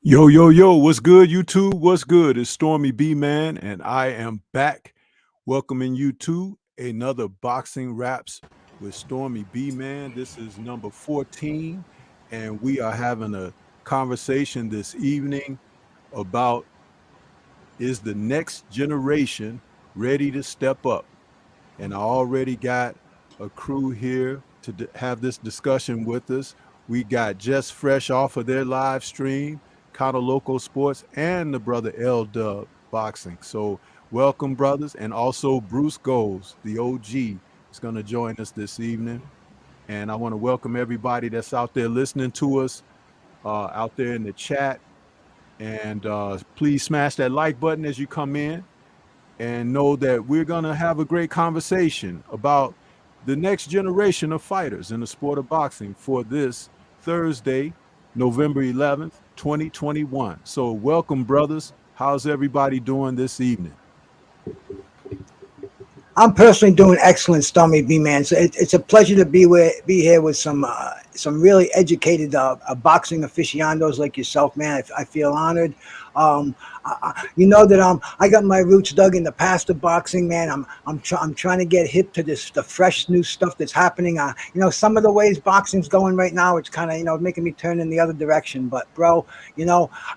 Yo, yo, yo, what's good, YouTube? What's good? It's Stormy B Man, and I am back welcoming you to another Boxing Raps with Stormy B Man. This is number 14, and we are having a conversation this evening about is the next generation ready to step up? And I already got a crew here to have this discussion with us. We got just fresh off of their live stream, kind of Loco Sports, and the brother L Dub Boxing. So welcome, brothers, and also Bruce Goes, the OG, is going to join us this evening. And I want to welcome everybody that's out there listening to us, out there in the chat. And please smash that like button as you come in and know that we're going to have a great conversation about the next generation of fighters in the sport of boxing for this Thursday, November 11th, 2021. So welcome, brothers. How's everybody doing this evening? I'm personally doing excellent, Stormy B Man. So it's a pleasure to be here with some really educated boxing aficionados like yourself, man. I feel honored. You know that I got my roots dug in the past of boxing, man. I'm trying to get hip to the fresh new stuff that's happening. You know, some of the ways boxing's going right now, it's kind of making me turn in the other direction. But bro,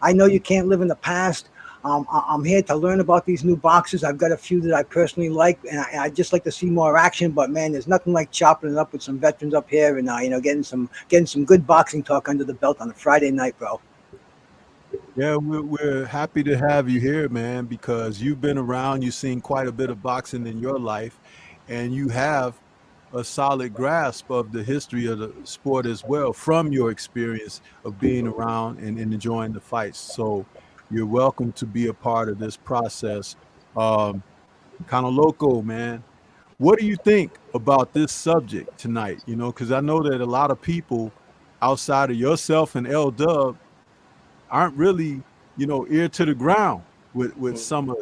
I know you can't live in the past. I'm here to learn about these new boxes. I've got a few that I personally like, and I just like to see more action. But man, there's nothing like chopping it up with some veterans up here, and getting some good boxing talk under the belt on a Friday night, bro. Yeah, we're happy to have you here, man, because you've been around, you've seen quite a bit of boxing in your life, and you have a solid grasp of the history of the sport as well from your experience of being around and enjoying the fights. So you're welcome to be a part of this process. Kind of loco, man. What do you think about this subject tonight? Because I know that a lot of people outside of yourself and L Dub aren't really, ear to the ground with some of,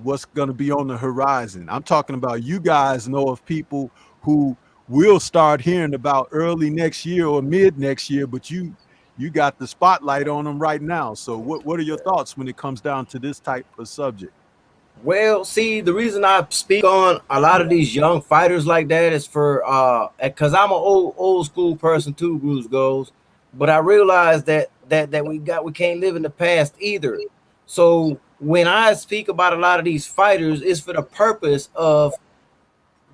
what's going to be on the horizon. I'm talking about you guys know of people who will start hearing about early next year or mid next year, but you got the spotlight on them right now. So what are your thoughts when it comes down to this type of subject? Well, see, the reason I speak on a lot of these young fighters like that is for because I'm an old school person too, Bruce Goes, but I realize that we can't live in the past either. So when I speak about a lot of these fighters, it's for the purpose of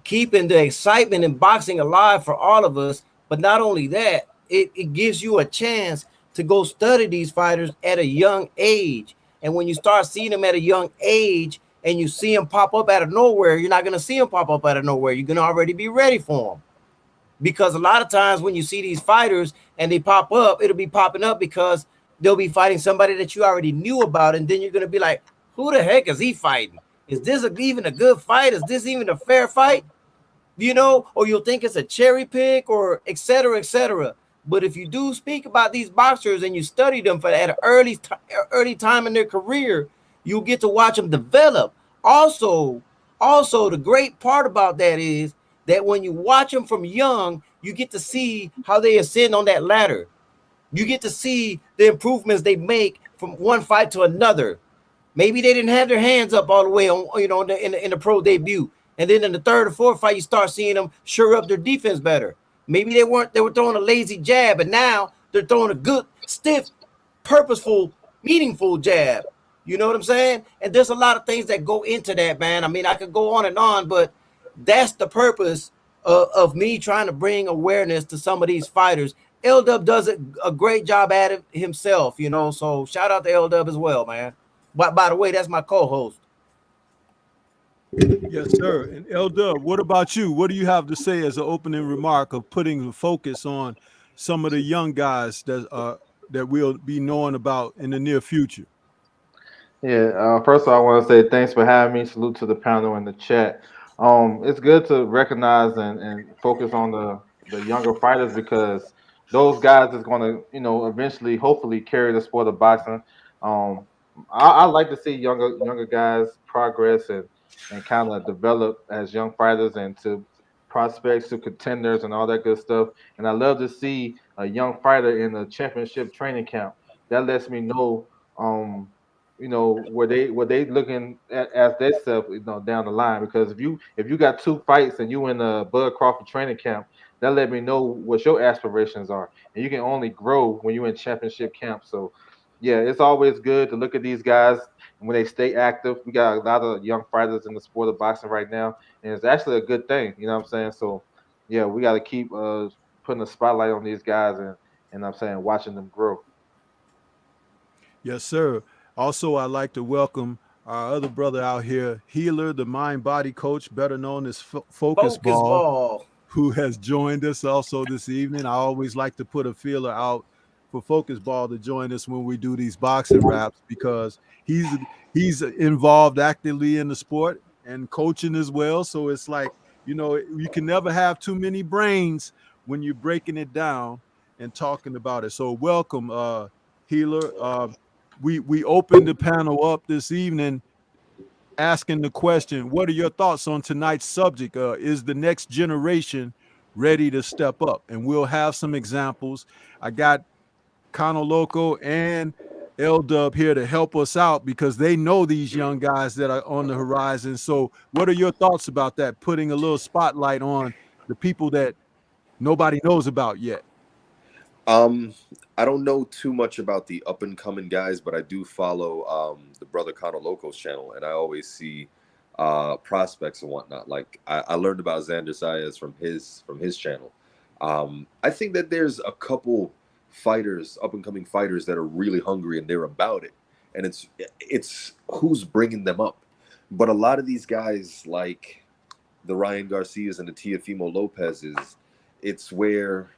keeping the excitement in boxing alive for all of us. But not only that, it gives you a chance to go study these fighters at a young age. And when you start seeing them at a young age and you see them pop up out of nowhere, you're not going to see them pop up out of nowhere. You're going to already be ready for them. Because a lot of times when you see these fighters and they pop up, it'll be popping up because they'll be fighting somebody that you already knew about. And then you're going to be like, who the heck is he fighting? Is this even a good fight? Is this even a fair fight? Or you'll think it's a cherry pick or et cetera, et cetera. But if you do speak about these boxers and you study them at an early time in their career, you'll get to watch them develop. Also, the great part about that is that when you watch them from young, you get to see how they ascend on that ladder. You get to see the improvements they make from one fight to another. Maybe they didn't have their hands up all the way on, in the pro debut. And then in the third or fourth fight, you start seeing them shore up their defense better. Maybe they were throwing a lazy jab, and now they're throwing a good, stiff, purposeful, meaningful jab. You know what I'm saying? And there's a lot of things that go into that, man. I mean, I could go on and on, but that's the purpose of me trying to bring awareness to some of these fighters. L-Dub does a great job at it himself, so shout out to L-Dub as well, man. By the way, that's my co-host. Yes, sir. And L Dub, what about you? What do you have to say as an opening remark of putting the focus on some of the young guys that we'll be knowing about in the near future? Yeah, first of all, I want to say thanks for having me. Salute to the panel in the chat. It's good to recognize and focus on the younger fighters because those guys is going to, eventually, hopefully, carry the sport of boxing. I like to see younger guys progress and kind of develop as young fighters and to prospects to contenders and all that good stuff. And I love to see a young fighter in a championship training camp that lets me know, where they looking at as they self, down the line. Because if you got two fights and you in a Bud Crawford training camp, that let me know what your aspirations are, and you can only grow when you're in championship camp. So, yeah, it's always good to look at these guys when they stay active. We got a lot of young fighters in the sport of boxing right now, and it's actually a good thing. You know what I'm saying? So, yeah, we got to keep putting a spotlight on these guys and I'm saying watching them grow. Yes, sir. Also, I'd like to welcome our other brother out here, Healer, the mind body coach, better known as Focus Focus Ball, ball. who has joined us also this evening. I always like to put a feeler out for Focus Ball to join us when we do these boxing raps, because he's involved actively in the sport and coaching as well. So it's like, you can never have too many brains when you're breaking it down and talking about it. So welcome, Healer. We opened the panel up this evening asking the question, what are your thoughts on tonight's subject? Is the next generation ready to step up? And we'll have some examples. I got Cono Loco and L Dub here to help us out because they know these young guys that are on the horizon. So what are your thoughts about that? Putting a little spotlight on the people that nobody knows about yet. Um, I don't know too much about the up and coming guys, but I do follow the brother Connor Loco's channel, and I always see prospects and whatnot. Like I learned about Xander Sayas from his channel. I think that there's a couple fighters, up and coming fighters, that are really hungry and they're about it, and it's who's bringing them up. But a lot of these guys, like the Ryan Garcias and the Teofimo Lopez's, it's where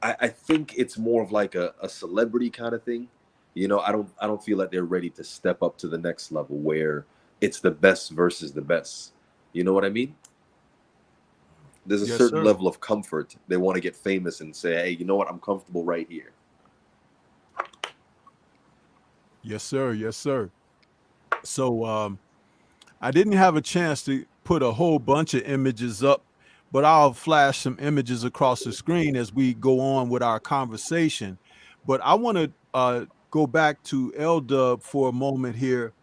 I think it's more of like a celebrity kind of thing. I don't feel like they're ready to step up to the next level where it's the best versus the best. You know what I mean? There's a Yes, certain sir. level of comfort. They want to get famous and say, hey, you know what? I'm comfortable right here. Yes, sir. Yes, sir. So I didn't have a chance to put a whole bunch of images up, but I'll flash some images across the screen as we go on with our conversation. But I want to go back to L Dub for a moment here.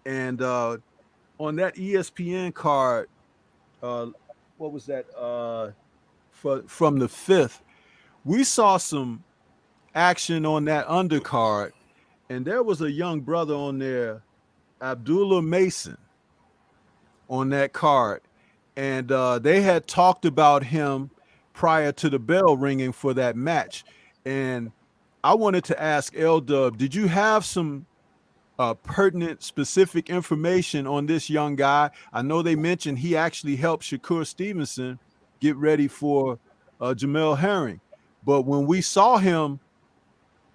And on that ESPN card, uh, what was that? From the 5th, we saw some action on that undercard, and there was a young brother on there, Abdullah Mason, on that card, and they had talked about him prior to the bell ringing for that match. And I wanted to ask L Dub, did you have some pertinent, specific information on this young guy? I know they mentioned he actually helped Shaquille Stevenson get ready for Jamel Herring, but when we saw him,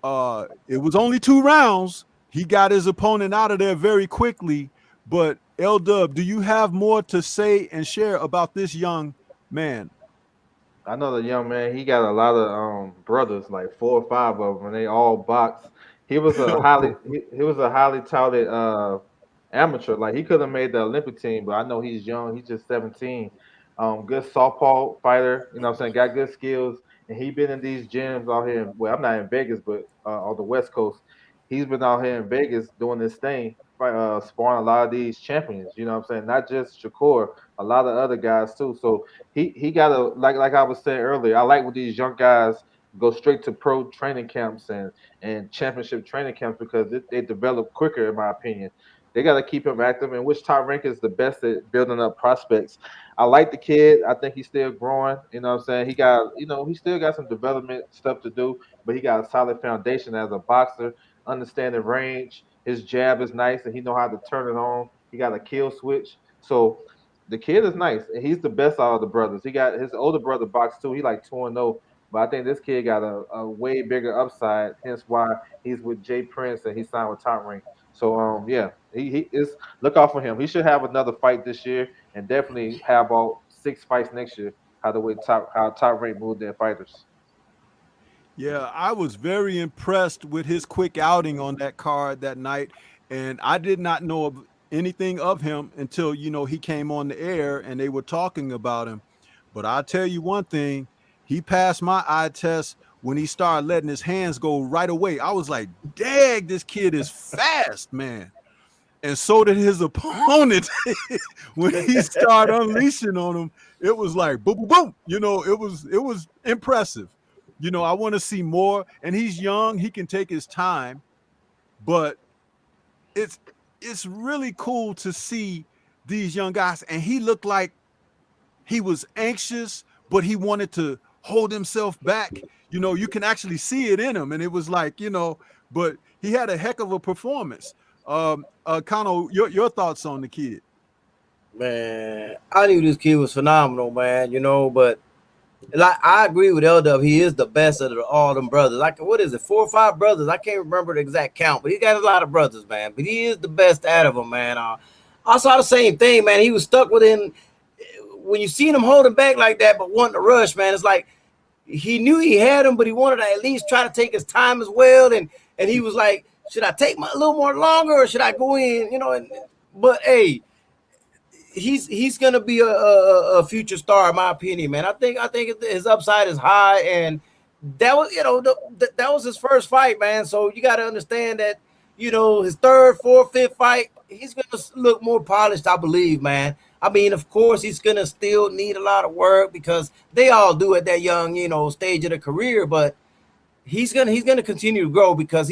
it was only 2 rounds. He got his opponent out of there very quickly. But L Dub, do you have more to say and share about this young man? I know the young man. He got a lot of brothers, like 4 or 5 of them, and they all box. He was a highly touted amateur. Like he could have made the Olympic team, but I know he's young. He's just 17. Good southpaw fighter. You know what I'm saying? Got good skills, and he been in these gyms out here. Well, I'm not in Vegas, but on the West Coast, he's been out here in Vegas doing this thing, sparring a lot of these champions. You know what I'm saying? Not just Shakur, a lot of other guys too. So he got a like I was saying earlier. I like when these young guys go straight to pro training camps and championship training camps because they develop quicker, in my opinion. They got to keep him active. And which top rank is the best at building up prospects? I like the kid. I think he's still growing. You know what I'm saying? He still got some development stuff to do, but he got a solid foundation as a boxer, understanding range. His jab is nice, and he know how to turn it on. He got a kill switch. So the kid is nice, and he's the best out of the brothers. He got his older brother box too. He like 2-0, but I think this kid got a way bigger upside. Hence why he's with Jay Prince and he signed with Top Rank. So yeah, he is look out for him. He should have another fight this year, and definitely have about 6 fights next year. How Top Rank moved their fighters. Yeah, I was very impressed with his quick outing on that card that night, and I did not know of anything of him until he came on the air and they were talking about him. But I'll tell you one thing, he passed my eye test when he started letting his hands go right away, I was like, dang, this kid is fast, man. And so did his opponent. When he started unleashing on him, it was like boom, boom, boom. You know, it was impressive. You know, I want to see more. And he's young; he can take his time. But it's really cool to see these young guys. And he looked like he was anxious, but he wanted to hold himself back. You know, you can actually see it in him, and it was like, you know, but he had a heck of a performance. Kano, your thoughts on the kid? Man, I knew this kid was phenomenal, man. You know, but like I agree with L-Dub. He is the best of all them brothers. Like, what is it, 4 or 5 brothers? I can't remember the exact count, but he got a lot of brothers, man. But he is the best out of them, man. I saw the same thing, man. He was stuck within. When you seen him holding back like that, but wanting to rush, man, it's like he knew he had him, but he wanted to at least try to take his time as well. And he was like, should I take a little more longer, or should I go in? You know, but hey, he's gonna be a future star, in my opinion, man. I think his upside is high, and that was, you know, that was his first fight, man. So you got to understand that, you know, his 3rd, 4th, 5th fight, he's gonna look more polished, I believe, man. I mean, of course, he's gonna still need a lot of work, because they all do at that young, you know, stage of the career. But he's gonna continue to grow, because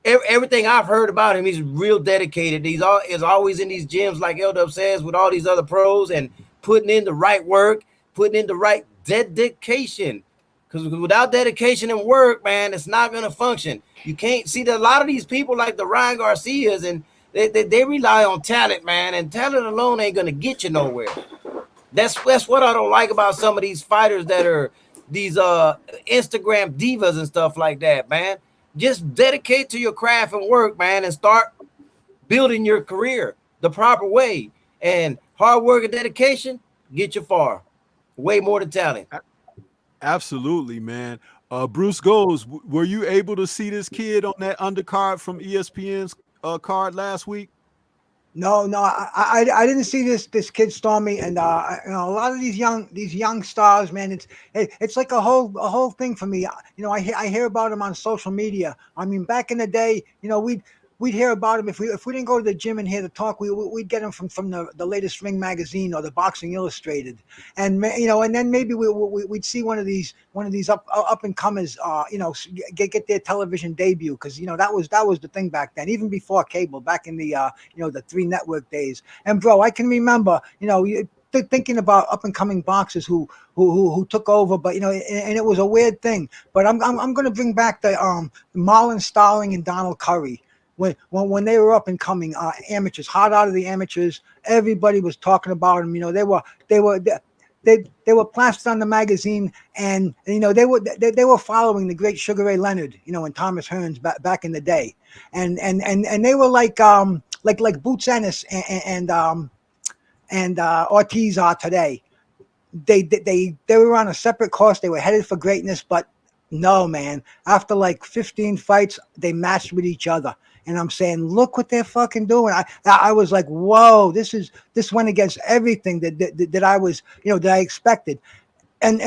everything I've heard about him, he's real dedicated. He's always in these gyms, like L-Dub says, with all these other pros, and putting in the right work, putting in the right dedication. Because without dedication and work, man, it's not gonna function. You can't see that a lot of these people, like the Ryan Garcias, and they rely on talent, man, and talent alone ain't gonna get you nowhere. That's what I don't like about some of these fighters that are these Instagram divas and stuff like that, man. Just dedicate to your craft and work, man, and start building your career the proper way. And hard work and dedication get you far, way more than talent. Absolutely, man. Bruce Goes, were you able to see this kid on that undercard from ESPN's card last week? No, I didn't see this kid Stormy, and you know, a lot of these young stars, man. It's like a whole thing for me. You know, I hear about them on social media. I mean, back in the day, you know, we'd hear about him if we didn't go to the gym and hear the talk. We'd get him from the latest Ring magazine or the Boxing Illustrated, and you know, and then maybe we'd see one of these up and comers, you know, get their television debut, because you know that was the thing back then, even before cable, back in the you know, the 3 network days. And bro, I can remember, you know, thinking about up and coming boxers who took over, but you know, and it was a weird thing. But I'm going to bring back the Marlon Starling and Donald Curry. When they were up and coming amateurs, hot out of the amateurs, everybody was talking about them. You know, they were plastered on the magazine, and you know, they were following the great Sugar Ray Leonard, you know, and Thomas Hearns back in the day, and they were like Boots Ennis and Ortiz are today. They were on a separate course. They were headed for greatness, but no, man. After like 15 fights, they matched with each other. And I'm saying, look what they're fucking doing. I was like, whoa, this went against everything that I was, you know, that I expected. And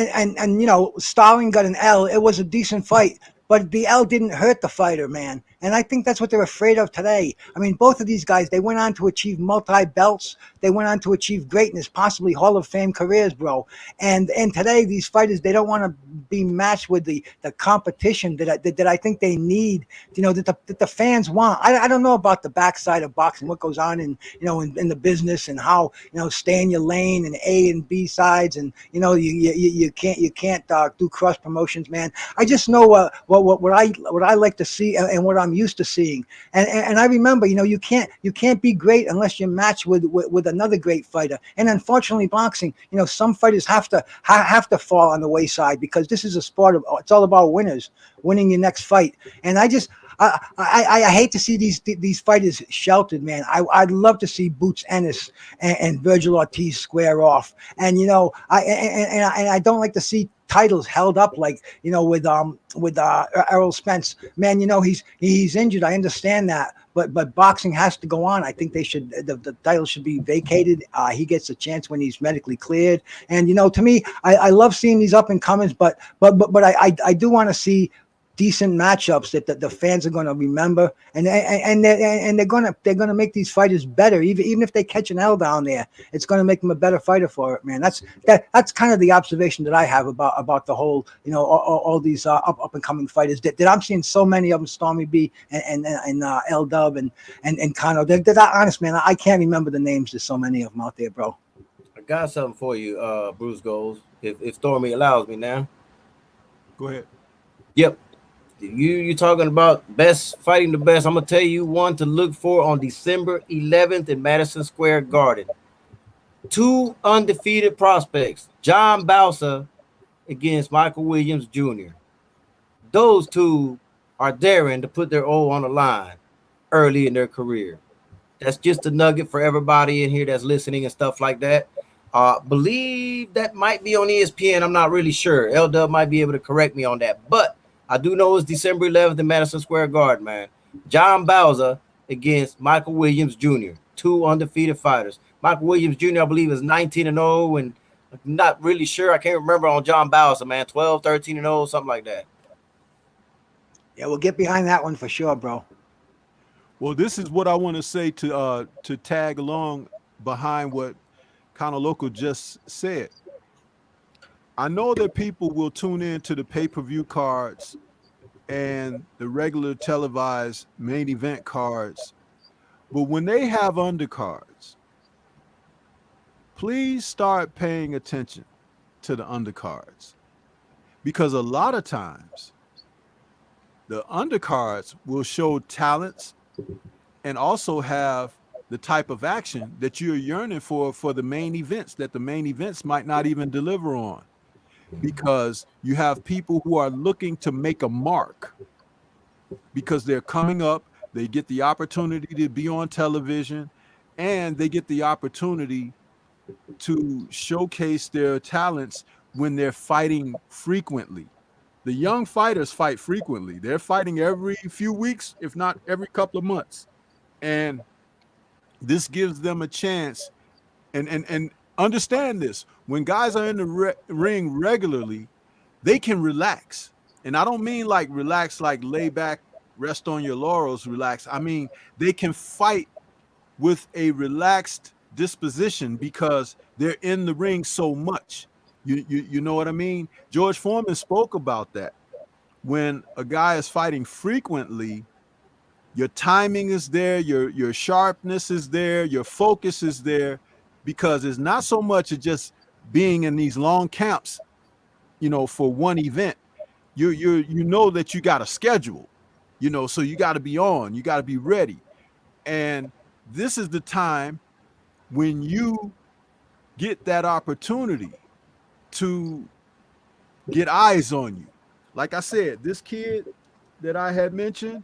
you know, Starling got an L. It was a decent fight, but the L didn't hurt the fighter, man. And I think that's what they're afraid of today. I mean, both of these guys, they went on to achieve multi-belts. They went on to achieve greatness, possibly Hall of Fame careers, bro. And today, these fighters, they don't want to be matched with the competition that I think they need, you know, that the fans want. I don't know about the backside of boxing, what goes on in, you know, in the business, and how, you know, stay in your lane, and A and B sides, and you know, you can't do cross promotions, man. I just know what I like to see, and what I'm used to seeing. And I remember, you know, you can't be great unless you're matched with another great fighter. And unfortunately, boxing, you know, some fighters have to fall on the wayside, because this is a sport of, it's all about winning your next fight. And I hate to see these fighters sheltered, man. I'd love to see Boots Ennis and Virgil Ortiz square off. And you know, I don't like to see titles held up, like, with Errol Spence. Man, he's injured. I understand that, but boxing has to go on. I think the title should be vacated. He gets a chance when he's medically cleared. And to me, I love seeing these up and comers, but I do want to see decent matchups that the fans are going to remember, and they're gonna make these fighters better. Even if they catch an L down there, it's going to make them a better fighter for it, man. That's kind of the observation that I have about the whole, all these up and coming fighters that I'm seeing so many of them, Stormy B and L Dub and Kano. They're honest, man. I can't remember the names. There's so many of them out there, bro. I got something for you, Bruce Goals. If Stormy allows me now. Go ahead. Yep. You talking about best fighting the best. I'm gonna tell you one to look for on December 11th in Madison Square Garden. 2 undefeated prospects, John Bouazi against Michael Williams Jr. Those two are daring to put their all on the line early in their career. That's just a nugget for everybody in here that's listening and stuff like that. Believe that might be on ESPN. I'm not really sure. L-Dub might be able to correct me on that, but I do know it's December 11th in Madison Square Garden, man. John Bouazi against Michael Williams Jr., 2 undefeated fighters. Michael Williams Jr., I believe, is 19-0, and I'm not really sure. I can't remember on John Bouazi, man. 12, 13-0, something like that. Yeah, we'll get behind that one for sure, bro. Well, this is what I want to say to tag along behind what Kind of Loco just said. I know that people will tune in to the pay-per-view cards and the regular televised main event cards, but when they have undercards, please start paying attention to the undercards, because a lot of times the undercards will show talents and also have the type of action that you're yearning for the main events that the main events might not even deliver on, because you have people who are looking to make a mark because they're coming up, they get the opportunity to be on television, and they get the opportunity to showcase their talents when they're fighting frequently. The young fighters fight frequently. They're fighting every few weeks, if not every couple of months. And this gives them a chance. And understand this. When guys are in the ring regularly, they can relax. And I don't mean like relax, like lay back, rest on your laurels, relax. I mean, they can fight with a relaxed disposition because they're in the ring so much. You know what I mean? George Foreman spoke about that. When a guy is fighting frequently, your timing is there, your sharpness is there, your focus is there, because it's not so much of just being in these long camps, for one event. You know that you got a schedule, so you got to be on, you got to be ready. And this is the time when you get that opportunity to get eyes on you. Like I said, this kid that I had mentioned,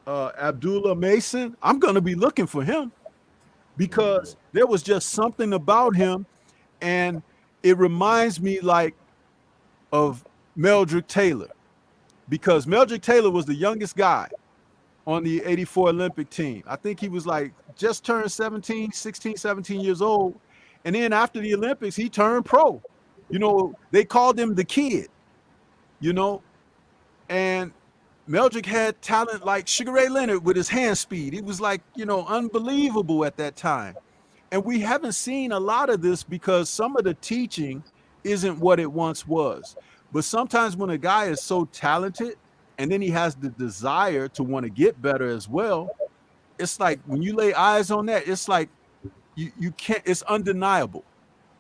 Abdullah Mason, I'm going to be looking for him because there was just something about him, and it reminds me like of Meldrick Taylor, because Meldrick Taylor was the youngest guy on the 84 Olympic team. I think he was like just turned 16, 17 years old. And then after the Olympics, he turned pro. They called him the kid, and Meldrick had talent like Sugar Ray Leonard with his hand speed. He was like, unbelievable at that time. And we haven't seen a lot of this because some of the teaching isn't what it once was. But sometimes when a guy is so talented and then he has the desire to want to get better as well, it's like when you lay eyes on that, it's like you can't, it's undeniable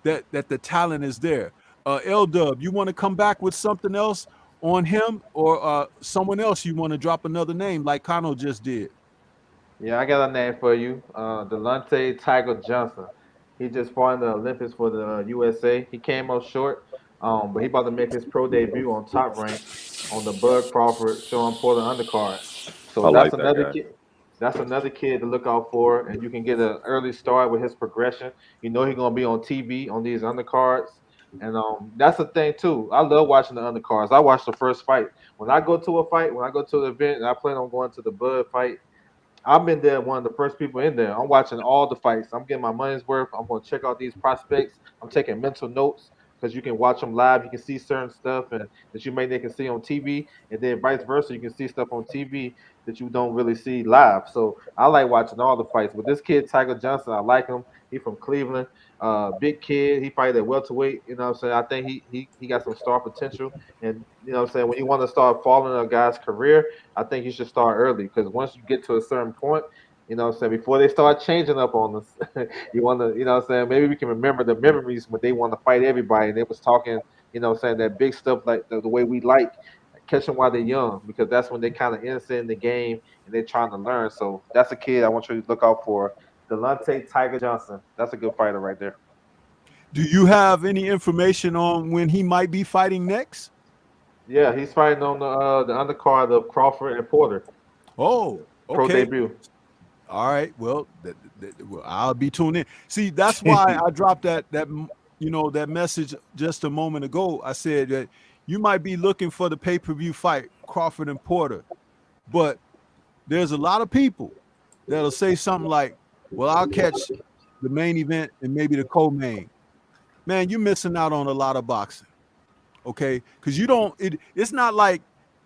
that the talent is there. L-Dub, you want to come back with something else on him, or someone else you want to drop another name like Kano just did? Yeah, I got a name for you. Delante Tiger Johnson. He just fought in the Olympics for the USA. He came up short, but he about to make his pro debut on Top Rank on the Bud Crawford Sean Porter undercard. So I that's like that another guy. kid. That's another kid to look out for, and you can get an early start with his progression. He's gonna be on TV on these undercards. And that's the thing too. I love watching the undercards. I watch the first fight. When I go to a fight, when I go to an event, and I plan on going to the Bud fight, I've been there, one of the first people in there. I'm watching all the fights. I'm getting my money's worth. I'm going to check out these prospects. I'm taking mental notes because you can watch them live. You can see certain stuff and that you may not can see on TV, and then vice versa. You can see stuff on TV that you don't really see live. So I like watching all the fights. With this kid, Tiger Johnson, I like him. He from Cleveland, big kid. He fight at welterweight. You know what I'm saying? I think he got some star potential. And you know what I'm saying? When you want to start following a guy's career, I think you should start early because once you get to a certain point, you know what I'm saying, before they start changing up on us, you want to, you know what I'm saying, maybe we can remember the memories when they want to fight everybody and they was talking, you know what I'm saying, that big stuff like the way we like, catch them while they're young because that's when they kind of innocent in the game and they're trying to learn. So that's a kid I want you to look out for. Delante Tiger Johnson. That's a good fighter right there. Do you have any information on when he might be fighting next? Yeah, he's fighting on the undercard of Crawford and Porter. Oh, Pro okay. debut. All right. Well, well, I'll be tuned in. See, that's why I dropped that message just a moment ago. I said that you might be looking for the pay-per-view fight, Crawford and Porter, but there's a lot of people that'll say something like, well, I'll catch the main event and maybe the co-main. Man, you're missing out on a lot of boxing. Okay, because it's not like,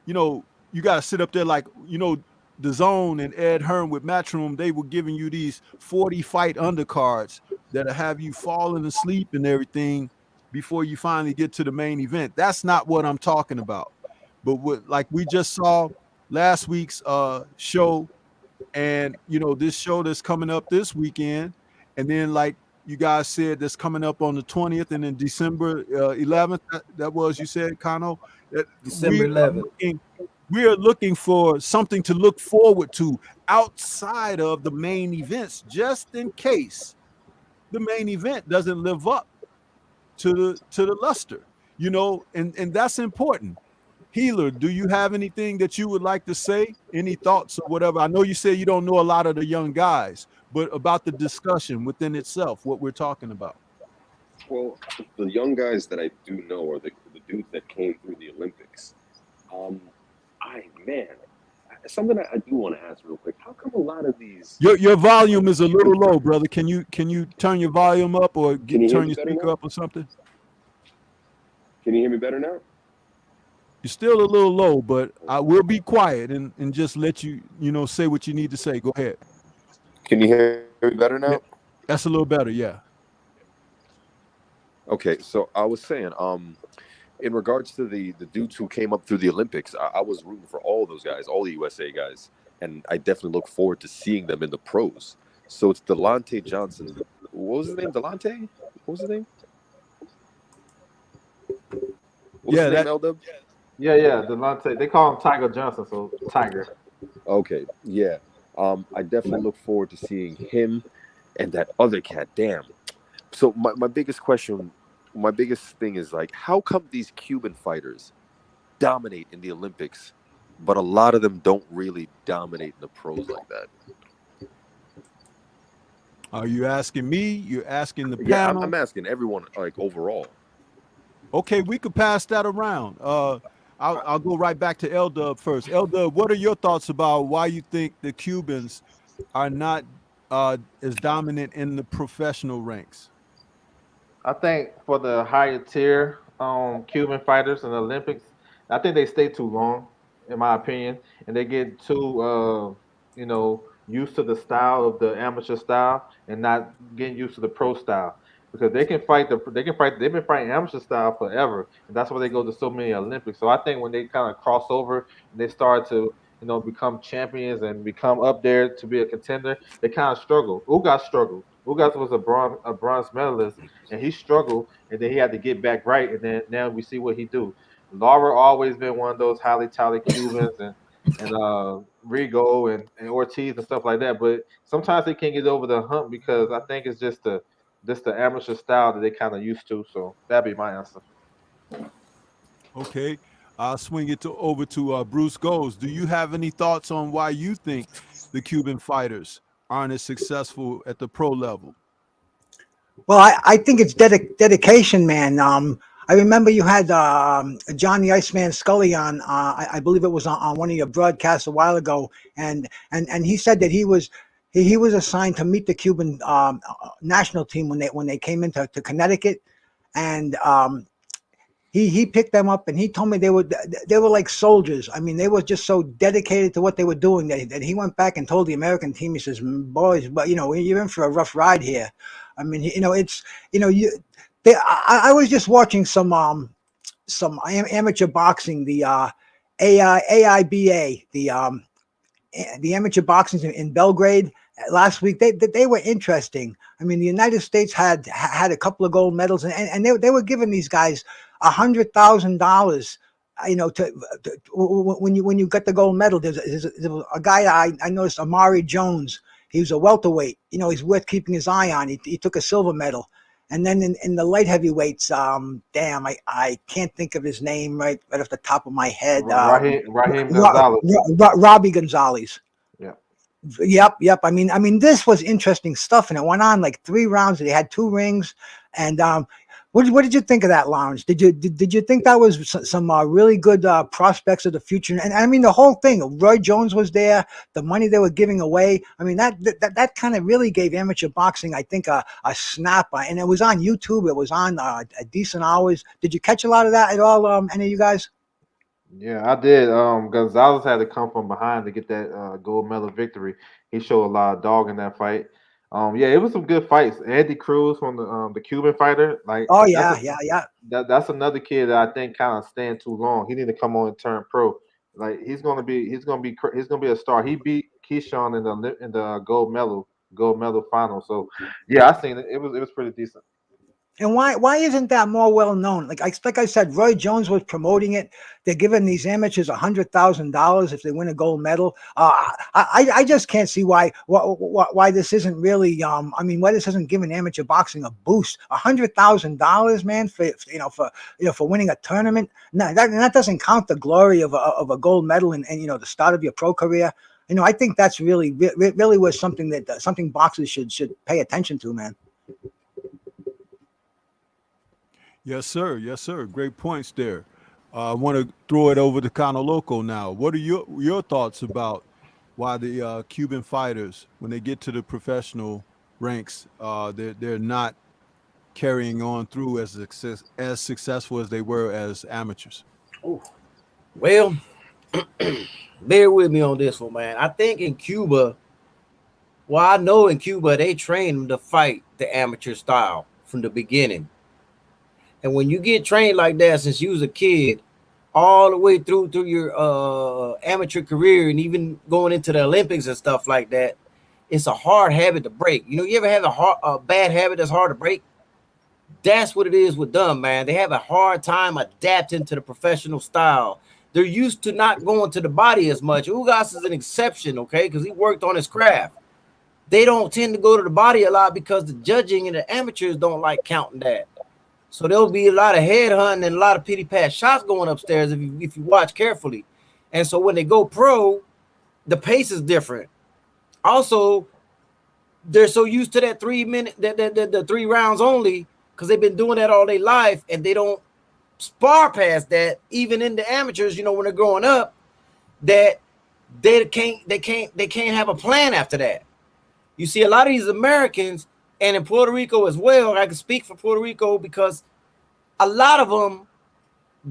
you got to sit up there like, the Zone and Ed Hearn with Matchroom. They were giving you these 40 fight undercards that'll have you falling asleep and everything before you finally get to the main event. That's not what I'm talking about. But like we just saw last week's show, and this show that's coming up this weekend, and then like you guys said, that's coming up on the 20th, and then December 11th. That was, you said, Kano, that December 11th. We are looking for something to look forward to outside of the main events, just in case the main event doesn't live up to the luster, and that's important. Healer, do you have anything that you would like to say? Any thoughts or whatever? I know you say you don't know a lot of the young guys, but about the discussion within itself, what we're talking about. Well, the young guys that I do know are the dudes that came through the Olympics. Something I do want to ask real quick. How come a lot of these... Your volume is a little low, brother. Can you turn your volume up or turn your speaker up or something? Can you hear me better now? You're still a little low, but I will be quiet and just let you, say what you need to say. Go ahead. Can you hear me better now? Yeah, that's a little better, yeah. Okay, so I was saying, in regards to the dudes who came up through the Olympics, I was rooting for all those guys, all the USA guys, and I definitely look forward to seeing them in the pros. So it's Delante Johnson. What was his name? Delante? What was his name? What was his name, L-Dub? Yeah, Delante. They call him Tiger Johnson, so Tiger. Okay, yeah. I definitely look forward to seeing him and that other cat. Damn. So my biggest question, my biggest thing is like, how come these Cuban fighters dominate in the Olympics, but a lot of them don't really dominate in the pros like that? Are you asking me? You're asking the panel? Yeah, I'm asking everyone, like, overall. Okay, we could pass that around. I'll go right back to L-Dub first. L-Dub, what are your thoughts about why you think the Cubans are not as dominant in the professional ranks? I think for the higher tier Cuban fighters in the Olympics, I think they stay too long, in my opinion, and they get too used to the style of the amateur style and not getting used to the pro style. Because they've been fighting amateur style forever, and that's why they go to so many Olympics. So I think when they kind of cross over and they start to become champions and become up there to be a contender, they kind of struggle. Ugas struggled. Ugas was a bronze medalist, and he struggled, and then he had to get back right, and then now we see what he do. Lara always been one of those highly touted Cubans, and Rigo and Ortiz and stuff like that. But sometimes they can't get over the hump because I think it's just the amateur style that they kind of used to. So that'd be my answer. Okay, I'll swing it over to Bruce Goes. Do you have any thoughts on why you think the Cuban fighters aren't as successful at the pro level? Well, I think it's dedication, man. I remember you had John the Iceman Scully on. I believe it was on one of your broadcasts a while ago, and he said that he was assigned to meet the Cuban national team when they came into Connecticut, and he picked them up and he told me they were like soldiers. I mean, they were just so dedicated to what they were doing that he went back and told the American team, he says, boys, but you're in for a rough ride here. I mean, it's I was just watching some amateur boxing, the AIBA, the amateur boxing in Belgrade last week. They were interesting. I mean, the United States had a couple of gold medals, and they were giving these guys $100,000. When you got the gold medal, there's a guy I noticed, Amari Jones. He was a welterweight. He's worth keeping his eye on. He took a silver medal. And then in the light heavyweights, I can't think of his name right off the top of my head. Raheem Gonzalez. Robbie Gonzalez. Yeah. Yep. I mean, this was interesting stuff, and it went on like 3 rounds. They had 2 rings, and what did you think of that, Lawrence? Did you think that was some really good prospects of the future? And I mean, the whole thing. Roy Jones was there. The money they were giving away. I mean, that kind of really gave amateur boxing, I think, a snap. And it was on YouTube. It was on at decent hours. Did you catch a lot of that at all? Any of you guys? Yeah, I did. Gonzalez had to come from behind to get that gold medal victory. He showed a lot of dog in that fight. Yeah, it was some good fights. Andy Cruz from the Cuban fighter, like Oh yeah. that's another kid that I think kind of staying too long. He need to come on and turn pro. Like he's gonna be a star. He beat Keyshawn in the gold medal final. So yeah, I seen it. It was pretty decent. And why isn't that more well known? Like I said, Roy Jones was promoting it. They're giving these amateurs $100,000 if they win a gold medal. I just can't see why this isn't really. Why this isn't giving amateur boxing a boost? $100,000, man, for winning a tournament. No, that doesn't count the glory of a gold medal and the start of your pro career. I think that's really was something that something boxers should pay attention to, man. Yes, sir. Yes, sir. Great points there. I want to throw it over to Cano Loco now. What are your thoughts about why the Cuban fighters, when they get to the professional ranks, they're not carrying on through as successful as they were as amateurs? Oh, well, bear with me on this one, man. I think in Cuba, I know in Cuba they train them to fight the amateur style from the beginning. And when you get trained like that since you was a kid, all the way through your amateur career and even going into the Olympics and stuff like that, it's a hard habit to break. You ever have a bad habit that's hard to break? That's what it is with them, man. They have a hard time adapting to the professional style. They're used to not going to the body as much. Ugas is an exception, okay, because he worked on his craft. They don't tend to go to the body a lot because the judging and the amateurs don't like counting that. So there'll be a lot of head hunting and a lot of pity pat shots going upstairs if you watch carefully. And so when they go pro, the pace is different. Also, they're so used to that 3 minute, the 3 rounds only, because they've been doing that all their life, and they don't spar past that. Even in the amateurs, when they're growing up, that they can't have a plan after that. You see, a lot of these Americans. And in Puerto Rico as well, I can speak for Puerto Rico because a lot of them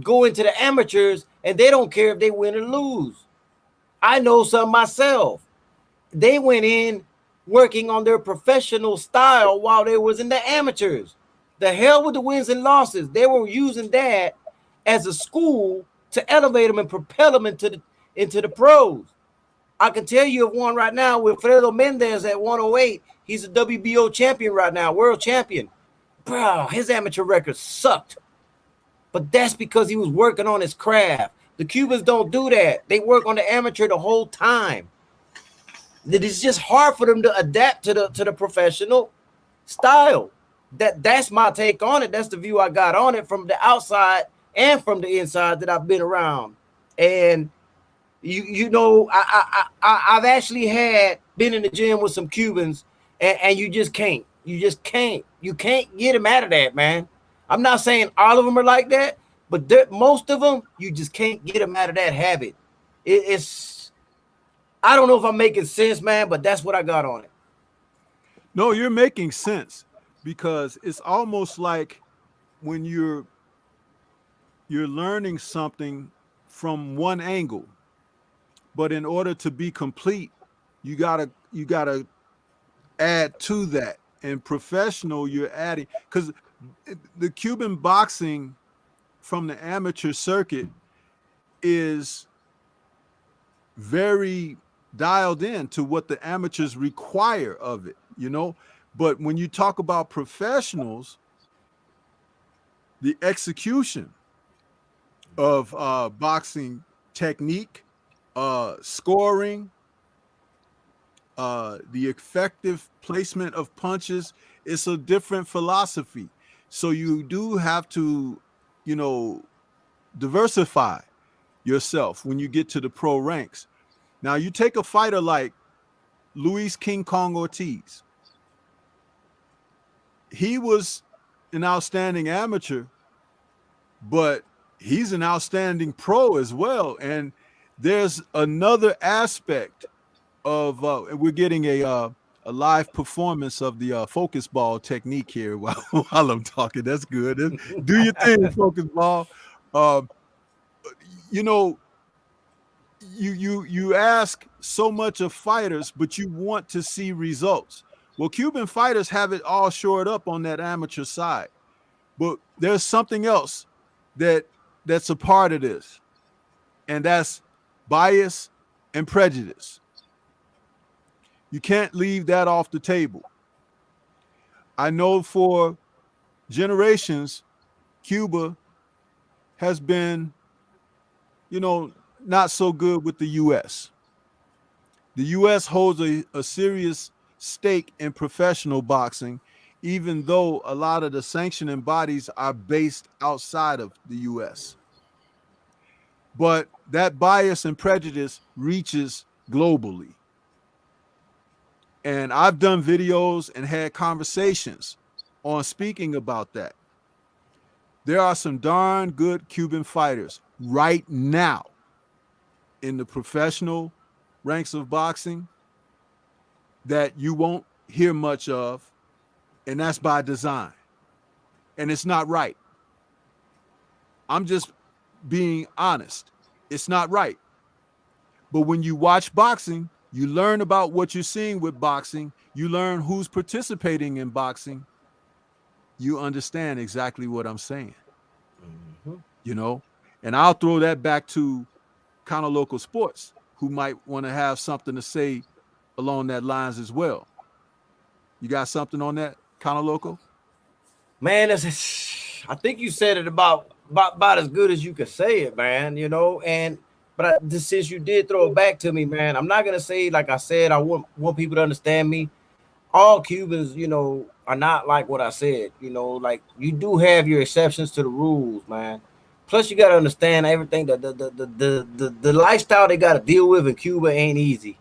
go into the amateurs and they don't care if they win or lose. I know some myself. They went in working on their professional style while they was in the amateurs. The hell with the wins and losses. They were using that as a school to elevate them and propel them into the pros. I can tell you of one right now with Fredo Mendez at 108. He's a WBO champion right now, world champion. Bro, his amateur record sucked. But that's because he was working on his craft. The Cubans don't do that. They work on the amateur the whole time. It's just hard for them to adapt to the professional style. That's my take on it. That's the view I got on it from the outside and from the inside that I've been around. And I've actually been in the gym with some Cubans, and you just can't. You just can't. You can't get him out of that, man. I'm not saying all of them are like that, but most of them, you just can't get them out of that habit. It's I don't know if I'm making sense, man, but that's what I got on it. No, you're making sense, because it's almost like when you're learning something from one angle, but in order to be complete, you gotta add to that. And professional, you're adding, because the Cuban boxing from the amateur circuit is very dialed in to what the amateurs require of it, you know. But when you talk about professionals, the execution of boxing technique, scoring, the effective placement of punches, it's a different philosophy. So you do have to, you know, diversify yourself when you get to the pro ranks. Now, you take a fighter like Luis King Kong Ortiz. He was an outstanding amateur, but he's an outstanding pro as well. And there's another aspect of we're getting a live performance of the focus ball technique here while I'm talking. That's good. Do your thing, focus ball. You know, you ask so much of fighters, but you want to see results. Well, Cuban fighters have it all shored up on that amateur side, but there's something else that's a part of this, and that's bias and prejudice. You can't leave that off the table. I know for generations, Cuba has been, you know, not so good with the U.S. The U.S. holds a serious stake in professional boxing, even though a lot of the sanctioning bodies are based outside of the U.S. But that bias and prejudice reaches globally. And I've done videos and had conversations on speaking about that. There are some darn good Cuban fighters right now in the professional ranks of boxing that you won't hear much of, and that's by design. And it's not right. I'm just being honest. It's not right. But when you watch boxing, you learn about what you're seeing with boxing. You learn who's participating in boxing. You understand exactly what I'm saying. Mm-hmm. You know, and I'll throw that back to kind of Loco Sports, who might want to have something to say along that lines as well. You got something on that, kind of Loco? Man, I think you said it about as good as you could say it, man. You know, but since you did throw it back to me, man, I'm not gonna say, like I said, I want people to understand me. All Cubans, you know, are not like what I said. You know, like, you do have your exceptions to the rules, man. Plus, you gotta understand everything. The lifestyle they gotta deal with in Cuba ain't easy,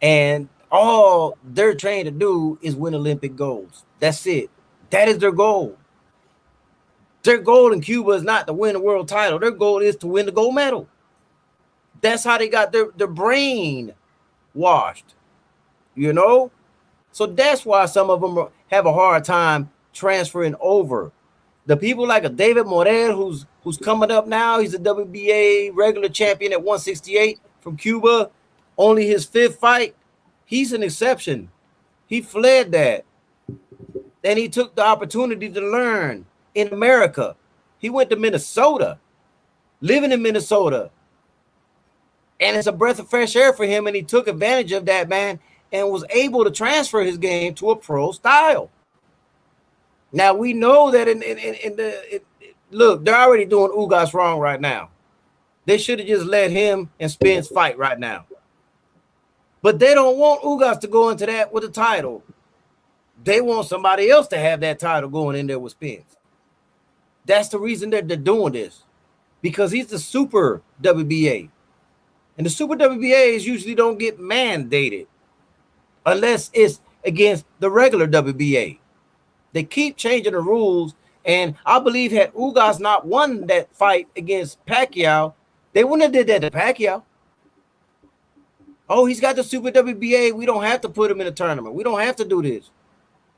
and all they're trained to do is win Olympic golds. That's it. That is their goal. Their goal in Cuba is not to win a world title. Their goal is to win the gold medal. That's how they got their brain washed, you know? So that's why some of them have a hard time transferring over. The people like a David Morel, who's coming up now, he's a WBA regular champion at 168 from Cuba, only his 5th fight. He's an exception. He fled that. And he took the opportunity to learn in America. He went to Minnesota, living in Minnesota. And it's a breath of fresh air for him. And he took advantage of that, man, and was able to transfer his game to a pro style. Now, we know that look, they're already doing Ugas wrong right now. They should have just let him and Spence fight right now. But they don't want Ugas to go into that with a title. They want somebody else to have that title going in there with Spence. That's the reason that they're doing this, because he's the super WBA. And the super WBAs usually don't get mandated unless it's against the regular WBA. They keep changing the rules, and I believe had Ugas not won that fight against Pacquiao, they wouldn't have did that to Pacquiao. Oh, he's got the Super WBA. We don't have to put him in a tournament. We don't have to do this.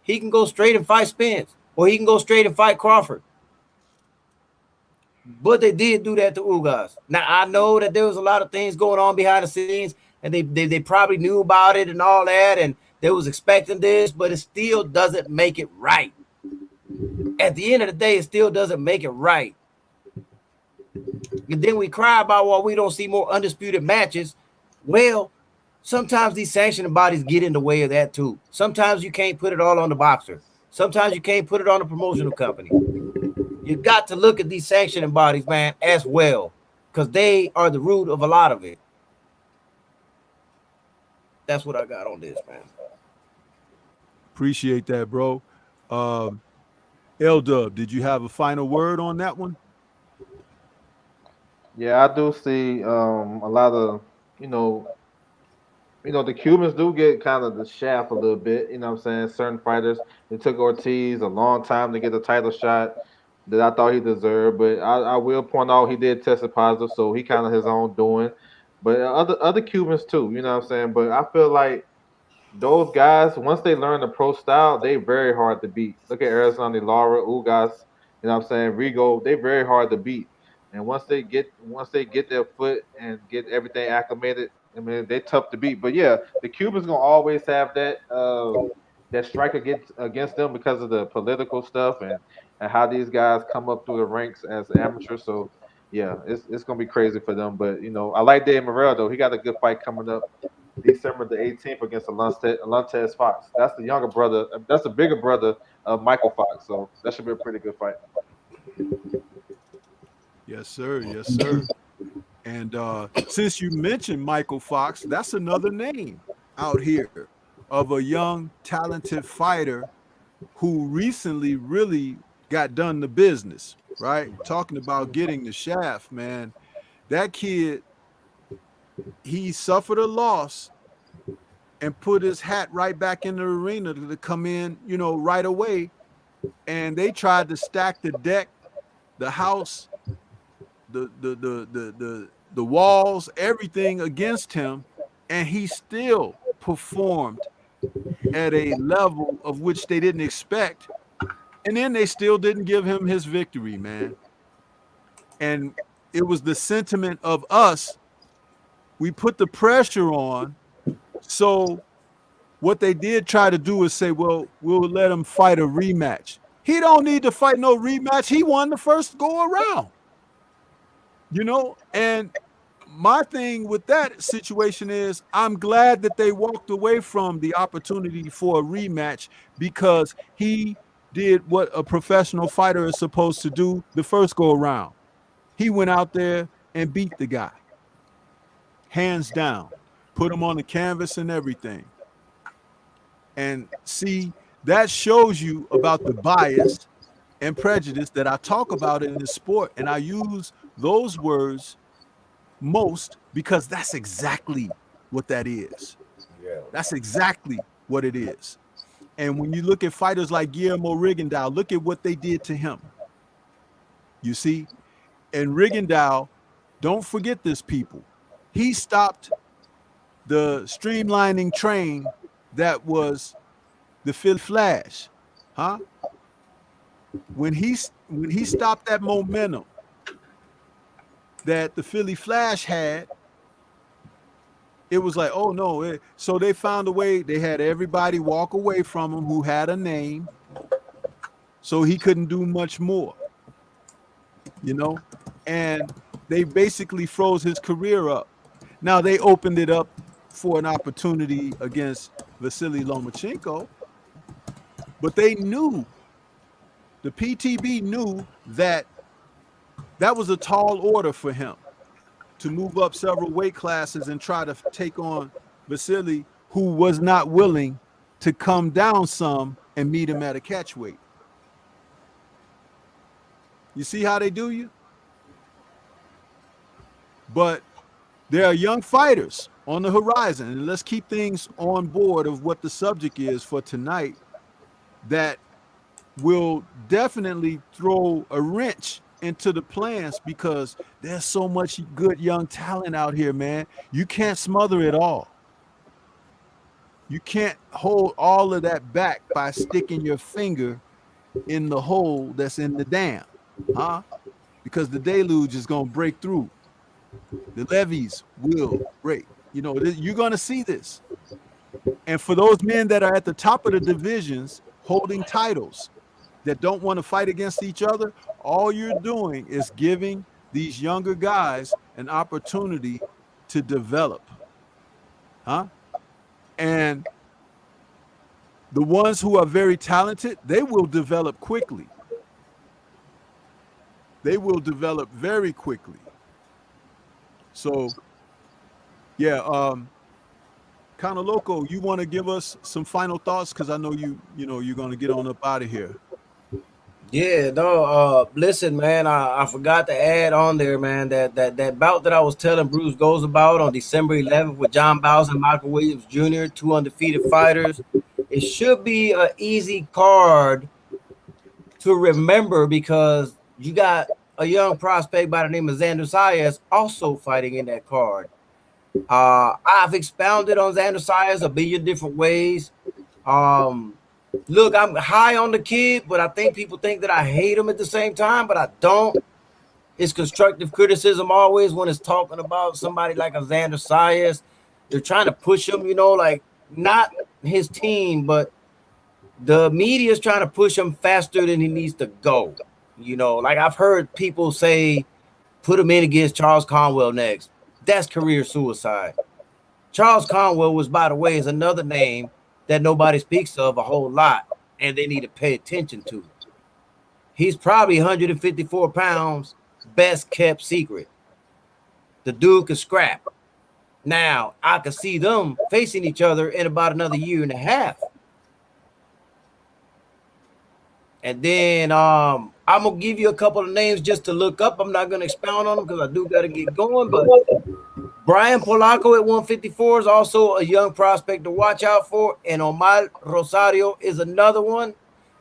He can go straight and fight Spence, or he can go straight and fight Crawford. But they did do that to Ugas. Now, I know that there was a lot of things going on behind the scenes, and they probably knew about it and all that, and they was expecting this, but it still doesn't make it right. At the end of the day, it still doesn't make it right. And then we cry about why we don't see more undisputed matches. Well, sometimes these sanctioning bodies get in the way of that too. Sometimes you can't put it all on the boxer. Sometimes you can't put it on the promotional company. You got to look at these sanctioning bodies, man, as well, because they are the root of a lot of it. That's what I got on this, man. Appreciate that, bro. L-Dub, did you have a final word on that one? Yeah, I do see a lot of, the Cubans do get kind of the shaft a little bit, you know what I'm saying? Certain fighters, it took Ortiz a long time to get a title shot that I thought he deserved, but I will point out he did test positive, so he kind of his own doing. But other Cubans too, you know what I'm saying? But I feel like those guys, once they learn the pro style, they very hard to beat. Look at Arizona, Lara, Ugas, you know what I'm saying? Rigo, they very hard to beat. And once they get their foot and get everything acclimated, I mean, they tough to beat. But yeah, the Cubans gonna always have that strike against them because of the political stuff and how these guys come up through the ranks as amateurs. So yeah, it's gonna be crazy for them. But I like Dave Morrell though. He got a good fight coming up December the 18th against Alantez Fox. That's the younger brother. That's the bigger brother of Michael Fox. So that should be a pretty good fight. Yes, sir. Yes, sir. And since you mentioned Michael Fox, that's another name out here of a young, talented fighter who recently really got done the business, right? Talking about getting the shaft, man. That kid, he suffered a loss and put his hat right back in the arena to come in, right away. And they tried to stack the deck, the house, the walls, everything against him, and he still performed at a level of which they didn't expect. And then they still didn't give him his victory, man. And it was the sentiment of us. We put the pressure on. So what they did try to do is say, well, we'll let him fight a rematch. He don't need to fight no rematch. He won the first go around. And my thing with that situation is I'm glad that they walked away from the opportunity for a rematch because he did what a professional fighter is supposed to do the first go around. He went out there and beat the guy. Hands down. Put him on the canvas and everything. And see, that shows you about the bias and prejudice that I talk about in this sport. And I use those words most because that's exactly what that is. Yeah. That's exactly what it is. And when you look at fighters like Guillermo Rigondeaux, look at what they did to him. You see? And Rigondeaux, don't forget this, people. He stopped the streamlining train that was the Philly Flash. Huh? When he stopped that momentum that the Philly Flash had, it was like, oh no. So they found a way. They had everybody walk away from him who had a name. So he couldn't do much more, and they basically froze his career up. Now they opened it up for an opportunity against Vasily Lomachenko, but they knew, the PTB knew that was a tall order for him to move up several weight classes and try to take on Vasily, who was not willing to come down some and meet him at a catch weight. You see how they do you? But there are young fighters on the horizon. And let's keep things on board of what the subject is for tonight that will definitely throw a wrench into the plans, because there's so much good young talent out here, man. You can't smother it all. You can't hold all of that back by sticking your finger in the hole that's in the dam, huh? Because the deluge is going to break through. The levees will break. You know, you're going to see this. And for those men that are at the top of the divisions holding titles that don't want to fight against each other, all you're doing is giving these younger guys an opportunity to develop, huh? And the ones who are very talented, they will develop quickly. They will develop very quickly. So, yeah, kind of Loco, you want to give us some final thoughts? Because I know you're going to get on up out of here. Yeah, no, listen, man, I forgot to add on there, man, that bout that I was telling Bruce goes about on December 11th with John Bowles and Michael Williams Jr., two undefeated fighters. It should be an easy card to remember, because you got a young prospect by the name of Xander Sayas also fighting in that card. I've expounded on Xander Sayas a billion different ways. Look, I'm high on the kid, but I think people think that I hate him at the same time, but I don't. It's constructive criticism always when it's talking about somebody like a Xander Sayas. They're trying to push him, like not his team, but the media is trying to push him faster than he needs to go. Like I've heard people say, put him in against Charles Conwell next. That's career suicide. Charles Conwell was, by the way, is another name that nobody speaks of a whole lot, and they need to pay attention to. He's probably 154 pounds, best kept secret. The dude can scrap. Now, I could see them facing each other in about another year and a half. And then I'm going to give you a couple of names just to look up. I'm not going to expound on them because I do got to get going, but Brian Polacco at 154 is also a young prospect to watch out for. And Omar Rosario is another one.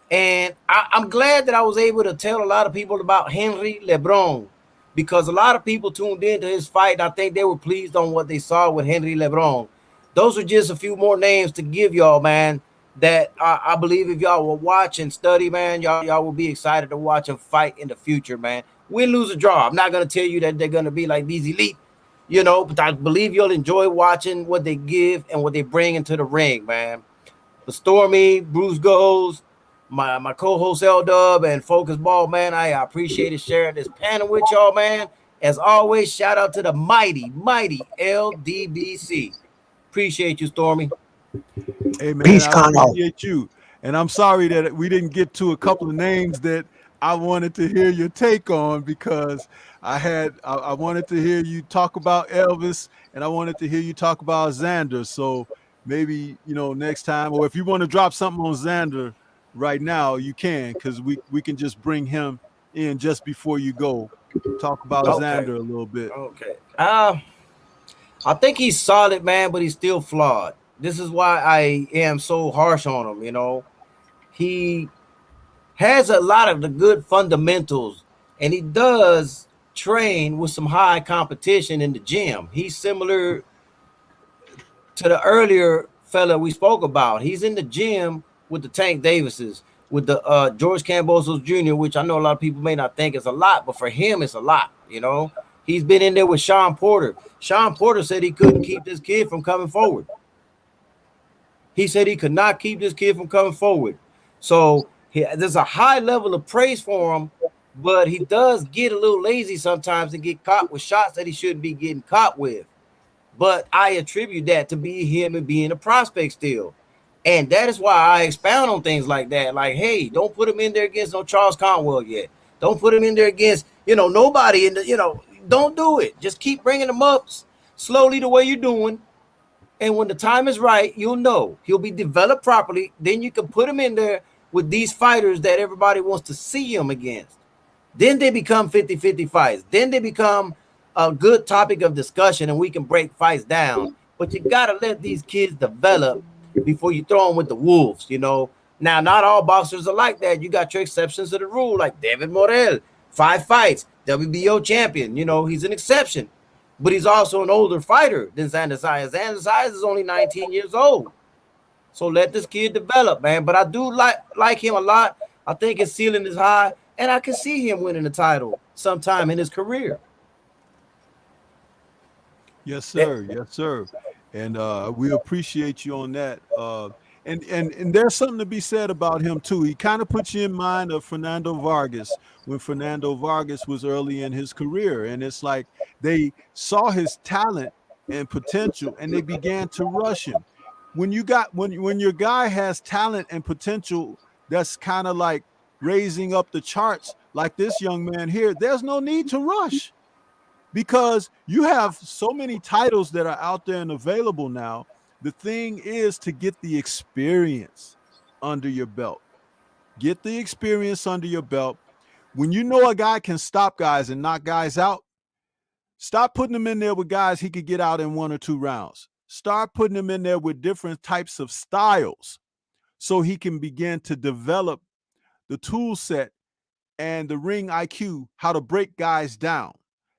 And I'm glad that I was able to tell a lot of people about Henry Lebron, because a lot of people tuned into his fight, and I think they were pleased on what they saw with Henry Lebron. Those are just a few more names to give y'all, man, that I believe if y'all will watch and study, man, y'all will be excited to watch them fight in the future, man. Win, lose, or draw. I'm not going to tell you that they're going to be like these elite, but I believe you'll enjoy watching what they give and what they bring into the ring, man. The Stormy, Bruce Goes, my co-host L-Dub, and Focus Ball, man, I appreciate it sharing this panel with y'all, man. As always, shout out to the mighty LDBC. Appreciate you, Stormy. Hey, man, Peace, I Conno. appreciate you. And I'm sorry that we didn't get to a couple of names that I wanted to hear your take on, because I wanted to hear you talk about Elvis, and I wanted to hear you talk about Xander. So maybe, next time, or if you want to drop something on Xander right now, you can, because we can just bring him in just before you go. Talk about Xander a little bit. Okay. I think he's solid, man, but he's still flawed. This is why I am so harsh on him. He has a lot of the good fundamentals, and he does train with some high competition in the gym. He's similar to the earlier fella we spoke about. He's in the gym with the Tank Davises, with the George Kambosos Jr., which I know a lot of people may not think is a lot, but for him, it's a lot, He's been in there with Sean Porter. Sean Porter said he couldn't keep this kid from coming forward. He said he could not keep this kid from coming forward. So there's a high level of praise for him, but he does get a little lazy sometimes and get caught with shots that he shouldn't be getting caught with. But I attribute that to be him and being a prospect still. And that is why I expound on things like that. Like, hey, don't put him in there against no Charles Conwell yet. Don't put him in there against, nobody in the, don't do it. Just keep bringing him up slowly the way you're doing. And when the time is right, you'll know he'll be developed properly. Then you can put him in there with these fighters that everybody wants to see him against. Then they become 50-50 fights. Then they become a good topic of discussion, and we can break fights down. but you gotta let these kids develop before you throw them with the wolves. You know. Now, not all boxers are like that. You got your exceptions to the rule, like David Morrell, 5 fights, WBO champion. You know, he's an exception, but he's also an older fighter than Xander Zayas. Xander Zayas is only 19 years old. So let this kid develop, man. But I do like him a lot. I think his ceiling is high, and I can see him winning the title sometime in his career. Yes, sir. Yes, sir. And we appreciate you on that. And there's something to be said about him too. He kind of puts you in mind of Fernando Vargas when Fernando Vargas was early in his career, and it's like they saw his talent and potential, and they began to rush him. When your guy has talent and potential, that's kind of like raising up the charts, like this young man here. There's no need to rush, because you have so many titles that are out there and available now. The thing is to get the experience under your belt. Get the experience under your belt. When you know a guy can stop guys and knock guys out, stop putting them in there with guys he could get out in 1 or 2 rounds. Start putting them in there with different types of styles so he can begin to develop the tool set and the ring IQ, how to break guys down,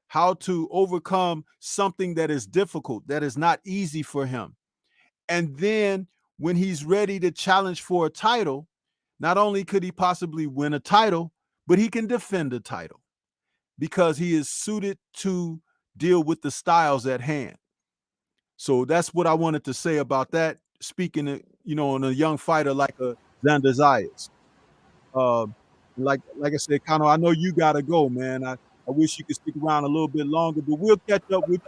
how to overcome something that is difficult, that is not easy for him. And then when he's ready to challenge for a title, not only could he possibly win a title, but he can defend a title because he is suited to deal with the styles at hand. So that's what I wanted to say about that. Speaking of, on a young fighter like a Xander Zayas. Like I said, Connor, I know you gotta go, man. I wish you could stick around a little bit longer, but we'll catch up with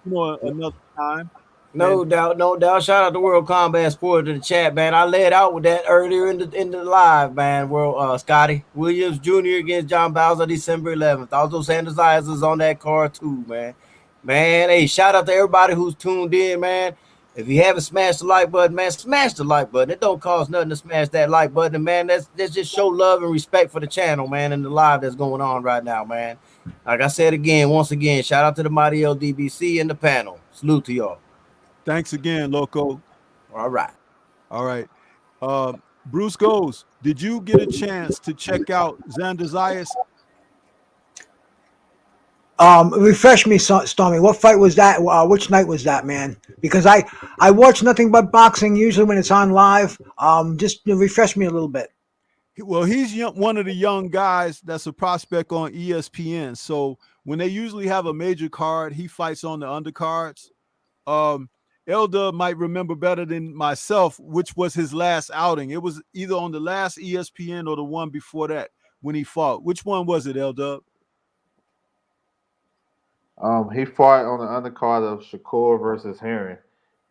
you, another time. No And doubt, no doubt. Shout out to World Combat Sport to the chat, man. I laid out with that earlier in the live, man. World Scotty Williams Jr. against John Bowser December 11th. Also, Sanders Eyes is on that card too, man. Man, hey, shout out to everybody who's tuned in, man. If you haven't smashed the like button, man, smash the like button. It don't cost nothing to smash that like button, man. That's just show love and respect for the channel, man, and the live that's going on right now, man. Like I said again, once again, shout out to the Mighty LDBC and the panel. Salute to y'all. thanks again, Loco. All right. All right. Bruce Goes, did you get a chance to check out Xander Zayas? Refresh me, Stormy. What fight was that? Which night was that, man? Because I watch nothing but boxing usually when it's on live. Just refresh me a little bit. Well, he's one of the young guys that's a prospect on ESPN. So when they usually have a major card, he fights on the undercards. Elda might remember better than myself, which was his last outing. It was either on the last ESPN or the one before that when he fought. Which one was it, Elda? He fought on the undercard of Shakur versus Herring.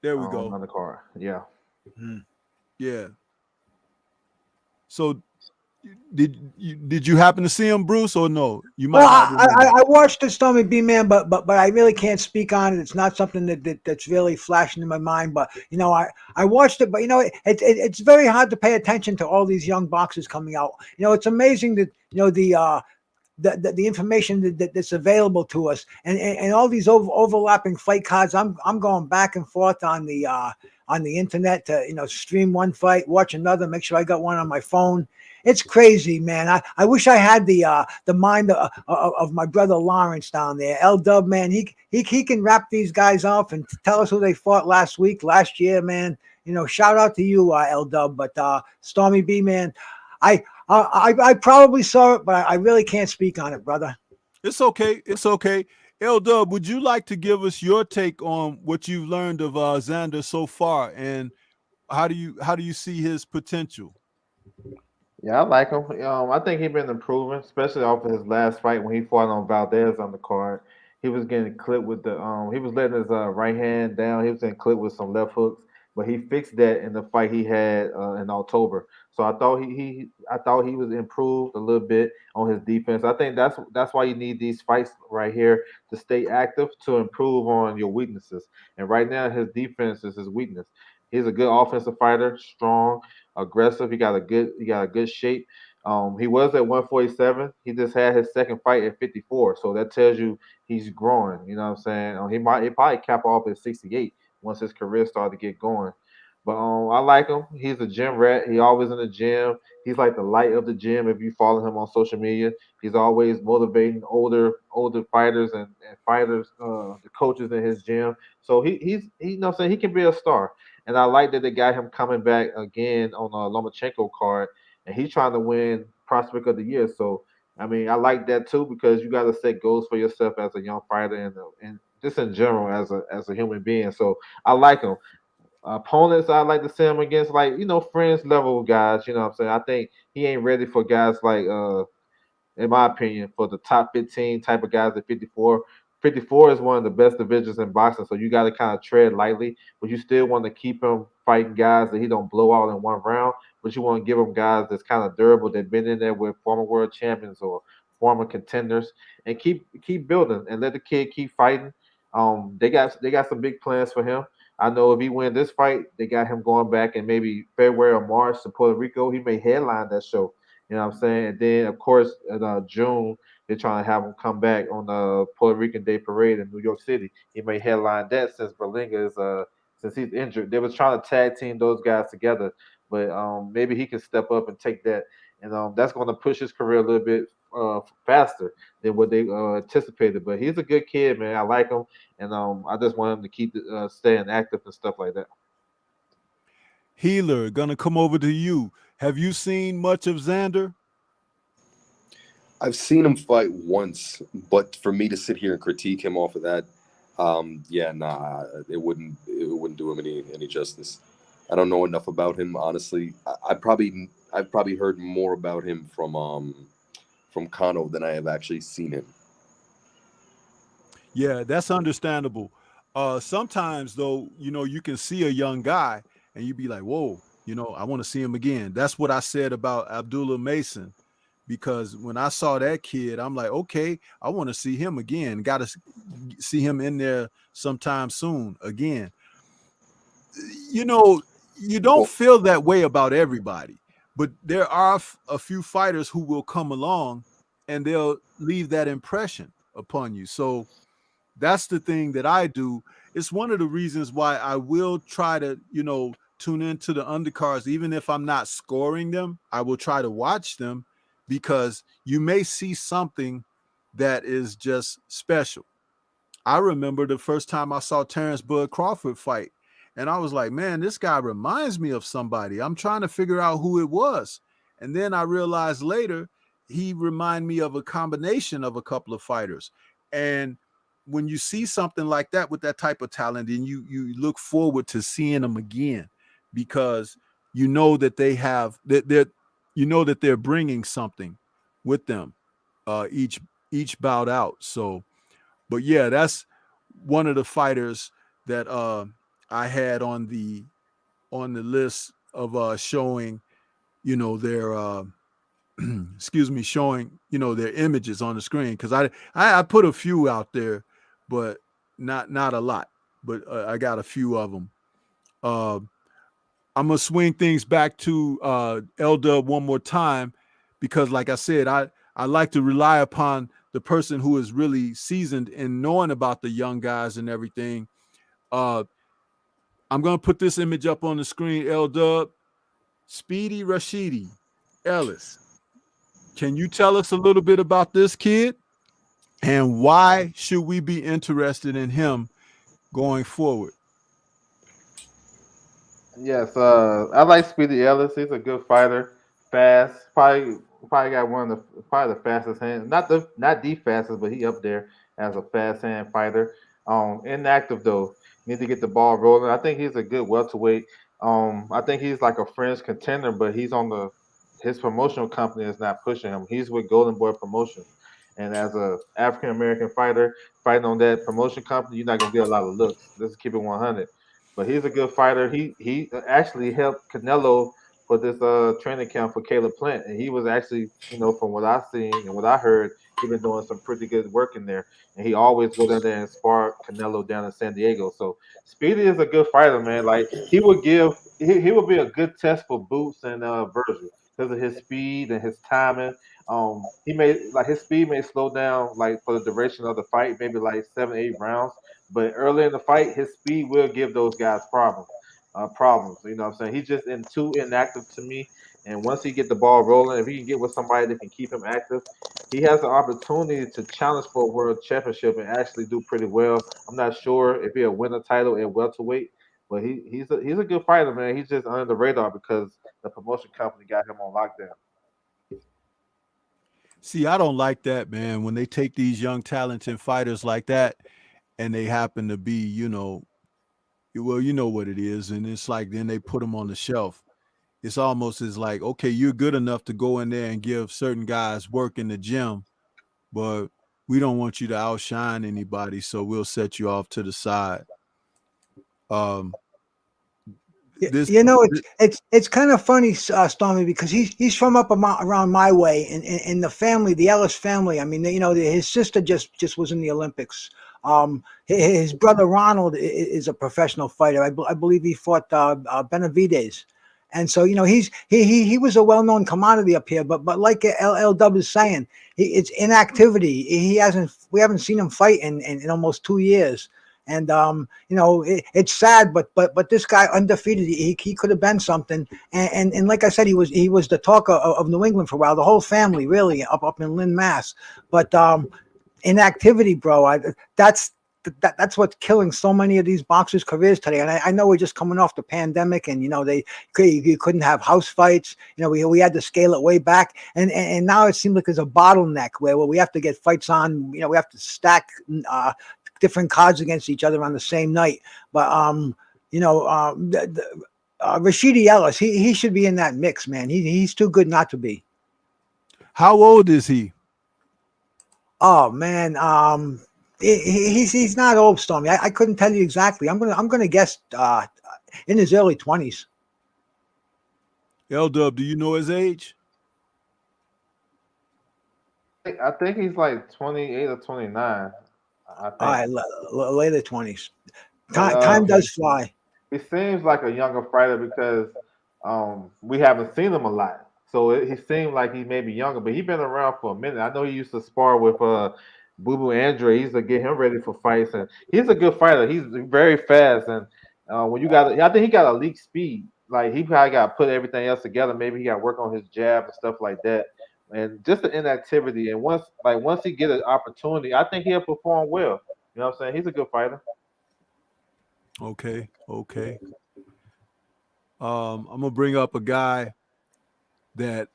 There we go. Undercard, yeah. Yeah. So did you happen to see him, Bruce, or no? You might. Well, I watched the Stormy B Man, but I really can't speak on it. It's not something that's really flashing in my mind. But I watched it, but it's very hard to pay attention to all these young boxers coming out. It's amazing that the information that's available to us, and all these overlapping fight cards. I'm going back and forth on the internet to stream one fight, watch another, make sure I got one on my phone. It's crazy, man. I wish I had the mind of my brother Lawrence down there. L Dub, man, he can wrap these guys off and tell us who they fought last year, man. Shout out to you, L Dub. But Stormy B, man, I probably saw it, but I really can't speak on it, brother. It's okay. It's okay. L Dub, would you like to give us your take on what you've learned of Xander so far, and how do you see his potential? Yeah, I like him. I think he's been improving, especially off of his last fight when he fought on Valdez on the card. He was getting clipped with the he was letting his right hand down. He was getting clipped with some left hooks, but he fixed that in the fight he had in October. So I thought he was improved a little bit on his defense. I think that's why you need these fights right here to stay active, to improve on your weaknesses. And right now his defense is his weakness. He's a good offensive fighter, strong, aggressive. He got a good shape. He was at 147. He just had his second fight at 54. So that tells you he's growing. You know what I'm saying? He probably cap off at 68 once his career started to get going. But I like him. He's a gym rat. He always in the gym. He's like the light of the gym. If you follow him on social media, he's always motivating older fighters and fighters, the coaches in his gym. So he you know what I'm saying, he can be a star. And I like that they got him coming back again on a Lomachenko card, and he's trying to win Prospect of the Year. So I mean, I like that too because you got to set goals for yourself as a young fighter and just in general as a human being. So I like him. Opponents I like to see him against, like, friends level guys. You know what I'm saying? I think he ain't ready for guys like in my opinion, for the top 15 type of guys at 54. 54 is one of the best divisions in boxing, so you got to kind of tread lightly, but you still want to keep him fighting guys that he don't blow out in one round, but you want to give him guys that's kind of durable, that been in there with former world champions or former contenders, and keep building and let the kid keep fighting. They got some big plans for him. I know if he win this fight, they got him going back in maybe February or March to Puerto Rico. He may headline that show. You know what I'm saying? And then, of course, in June, they're trying to have him come back on the Puerto Rican Day Parade in New York City. He may headline that since Berlinga is since he's injured. They was trying to tag team those guys together, but maybe he can step up and take that, and that's going to push his career a little bit faster than what they anticipated. But he's a good kid, man. I like him, and I just want him to keep staying active and stuff like that. Healer, gonna come over to you. Have you seen much of Xander? I've seen him fight once, but for me to sit here and critique him off of that, yeah, nah, it wouldn't do him any justice. I don't know enough about him, honestly. I've probably heard more about him from Kano than I have actually seen him. Yeah, that's understandable. Sometimes though, you can see a young guy and you be like, whoa, I want to see him again. That's what I said about Abdullah Mason, because when I saw that kid, I'm like, okay, I want to see him again. Got to see him in there sometime soon again. You don't Well, feel that way about everybody, but there are a few fighters who will come along and they'll leave that impression upon you. So that's the thing that I do. It's one of the reasons why I will try to, tune into the undercards, even if I'm not scoring them. I will try to watch them because you may see something that is just special. I remember the first time I saw Terrence Bud Crawford fight, and I was like, man, this guy reminds me of somebody. I'm trying to figure out who it was. And then I realized later he reminded me of a combination of a couple of fighters. And when you see something like that with that type of talent, and you look forward to seeing them again, because you know that they have that they're bringing something with them each bout out. So, but yeah, that's one of the fighters that I had on the list of showing, their excuse me, showing, their images on the screen, because I put a few out there, but not a lot, but I got a few of them. I'm gonna swing things back to L-Dub one more time, because like I said, I like to rely upon the person who is really seasoned in knowing about the young guys and everything. I'm gonna put this image up on the screen. L-Dub, Speedy Rashidi Ellis. Can you tell us a little bit about this kid, and why should we be interested in him going forward? Yes, I like Speedy Ellis. He's a good fighter, fast. Probably got one of probably the fastest hands. Not the fastest, but he up there as a fast hand fighter. Inactive though. Need to get the ball rolling. I think he's a good welterweight. I think he's like a fringe contender, but he's on his promotional company is not pushing him. He's with Golden Boy Promotions, and as a African American fighter fighting on that promotion company, you're not gonna get a lot of looks. Let's keep it 100. But he's a good fighter. He actually helped Canelo for this training camp for Caleb Plant, and he was actually, from what I seen and what I heard, he been doing some pretty good work in there. And he always go down there and spar Canelo down in San Diego. So Speedy is a good fighter, man. Like he would be a good test for Boots and Virgil. because of his speed and his timing. He may like his speed may slow down like for the duration of the fight, maybe like 7, 8 rounds. But early in the fight, his speed will give those guys problems. Problems. You know what I'm saying? He's just too inactive to me. And once he get the ball rolling, if he can get with somebody that can keep him active, he has an opportunity to challenge for a world championship and actually do pretty well. I'm not sure if he'll win a title at welterweight, but he's a good fighter, man. He's just under the radar because the promotion company got him on lockdown. See, I don't like that, man. When they take these young, talented fighters like that, and they happen to be, well, you know what it is, and it's like then they put them on the shelf. It's almost as like, okay, you're good enough to go in there and give certain guys work in the gym, but we don't want you to outshine anybody, so we'll set you off to the side. It's kind of funny, Stormy, because he's from up around my way, and the family, the Ellis family. I mean, his sister just was in the Olympics. His brother Ronald is a professional fighter. I believe he fought Benavides. And so, he was a well-known commodity up here, but like LW is saying, it's inactivity. We haven't seen him fight in almost 2 years. And it's sad, but this guy undefeated, he could have been something. And like I said, he was the talk of New England for a while. The whole family, really, up in Lynn, Mass. But inactivity, bro, that's what's killing so many of these boxers' careers today. And I know we're just coming off the pandemic, and you couldn't have house fights. We had to scale it way back, and now it seems like there's a bottleneck where we have to get fights on. We have to stack different cards against each other on the same night. But Rashidi Ellis, he should be in that mix, man. He's too good not to be. How old is he? Oh man, he's not old, Stormy. I couldn't tell you exactly. I'm gonna guess in his early 20s. LW, do you know his age? I think he's like 28 or 29. I think. All right, later 20s. Time does fly. He seems like a younger fighter because we haven't seen him a lot. So he seemed like he may be younger, but he's been around for a minute. I know he used to spar with Boo Boo Andre. He used to get him ready for fights, and he's a good fighter. He's very fast, and I think he got a elite speed. Like he probably got to put everything else together. Maybe he got to work on his jab and stuff like that, and just the inactivity. And once he get an opportunity, I think he'll perform well. You know what I'm saying? He's a good fighter. Okay. I'm gonna bring up a guy that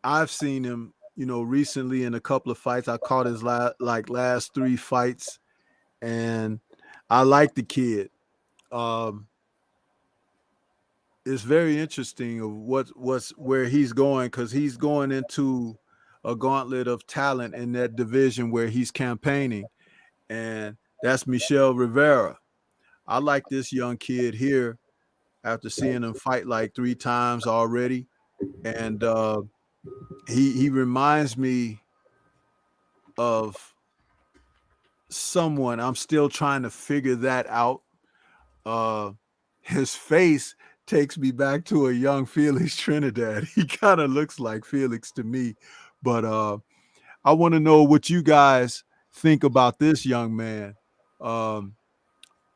I've seen him, recently in a couple of fights. I caught his last 3 fights, and I like the kid. It's very interesting of where he's going, because he's going into a gauntlet of talent in that division where he's campaigning, and that's Michel Rivera. I like this young kid here after seeing him fight like 3 times already. And he reminds me of someone. I'm still trying to figure that out. His face takes me back to a young Felix Trinidad. He kind of looks like Felix to me. But I want to know what you guys think about this young man.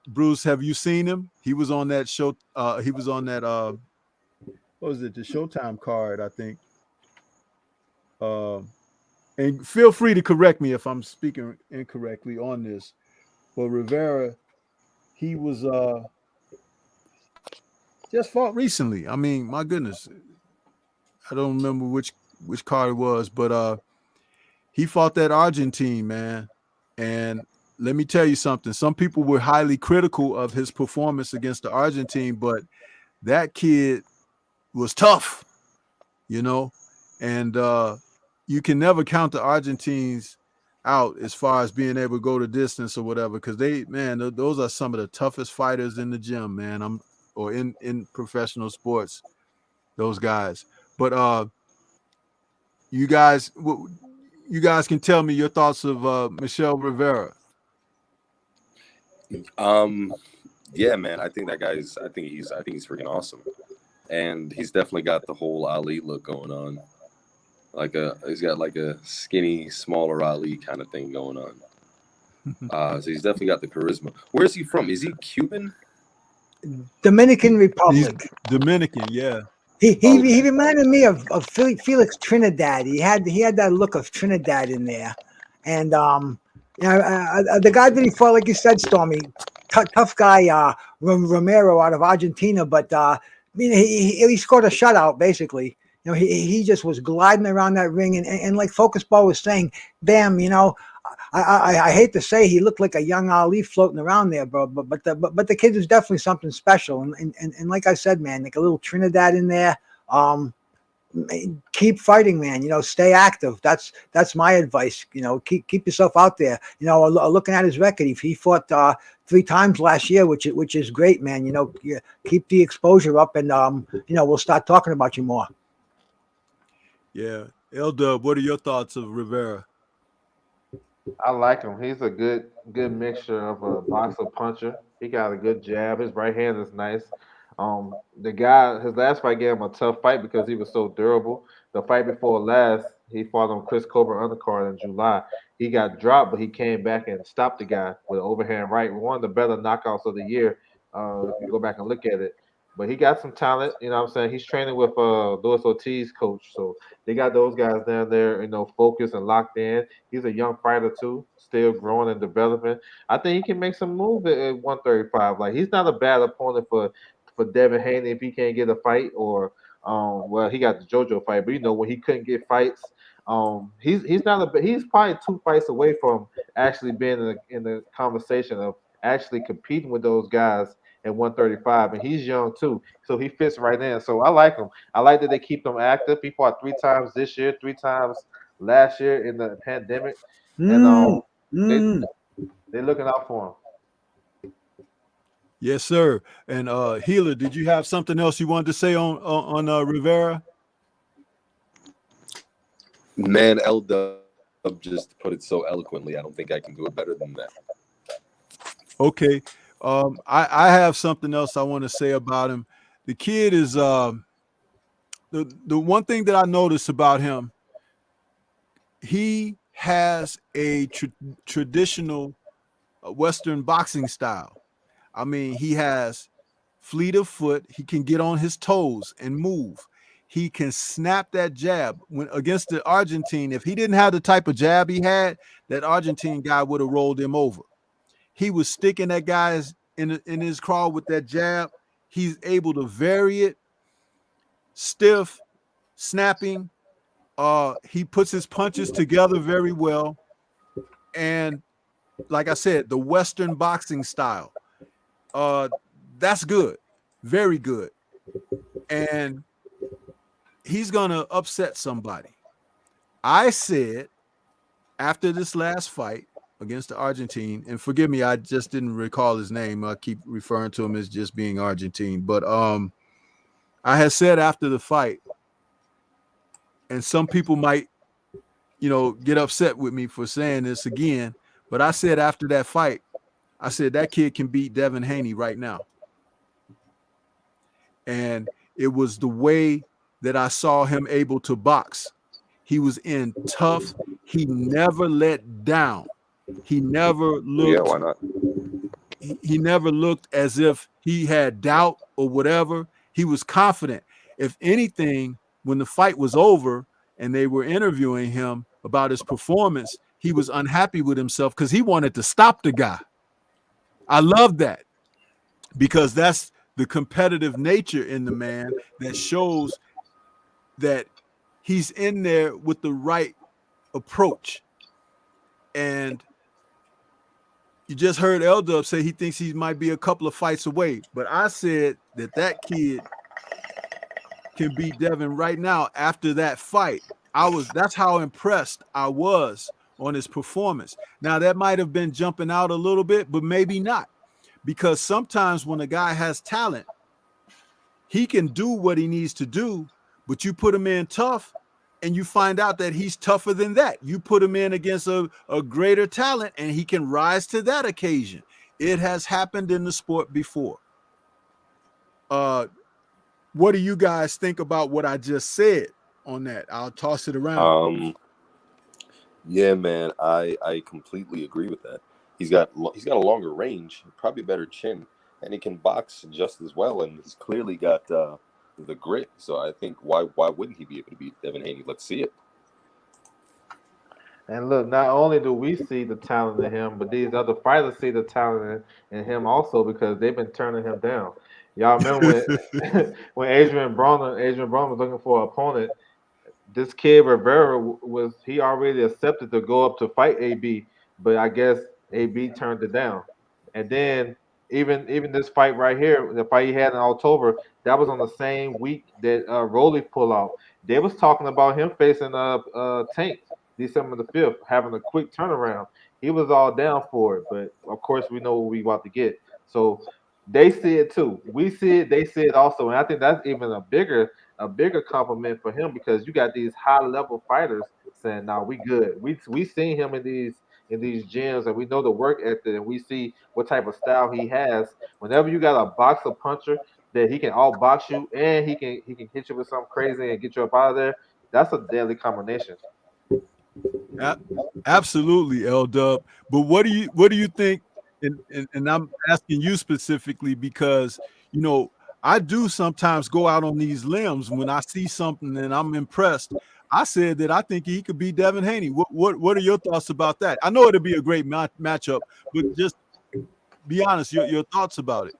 Bruce, have you seen him? He was on that show. He was on that what was it, the Showtime card, I think. And feel free to correct me if I'm speaking incorrectly on this. But Rivera, he was just fought recently. I mean, my goodness, I don't remember which card it was, but he fought that Argentine, man. And let me tell you something. Some people were highly critical of his performance against the Argentine, but that kid was tough, and you can never count the Argentines out as far as being able to go the distance or whatever, because those are some of the toughest fighters in the gym, man. Or in professional sports, those guys. But you guys can tell me your thoughts of Michel Rivera. Yeah, man. I think he's freaking awesome. and he's definitely got the whole Ali look going on. He's got like a skinny, smaller Ali kind of thing going on. So he's definitely got the charisma. Where is he from? Is he Cuban? Dominican He's Republic. Dominican, yeah. He reminded me of Felix Trinidad. He had that look of Trinidad in there, and the guy that he fought, like you said, Stormy, tough guy, Romero out of Argentina, but I mean he scored a shutout basically. You know, he just was gliding around that ring, and like Focus Ball was saying, damn, you know. I hate to say he looked like a young Ali floating around there, bro. But the kid was definitely something special. And like I said, man, like a little Trinidad in there. Keep fighting, man. You know, stay active. That's my advice. You know, keep yourself out there. You know, looking at his record, he fought 3 times last year, which is great, man. You know, keep the exposure up, and you know, we'll start talking about you more. Yeah, L-Dub, what are your thoughts of Rivera? I like him. He's a good mixture of a boxer puncher. He got a good jab. His right hand is nice. The guy, his last fight gave him a tough fight because he was so durable. The fight before last, he fought on Chris Colbert undercard in July. He got dropped, but he came back and stopped the guy with an overhand right. One of the better knockouts of the year, if you go back and look at it. But he got some talent, you know what I'm saying? He's training with Luis Ortiz coach. So they got those guys down there, you know, focused and locked in. He's a young fighter too, still growing and developing. I think he can make some move at 135. Like he's not a bad opponent for Devin Haney if he can't get a fight, or well, he got the JoJo fight, but you know when he couldn't get fights, he's probably 2 fights away from actually being in the conversation of actually competing with those guys at 135, and he's young too, so he fits right in. So I like him. I like that they keep him active. He fought 3 times this year, 3 times last year in the pandemic, and they're looking out for him. Yes, sir. And Healer, did you have something else you wanted to say on Rivera? Man, L-Dub just put it so eloquently. I don't think I can do it better than that. Okay. I have something else I want to say about him. The kid is the one thing that I noticed about him, he has a traditional Western boxing style. I mean, he has fleet of foot. He can get on his toes and move. He can snap that jab. When against the Argentine, if he didn't have the type of jab he had, that Argentine guy would have rolled him over. He was sticking that guy's in his craw with that jab. He's able to vary it, stiff, snapping. He puts his punches together very well. And like I said, the Western boxing style. That's good, very good, and he's gonna upset somebody. I said after this last fight against the Argentine, and forgive me, I just didn't recall his name. I keep referring to him as just being Argentine, but I had said after the fight, and some people might, you know, get upset with me for saying this again, but I said after that fight, I said that kid can beat Devin Haney right now. And it was the way that I saw him able to box. He was in tough. He never let down. He never looked. Yeah, why not? He never looked as if he had doubt or whatever. He was confident. If anything, when the fight was over and they were interviewing him about his performance, he was unhappy with himself because he wanted to stop the guy. I love that because that's the competitive nature in the man that shows that he's in there with the right approach. And you just heard L-Dub say he thinks he might be a couple of fights away. But I said that kid can beat Devin right now after that fight. That's how impressed I was on his performance. Now, that might have been jumping out a little bit, but maybe not. Because sometimes when a guy has talent, he can do what he needs to do, but you put him in tough and you find out that he's tougher than that. You put him in against a greater talent and he can rise to that occasion. It has happened in the sport before. what do you guys think about what I just said on that? I'll toss it around. Yeah, man, I completely agree with that. He's got a longer range, probably better chin, and he can box just as well. And he's clearly got the grit. So I think why wouldn't he be able to beat Devin Haney? Let's see it. And look, not only do we see the talent in him, but these other fighters see the talent in him also because they've been turning him down. Y'all remember when when Adrian Broner was looking for an opponent, this kid Rivera was he already accepted to go up to fight AB, but I guess AB turned it down. And then even this fight right here, the fight he had in October, that was on the same week that Rolly pulled out. They was talking about him facing Tank December the 5th, having a quick turnaround. He was all down for it, but of course we know what we about to get. So they see it too. We see it, they see it also, and I think that's even a bigger compliment for him because you got these high level fighters saying, "Nah, we good." We seen him in these gyms, and we know the work ethic, and we see what type of style he has. Whenever you got a boxer puncher that he can outbox you and he can hit you with something crazy and get you up out of there, that's a deadly combination. Absolutely, L Dub. But what do you think? And I'm asking you specifically because I do sometimes go out on these limbs when I see something and I'm impressed. I said that I think he could be Devin Haney. What are your thoughts about that? I know it'll be a great matchup, but just be honest. Your thoughts about it.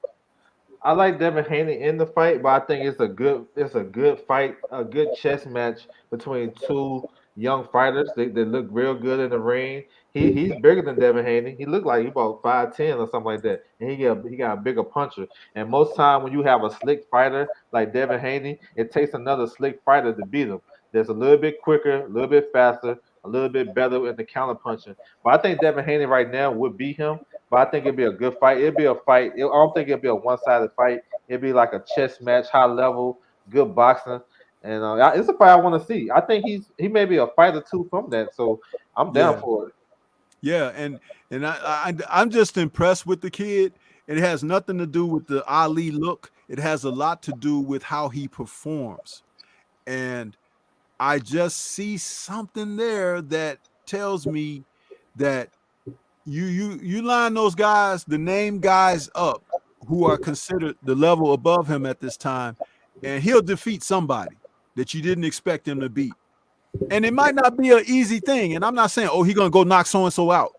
I like Devin Haney in the fight, but I think it's a good fight, a good chess match between two young fighters. They look real good in the ring. He's bigger than Devin Haney. He looked like he about 5'10" or something like that, and he got a bigger puncher. And most time when you have a slick fighter like Devin Haney, it takes another slick fighter to beat him. That's a little bit quicker, a little bit faster, a little bit better in the counter punching. But I think Devin Haney right now would beat him, but I think it'd be a good fight. It'd be a fight. I don't think it'd be a one-sided fight. It'd be like a chess match, high level, good boxing, and it's a fight I want to see. I think he may be a fight or two from that, so I'm down Yeah, for it. yeah, and I'm just impressed with the kid. It has nothing to do with the Ali look. It has a lot to do with how he performs, and I just see something there that tells me that you line those guys, the name guys up who are considered the level above him at this time, and he'll defeat somebody that you didn't expect him to beat. And it might not be an easy thing. And I'm not saying, oh, he's gonna go knock so and so out.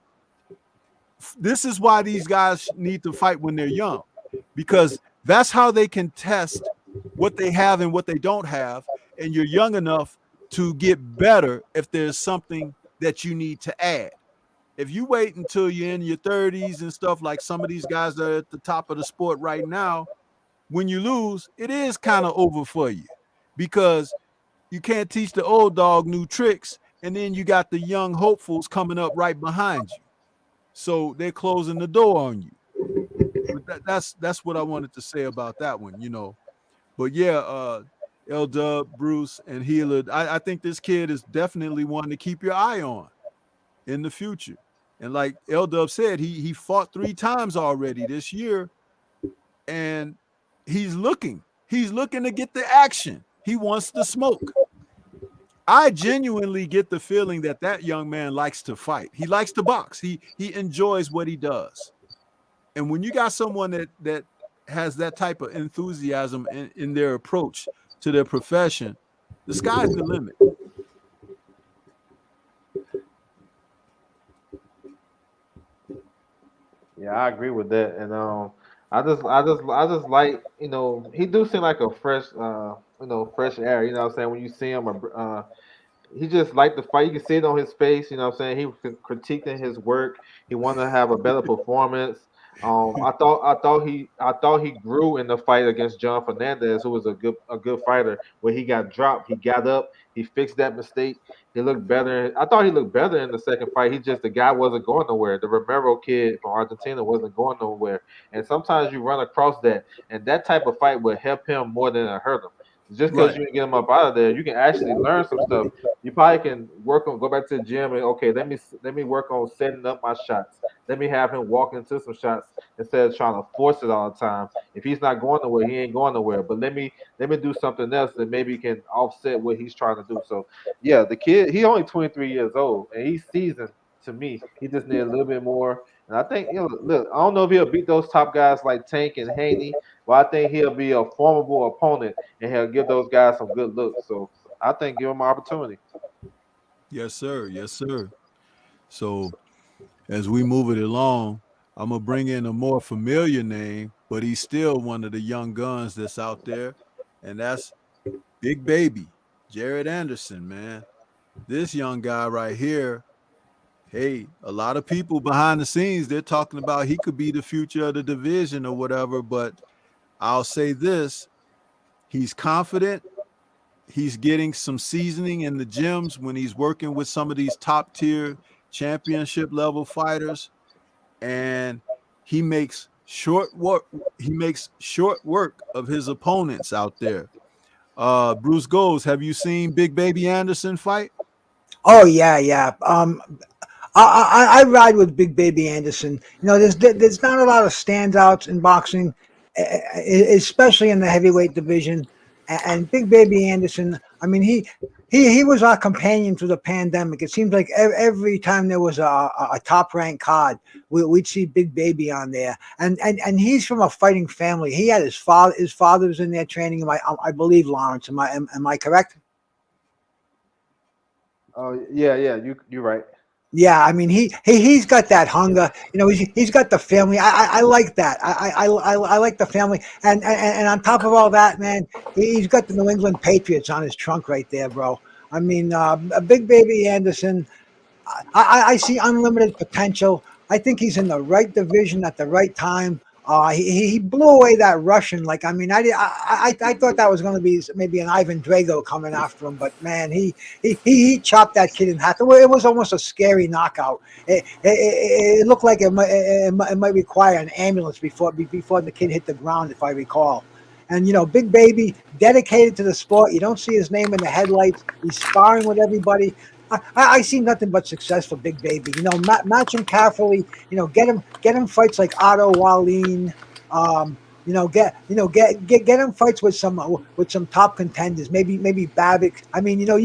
This is why these guys need to fight when they're young, because that's how they can test what they have and what they don't have. And you're young enough to get better if there's something that you need to add. If you wait until you're in your 30s and stuff, like some of these guys that are at the top of the sport right now, when you lose, it is kind of over for you because you can't teach the old dog new tricks. And then you got the young hopefuls coming up right behind you. So they're closing the door on you. But that's what I wanted to say about that one. But yeah, L Dub, Bruce, and Healer, I think this kid is definitely one to keep your eye on in the future. And like L Dub said, he fought 3 times already this year, and he's looking to get the action. He wants the smoke. I genuinely get the feeling that young man likes to fight. He likes to box. He enjoys what he does. And when you got someone that has that type of enthusiasm in their approach to their profession, the sky's the limit. Yeah, I agree with that, and I just like he do seem like a fresh air. You know what I'm saying? When you see him, he just like the fight. You can see it on his face. You know what I'm saying? He was critiquing his work. He wanted to have a better performance. I thought he grew in the fight against John Fernandez, who was a good fighter. When he got dropped, he got up. He fixed that mistake. He looked better. I thought he looked better in the second fight. The guy wasn't going nowhere. The Romero kid from Argentina wasn't going nowhere. And sometimes you run across that, and that type of fight would help him more than it hurt him. Just because Right. you can get him up out of there, you can actually learn some stuff. You probably can go back to the gym and okay, let me work on setting up my shots. Let me have him walk into some shots instead of trying to force it all the time. If he's not going nowhere, he ain't going nowhere. But let me do something else that maybe can offset what he's trying to do. So yeah, the kid, he only 23 years old and he's seasoned to me. He just needs a little bit more. And I think, look, I don't know if he'll beat those top guys like Tank and Haney, but I think he'll be a formidable opponent and he'll give those guys some good looks. So I think give him an opportunity. Yes, sir. Yes, sir. So as we move it along, I'm gonna bring in a more familiar name, but he's still one of the young guns that's out there, and that's Big Baby, Jared Anderson, man. This young guy right here, hey, a lot of people behind the scenes, they're talking about he could be the future of the division or whatever, but I'll say this, he's confident. He's getting some seasoning in the gyms when he's working with some of these top tier championship level fighters, and he makes short work. He makes short work of his opponents out there. Bruce Goes, have you seen Big Baby Anderson fight? Oh yeah, yeah. I ride with Big Baby Anderson. You know, there's not a lot of standouts in boxing, especially in the heavyweight division. And Big Baby Anderson, I mean, he was our companion through the pandemic. It seems like every time there was a top ranked card, we'd see Big Baby on there. And he's from a fighting family. He had his father. His father was in there training him. I believe, Lawrence. Am I correct? Oh yeah, you're right. Yeah, I mean he's got that hunger. You know, he's got the family. I like that. I like the family. And on top of all that, man, he's got the New England Patriots on his trunk right there, bro. I mean, Big Baby Anderson. I see unlimited potential. I think he's in the right division at the right time. He blew away that Russian. Like, I mean, I thought that was going to be maybe an Ivan Drago coming after him, but man, he chopped that kid in half. It was almost a scary knockout. It looked like it might require an ambulance before the kid hit the ground, if I recall. And you know, Big Baby, dedicated to the sport. You don't see his name in the headlights. He's sparring with everybody. I see nothing but success for Big Baby. You know, match him carefully. You know, get him fights like Otto Wallin. You know, get him fights with some top contenders. Maybe Babbitt. I mean, you know,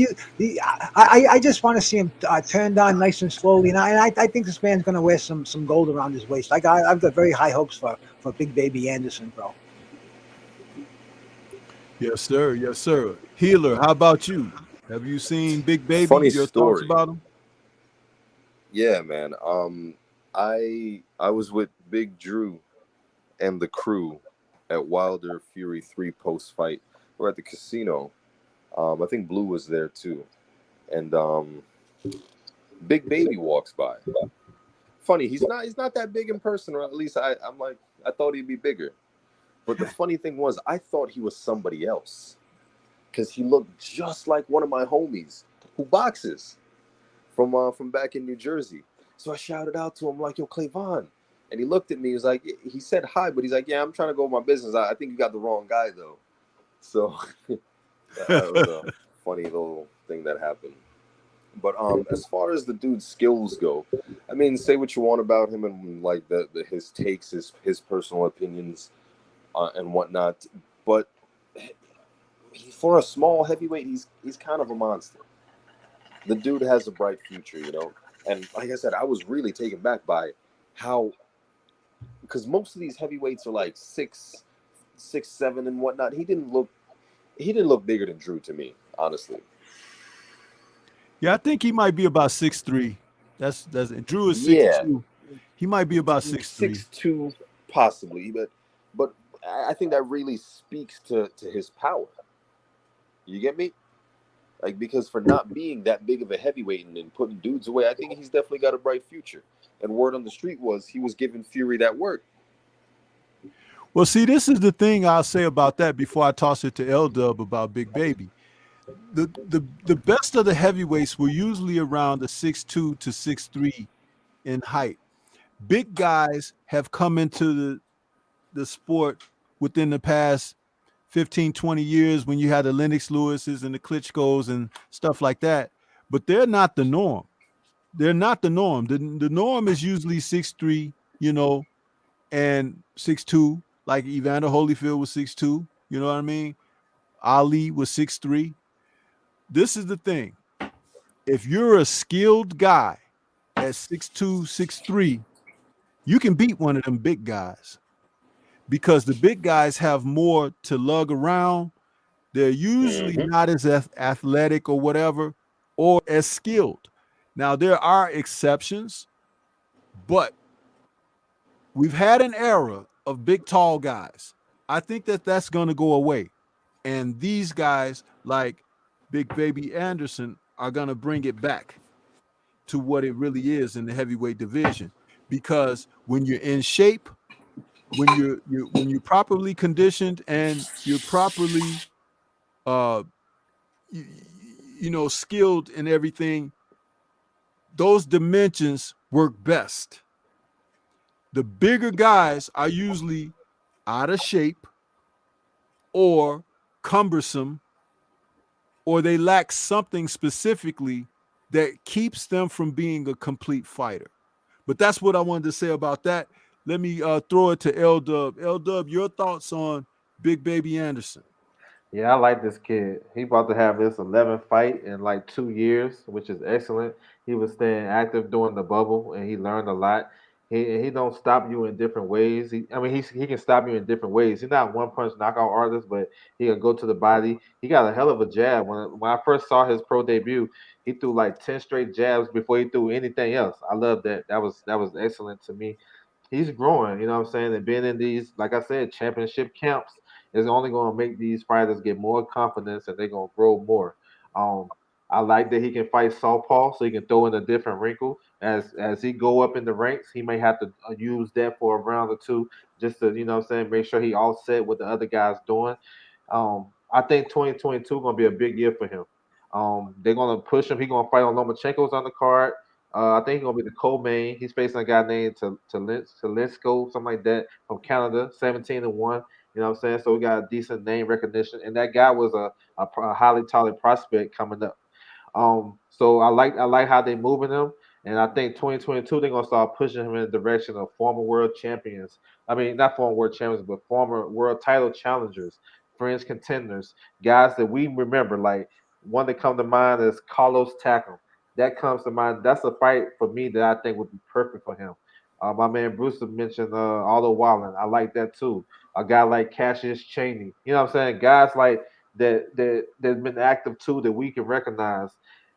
I just want to see him turned on nice and slowly. And I think this man's going to wear some gold around his waist. I've got very high hopes for Big Baby Anderson, bro. Yes, sir. Yes, sir. Healer, how about you? Have you seen Big Baby? Funny Your thoughts story. about him? Yeah, man. I was with Big Drew and the crew at Wilder Fury 3 post fight. We're at the casino. I think Blue was there too. And Big Baby walks by. Funny, he's not that big in person, or at least I'm like, I thought he'd be bigger. But the funny thing was, I thought he was somebody else, because he looked just like one of my homies who boxes from back in New Jersey. So I shouted out to him like, "Yo, Clavon," and he looked at me. He was like, he said hi, but he's like, "Yeah, I'm trying to go with my business. I think you got the wrong guy though." So that was a funny little thing that happened. But as far as the dude's skills go, I mean, say what you want about him and like his takes, his personal opinions, and whatnot, but for a small heavyweight, he's kind of a monster. The dude has a bright future, you know. And like I said, I was really taken back by how, because most of these heavyweights are like 6'7" and whatnot. He didn't look bigger than Drew to me, honestly. Yeah, I think he might be about 6'3". That's Drew is 6'2". Yeah. He might be about 6'3". 6'2", possibly, but I think that really speaks to his power. You get me? Like, because for not being that big of a heavyweight and putting dudes away, I think he's definitely got a bright future. And word on the street was he was giving Fury that work. Well, see, this is the thing I'll say about that before I toss it to L-Dub about Big Baby. The best of the heavyweights were usually around the 6'2" to 6'3" in height. Big guys have come into the sport within the past 15, 20 years when you had the Lennox Lewises and the Klitschko's and stuff like that. But they're not the norm. they're not the norm. The norm is usually 6'3", and 6'2", like Evander Holyfield was 6'2", you know what I mean? Ali was 6'3". This is the thing. If you're a skilled guy at 6'2", 6'3", you can beat one of them big guys because the big guys have more to lug around. They're usually Mm-hmm. not as athletic or whatever, or as skilled. Now, there are exceptions, but we've had an era of big, tall guys. I think that that's going to go away. And these guys, like Big Baby Anderson, are going to bring it back to what it really is in the heavyweight division. Because when you're in shape, when you're properly conditioned and you're properly uh you, skilled in everything, those dimensions work best. The bigger guys are usually out of shape or cumbersome, or they lack something specifically that keeps them from being a complete fighter. But that's what I wanted to say about that. Let me throw it to L Dub. L Dub, your thoughts on Big Baby Anderson? Yeah, I like this kid. He about to have his 11th fight in like 2 years, which is excellent. He was staying active during the bubble, and he learned a lot. He don't stop you in different ways. He can stop you in different ways. He's not one punch knockout artist, but he can go to the body. He got a hell of a jab. When I first saw his pro debut, he threw like 10 straight jabs before he threw anything else. I love that. That was excellent to me. He's growing, you know what I'm saying? And being in these, like I said, championship camps is only going to make these fighters get more confidence and they're going to grow more. Um, I like that he can fight southpaw, so he can throw in a different wrinkle. As he go up in the ranks, he may have to use that for a round or two just to, you know what I'm saying, make sure he all set what the other guys doing. I think 2022 going to be a big year for him. They're going to push him. He's going to fight on Lomachenko's on the card. I think he's gonna be the co-main. He's facing a guy named Talinsco, something like that, from Canada, 17-1. You know what I'm saying? So we got a decent name recognition, and that guy was a highly touted prospect coming up. So I like how they moving him, and I think 2022 they're gonna start pushing him in the direction of former world champions. I mean, not former world champions, but former world title challengers, fringe contenders, guys that we remember. Like one that come to mind is Carlos Takam. That comes to mind. That's a fight for me that I think would be perfect for him. My man Brewster mentioned Aldo Wallen. I like that too. A guy like Cassius Chaney. You know what I'm saying? Guys like that's been active too that we can recognize.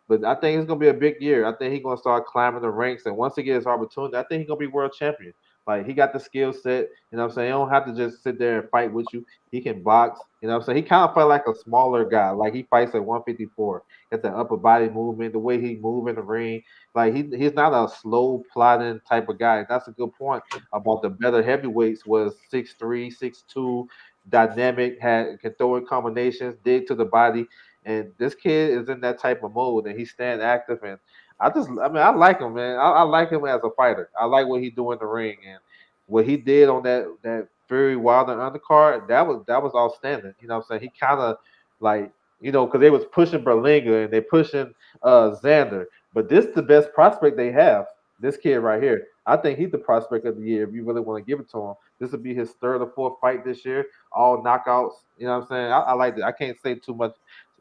But I think it's gonna be a big year. I think he's gonna start climbing the ranks, and once he gets his opportunity, I think he's gonna be world champion. Like he got the skill set, you know what I'm saying? He don't have to just sit there and fight with you. He can box, you know what I'm saying? He kind of fight like a smaller guy. Like he fights at 154. Got the upper body movement, the way he move in the ring. Like he's not a slow plodding type of guy. That's a good point about the better heavyweights was 6'3", 6'2", dynamic, had can throw in combinations, dig to the body. And this kid is in that type of mode, and he's staying active. And I like him, man. I like him as a fighter. I like what he do in the ring, and what he did on that Fury Wilder undercard. That was outstanding. You know what I'm saying? He kind of like because they was pushing Berlinger and they pushing Xander, but this the best prospect they have. This kid right here. I think he's the prospect of the year. If you really want to give it to him, this will be his third or fourth fight this year. All knockouts. You know what I'm saying? I like it. I can't say too much.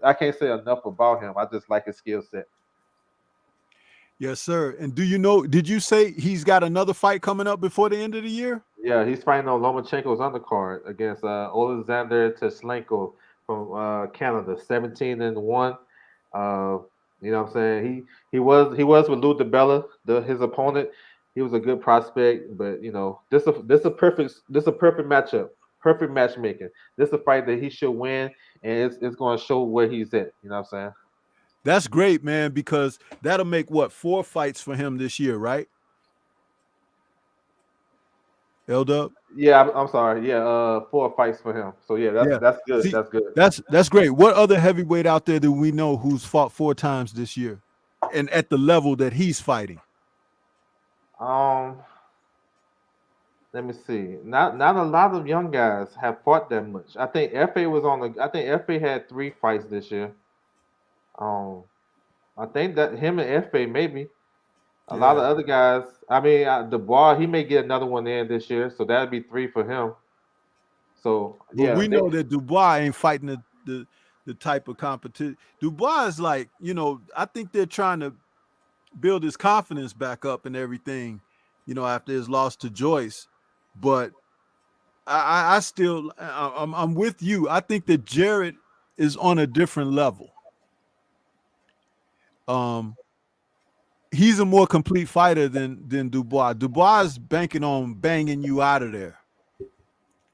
I can't say enough about him. I just like his skill set. Yes, sir. And did you say he's got another fight coming up before the end of the year? Yeah, he's fighting on Lomachenko's undercard against Alexander Teslenko from Canada, 17-1. Uh, you know what I'm saying? He was with Lou DiBella, his opponent. He was a good prospect, but this a perfect matchup, perfect matchmaking. This is a fight that he should win, and it's going to show where he's at. You know what I'm saying? That's great, man, because that'll make what, 4 fights for him this year, right? L Dub? Yeah, I'm sorry. Yeah, 4 fights for him. So yeah, that's Yeah. that's good. See, That's good. that's great. What other heavyweight out there do we know who's fought 4 times this year and at the level that he's fighting? Um, Let me see. Not a lot of young guys have fought that much. I think FA was on the. I think FA had 3 fights this year. Um, I think that him and FA maybe. A lot of Yeah. other guys. I mean, Dubois, he may get another one in this year, so that'd be 3 for him. So But yeah, we know that Dubois ain't fighting the type of competition. Dubois is like, I think they're trying to build his confidence back up and everything, after his loss to Joyce. But I still, I'm with you. I think that Jared is on a different level. He's a more complete fighter than Dubois. Dubois is banking on banging you out of there.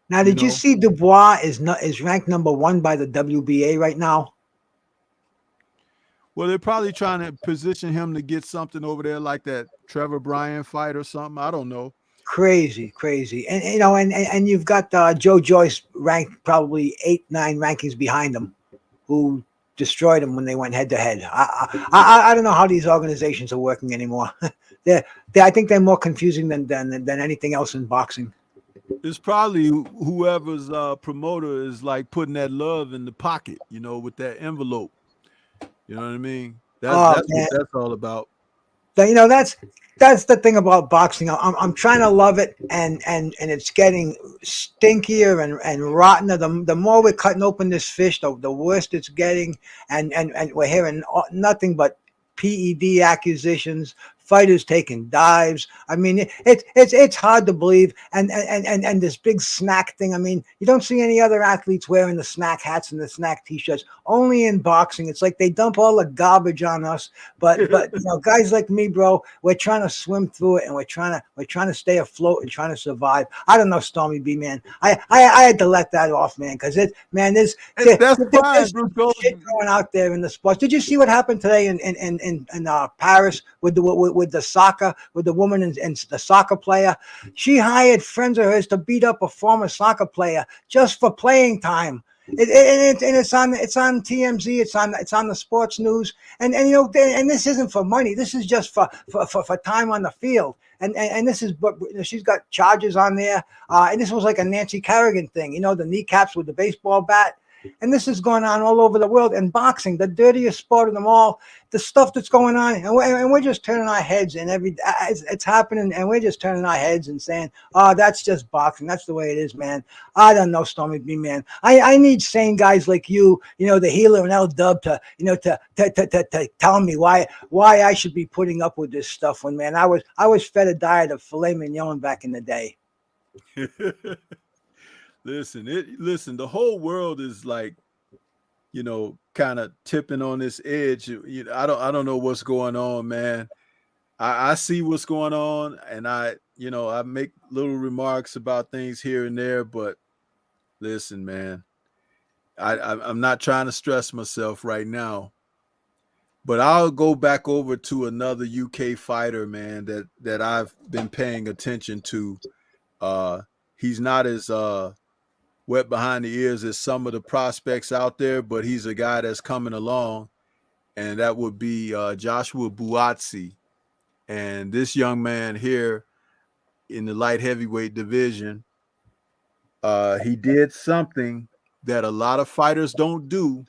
Now, did you see Dubois is ranked #1 by the WBA right now? Well, they're probably trying to position him to get something over there like that Trevor Bryan fight or something. I don't know. Crazy, and and you've got Joe Joyce ranked probably 8, 9 rankings behind him, who destroyed him when they went head to head. I don't know how these organizations are working anymore. I think they're more confusing than anything else in boxing. It's probably whoever's promoter is like putting that love in the pocket, with that envelope. You know what I mean? That's what that's all about. That's the thing about boxing. I'm trying to love it, and it's getting stinkier and rottener. The more we're cutting open this fish, the worse it's getting, and we're hearing nothing but PED accusations, fighters taking dives. I mean, it's hard to believe, and this big snack thing. I mean, you don't see any other athletes wearing the snack hats and the snack T-shirts. Only in boxing, it's like they dump all the garbage on us. But guys like me, bro, we're trying to swim through it, and we're trying to stay afloat and trying to survive. I don't know, Stormy B, man. I had to let that off, man, because there's fine, Bruce. shit going out there in the sports. Did you see what happened today in Paris with the soccer, with the woman and the soccer player? She hired friends of hers to beat up a former soccer player just for playing time. It's on TMZ. It's on the sports news, and this isn't for money. This is just for time on the field. And this is, but she's got charges on there. And this was like a Nancy Kerrigan thing, the kneecaps with the baseball bat. And this is going on all over the world. And boxing, the dirtiest sport of them all, the stuff that's going on, and we're just turning our heads, and it's happening, and we're just turning our heads and saying, "Oh, that's just boxing. That's the way it is, man." I don't know, Stormy B, man. I need sane guys like you, the Healer and L Dub, to tell me why I should be putting up with this stuff. When, man, I was fed a diet of filet mignon back in the day. Listen, the whole world is like, kind of tipping on this edge. I don't know what's going on, man. I see what's going on, and I make little remarks about things here and there, but listen, man, I'm not trying to stress myself right now, but I'll go back over to another UK fighter, man, that I've been paying attention to. He's not as wet behind the ears as some of the prospects out there, but he's a guy that's coming along, and that would be Joshua Bouatsi. And this young man here in the light heavyweight division, he did something that a lot of fighters don't do,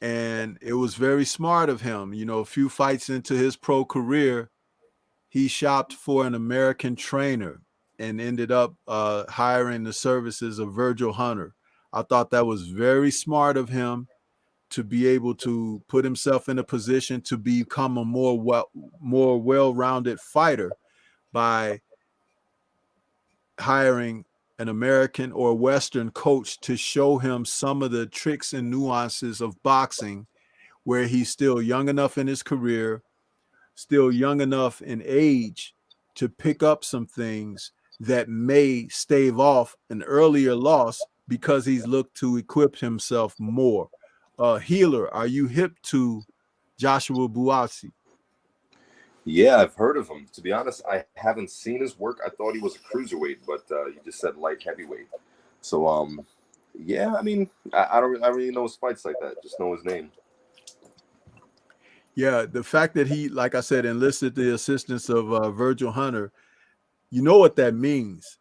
and it was very smart of him. A few fights into his pro career, he shopped for an American trainer and ended up hiring the services of Virgil Hunter. I thought that was very smart of him to be able to put himself in a position to become a more well-rounded fighter by hiring an American or Western coach to show him some of the tricks and nuances of boxing, where he's still young enough in his career, still young enough in age to pick up some things that may stave off an earlier loss because he's looked to equip himself more. Healer, are you hip to Joshua Bouazi? Yeah, I've heard of him. To be honest, I haven't seen his work. I thought he was a cruiserweight, but you just said light heavyweight. So, yeah, I mean, I don't really know his fights like that. Just know his name. Yeah, the fact that he, like I said, enlisted the assistance of Virgil Hunter, you know what that means.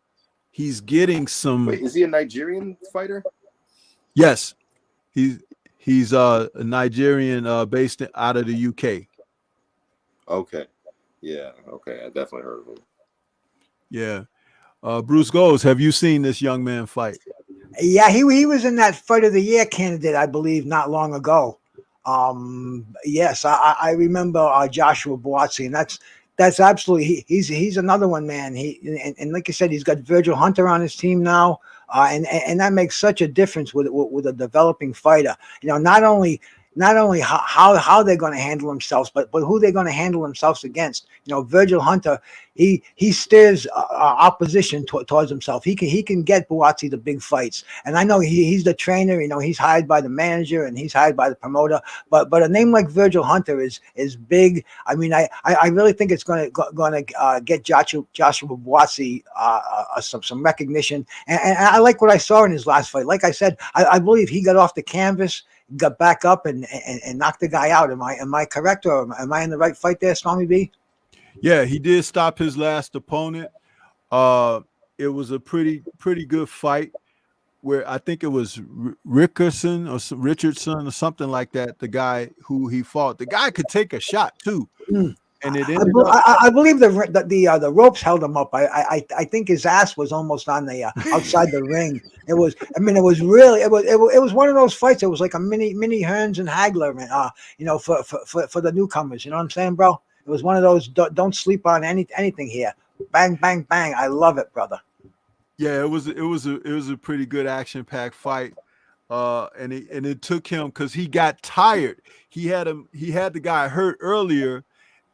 He's getting some. Wait, is he a Nigerian fighter? Yes, he's a Nigerian based out of the UK. Okay. Yeah, okay, I definitely heard of him. Yeah. Bruce Goes, have you seen this young man fight? Yeah, he was in that Fight of the Year candidate, I believe, not long ago. Yes, I remember Joshua Bouatsi, and that's absolutely he's another one, man. And like you said, he's got Virgil Hunter on his team now, and that makes such a difference with a developing fighter. You know, not only how they're going to handle themselves, but who they're going to handle themselves against. You know, Virgil Hunter, he steers opposition towards himself. He can get Buazi the big fights, and I know he's the trainer. You know, he's hired by the manager and he's hired by the promoter. But a name like Virgil Hunter is big. I mean, I really think it's going to get Joshua Buazi some recognition. And I like what I saw in his last fight. Like I said, I believe he got off the canvas, got back up, and knocked the guy out. Am I correct, or am I in the right fight there, Stormy B? Yeah, he did stop his last opponent. It was a pretty good fight where I think it was Richardson or something like that. The guy who he fought, the guy could take a shot too, and it ended up. I believe the ropes held him up. I think his ass was almost on the outside the ring. It was. I mean, it was really. It was one of those fights. It was like a mini Hearns and Hagler. You know, for the newcomers. You know what I'm saying, bro? It was one of those. Don't sleep on anything here. Bang, bang, bang. I love it, brother. Yeah, it was a pretty good action-packed fight. And it took him because he got tired. He had the guy hurt earlier,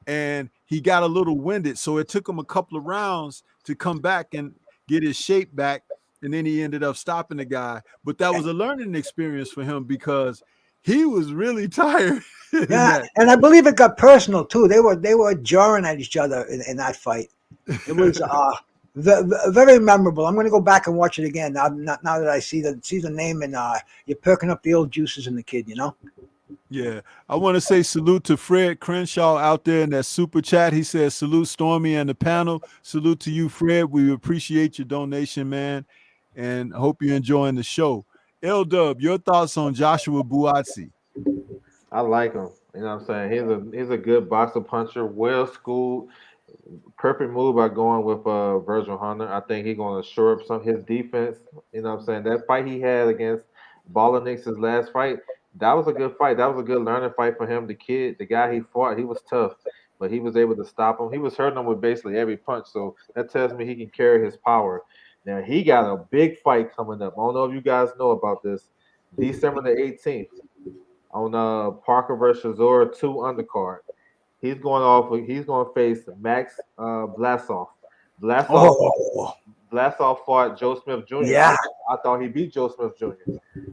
and he got a little winded. So it took him a couple of rounds to come back and get his shape back. And then he ended up stopping the guy. But that was a learning experience for him because he was really tired. Yeah, and I believe it got personal too. They were jawing at each other in that fight. It was very memorable. I'm going to go back and watch it again now that I see the name, and you're perking up the old juices in the kid. You know. Yeah, I want to say salute to Fred Crenshaw out there in that super chat. He says salute Stormy and the panel. Salute to you, Fred. We appreciate your donation, man, and I hope you're enjoying the show. L-Dub, your thoughts on Joshua Buazi? I like him. You know what I'm saying? He's a good boxer puncher, well schooled. Perfect move by going with Virgil Hunter. I think he's going to shore up some of his defense. You know what I'm saying? That fight he had against Nix, his last fight, that was a good fight. That was a good learning fight for him. The kid, the guy he fought, he was tough, but he was able to stop him. He was hurting him with basically every punch. So that tells me he can carry his power. Now he got a big fight coming up. I don't know if you guys know about this. December the 18th on Parker versus Zora 2 undercard. He's going off. He's going to face Max Blasov. Blasov. Oh, Blasov fought Joe Smith Jr. yeah. I thought he beat Joe Smith Jr.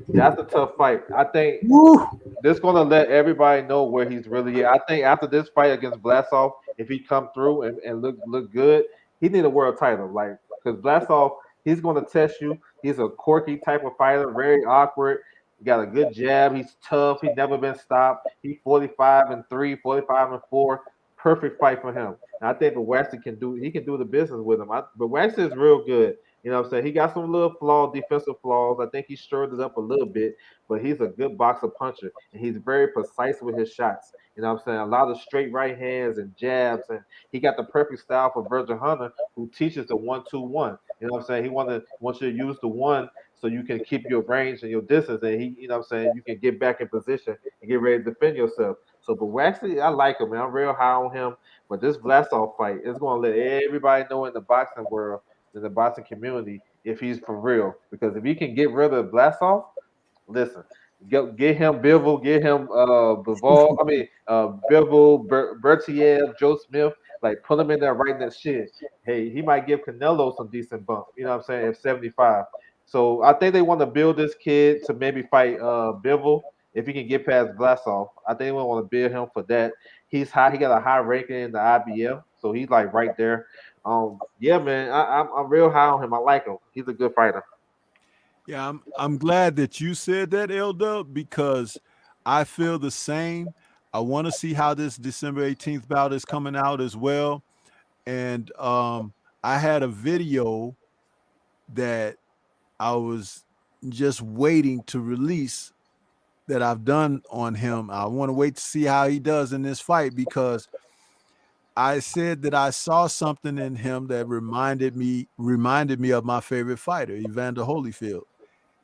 That's a tough fight. I think Woo. this is going to let everybody know where he's really at. I think after this fight against Blasov, if he come through and look good, he need a world title. Like, because Blasov, he's going to test you. He's a quirky type of fighter, very awkward. He got a good jab. He's tough. He's never been stopped. He's 45-3, 45-4. Perfect fight for him. And I think Bouatsi can do the business with him. But Bouatsi is real good. You know what I'm saying? He got some little flaws, defensive flaws. I think he stirred it up a little bit, but he's a good boxer puncher, and he's very precise with his shots. You know what I'm saying? A lot of straight right hands and jabs, and he got the perfect style for Virgil Hunter, who teaches the 1-2-1. You know what I'm saying? He wants you to use the one so you can keep your range and your distance, and you know what I'm saying, you can get back in position and get ready to defend yourself. So, but Waxley, I like him, man. I'm real high on him. But this Blasov fight is going to let everybody know in the boxing world, in the boxing community, if he's for real. Because if he can get rid of Blasov, listen, get him Bivol, get him Bivol. I mean Bivol, Bertiev, Joe Smith. Like put him in there right in that shit. Hey, he might give Canelo some decent bump. You know what I'm saying? At 75. So I think they want to build this kid to maybe fight Bivol if he can get past Blasov. I think they want to build him for that. He's high. He got a high ranking in the IBF, so he's like right there. Yeah, man, I'm real high on him. I like him. He's a good fighter. Yeah, I'm glad that you said that, L-Dub, because I feel the same. I want to see how this December 18th bout is coming out as well. And I had a video that I was just waiting to release that I've done on him. I want to wait to see how he does in this fight because I said that I saw something in him that reminded me of my favorite fighter, Evander Holyfield.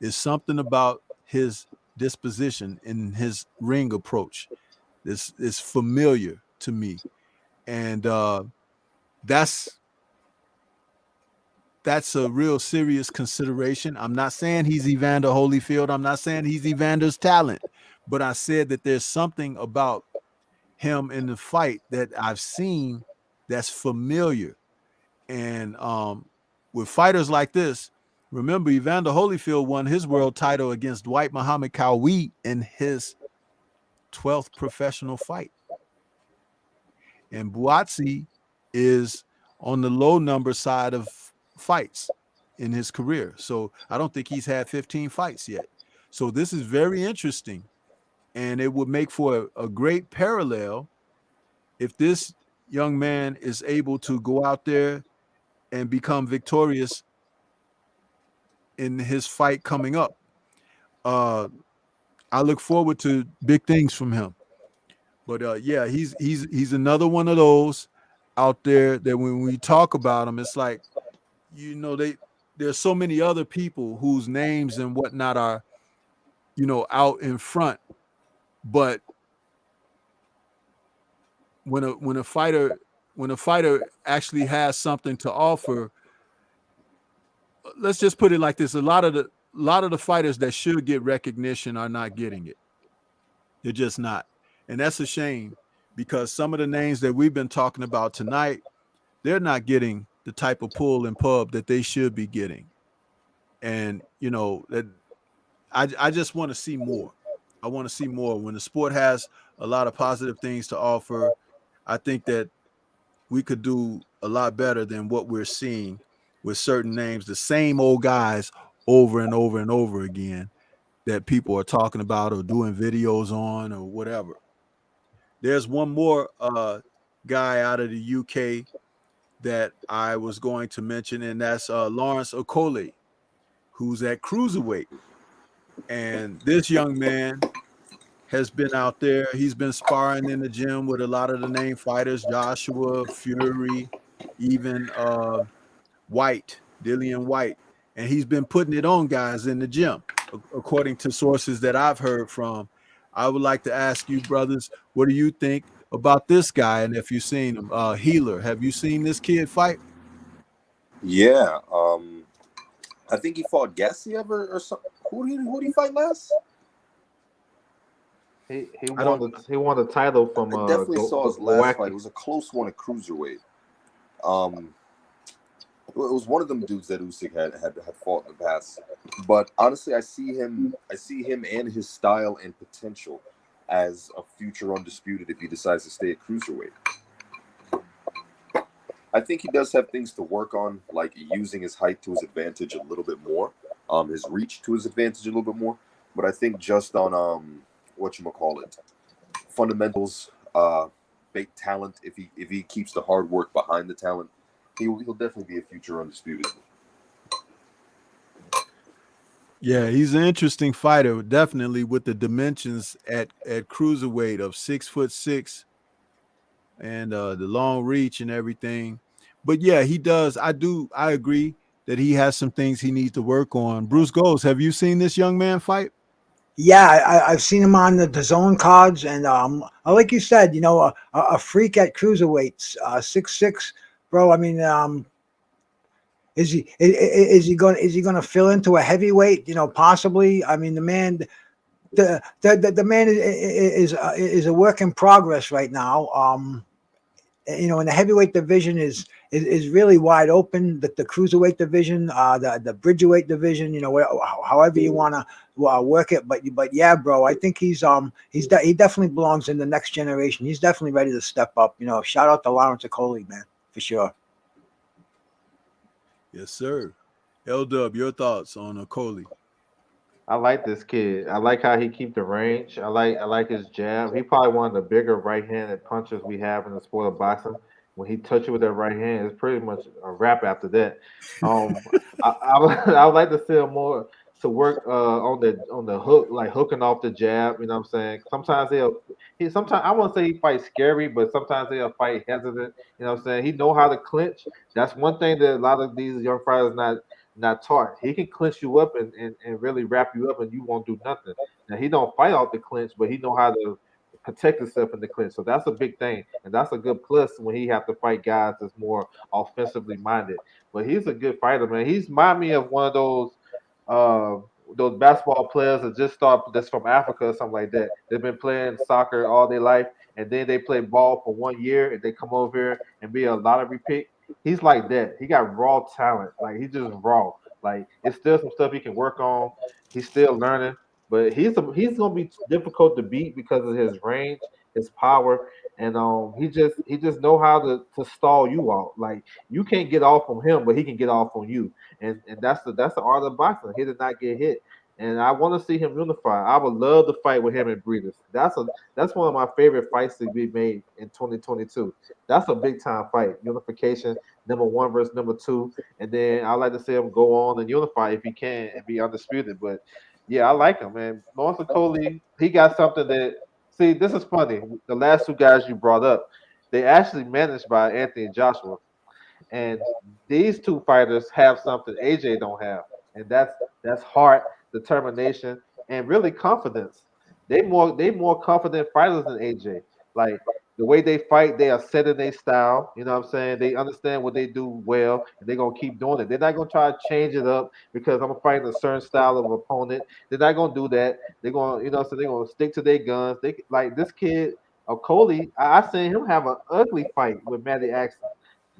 It's something about his disposition and his ring approach. This is familiar to me, and that's a real serious consideration. I'm not saying he's Evander Holyfield. I'm not saying he's Evander's talent, but I said that there's something about him in the fight that I've seen that's familiar. And with fighters like this, remember Evander Holyfield won his world title against Dwight Muhammad Qawi in his 12th professional fight. And Bouatsi is on the low number side of fights in his career. So I don't think he's had 15 fights yet. So this is very interesting. And it would make for a great parallel if this young man is able to go out there and become victorious in his fight coming up. I look forward to big things from him. But yeah, he's another one of those out there that when we talk about him, it's like, you know, there's so many other people whose names and whatnot are, you know, out in front. But when a fighter actually has something to offer, let's just put it like this: a lot of the fighters that should get recognition are not getting it. They're just not, and that's a shame because some of the names that we've been talking about tonight, they're not getting the type of pull and pub that they should be getting. And you know that I just want to see more. I want to see more. When the sport has a lot of positive things to offer, I think that we could do a lot better than what we're seeing with certain names, the same old guys over and over and over again that people are talking about or doing videos on or whatever. There's one more guy out of the UK that I was going to mention, and that's Lawrence Okolie, who's at cruiserweight. And this young man has been out there. He's been sparring in the gym with a lot of the name fighters, Joshua, Fury, even White, Dillian White. And he's been putting it on guys in the gym, according to sources that I've heard from. I would like to ask you, brothers, what do you think about this guy? And if you've seen him, Healer, have you seen this kid fight? Yeah, I think he fought Gassiev or something. Who did he fight last? He won the title from I definitely saw his last Bouatsi. fight. It was a close one at cruiserweight. It was one of them dudes that Usyk had fought in the past. But honestly, I see him and his style and potential as a future undisputed if he decides to stay at cruiserweight. I think he does have things to work on, like using his height to his advantage a little bit more, his reach to his advantage a little bit more. But I think just on fundamentals, bait talent. If he keeps the hard work behind the talent, he'll definitely be a future undisputed. Yeah, he's an interesting fighter, definitely with the dimensions at cruiserweight of 6'6" and the long reach and everything. But yeah, he does. I agree that he has some things he needs to work on. Bruce Goes, have you seen this young man fight? Yeah, I've seen him on the zone cards, and like you said, you know, a freak at cruiserweights, 6'6", bro. I mean, is he going to fill into a heavyweight? You know, possibly. I mean, the man is a work in progress right now. You know, and the heavyweight division is really wide open. The cruiserweight division, the bridgerweight division, you know, however you want to work it. But yeah, bro, I think he definitely belongs in the next generation. He's definitely ready to step up. You know, shout out to Lawrence Okolie, man, for sure. Yes, sir. L-Dub, your thoughts on Okolie? I like this kid. I like how he keep the range. I like his jab. He probably one of the bigger right-handed punchers we have in the sport of boxing. When he touches you with that right hand, it's pretty much a wrap after that. I would like to see him more to work on the hook, like hooking off the jab. You know what I'm saying? Sometimes he sometimes I won't say he fights scary, but sometimes he'll fight hesitant. You know what I'm saying? He know how to clinch. That's one thing that a lot of these young fighters not taught. He can clinch you up and really wrap you up, and you won't do nothing. Now he don't fight out the clinch, but he know how to protect himself in the clinch. So that's a big thing, and that's a good plus when he have to fight guys that's more offensively minded. But he's a good fighter, man. He's remind me of one of uh, those basketball players that just start that's from Africa or something like that. They've been playing soccer all their life, and then they play ball for 1 year, and they come over here and be a lottery pick. He's like that. He got raw talent. Like he's just raw. Like it's still some stuff he can work on. He's still learning, but he's gonna be difficult to beat because of his range, his power, and he just know how to stall you out. Like you can't get off on him, but he can get off on you, and that's the art of boxing. He did not get hit, and I want to see him unify. I would love to fight with him and Breeders. That's one of my favorite fights to be made in 2022. That's a big time fight, unification, number one versus number two, and then I like to see him go on and unify if he can and be undisputed. But yeah, I like him, man. Lawrence Coley, he got something that. See, this is funny. The last two guys you brought up, they actually managed by Anthony Joshua. And these two fighters have something AJ don't have, and that's heart, determination, and really confidence. They more confident fighters than AJ. Like the way they fight, they are set in their style. You know what I'm saying? They understand what they do well, and they're gonna keep doing it. They're not gonna try to change it up because I'm fighting a certain style of opponent. They're not gonna do that. They're gonna, so they're gonna stick to their guns. They like this kid, Coley. I seen him have an ugly fight with Matty Axton.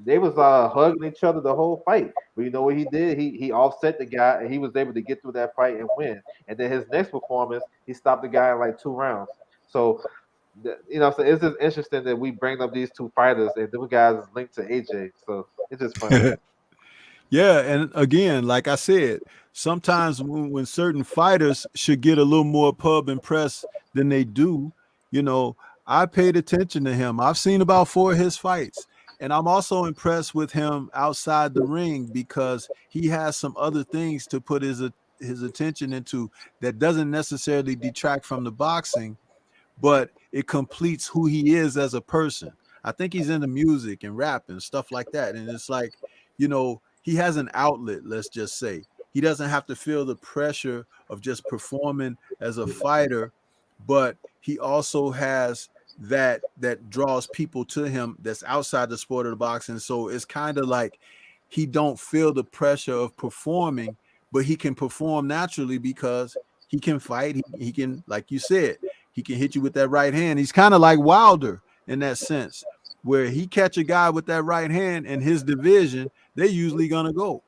They was hugging each other the whole fight. But you know what he did? He offset the guy and he was able to get through that fight and win. And then his next performance, he stopped the guy in like 2 rounds. So so it's just interesting that we bring up these two fighters and those guys is linked to AJ. So it's just funny. Yeah, and again, like I said, sometimes when certain fighters should get a little more pub and press than they do, I paid attention to him. I've seen about 4 of his fights. And I'm also impressed with him outside the ring because he has some other things to put his attention into that doesn't necessarily detract from the boxing, but it completes who he is as a person. I think he's into music and rap and stuff like that. And it's like, he has an outlet, let's just say. He doesn't have to feel the pressure of just performing as a fighter, but he also has that draws people to him that's outside the sport of the boxing. So it's kind of like he don't feel the pressure of performing, but he can perform naturally because he can fight. He can, like you said, he can hit you with that right hand. He's kind of like Wilder in that sense, where he catch a guy with that right hand in his division, they're usually gonna go.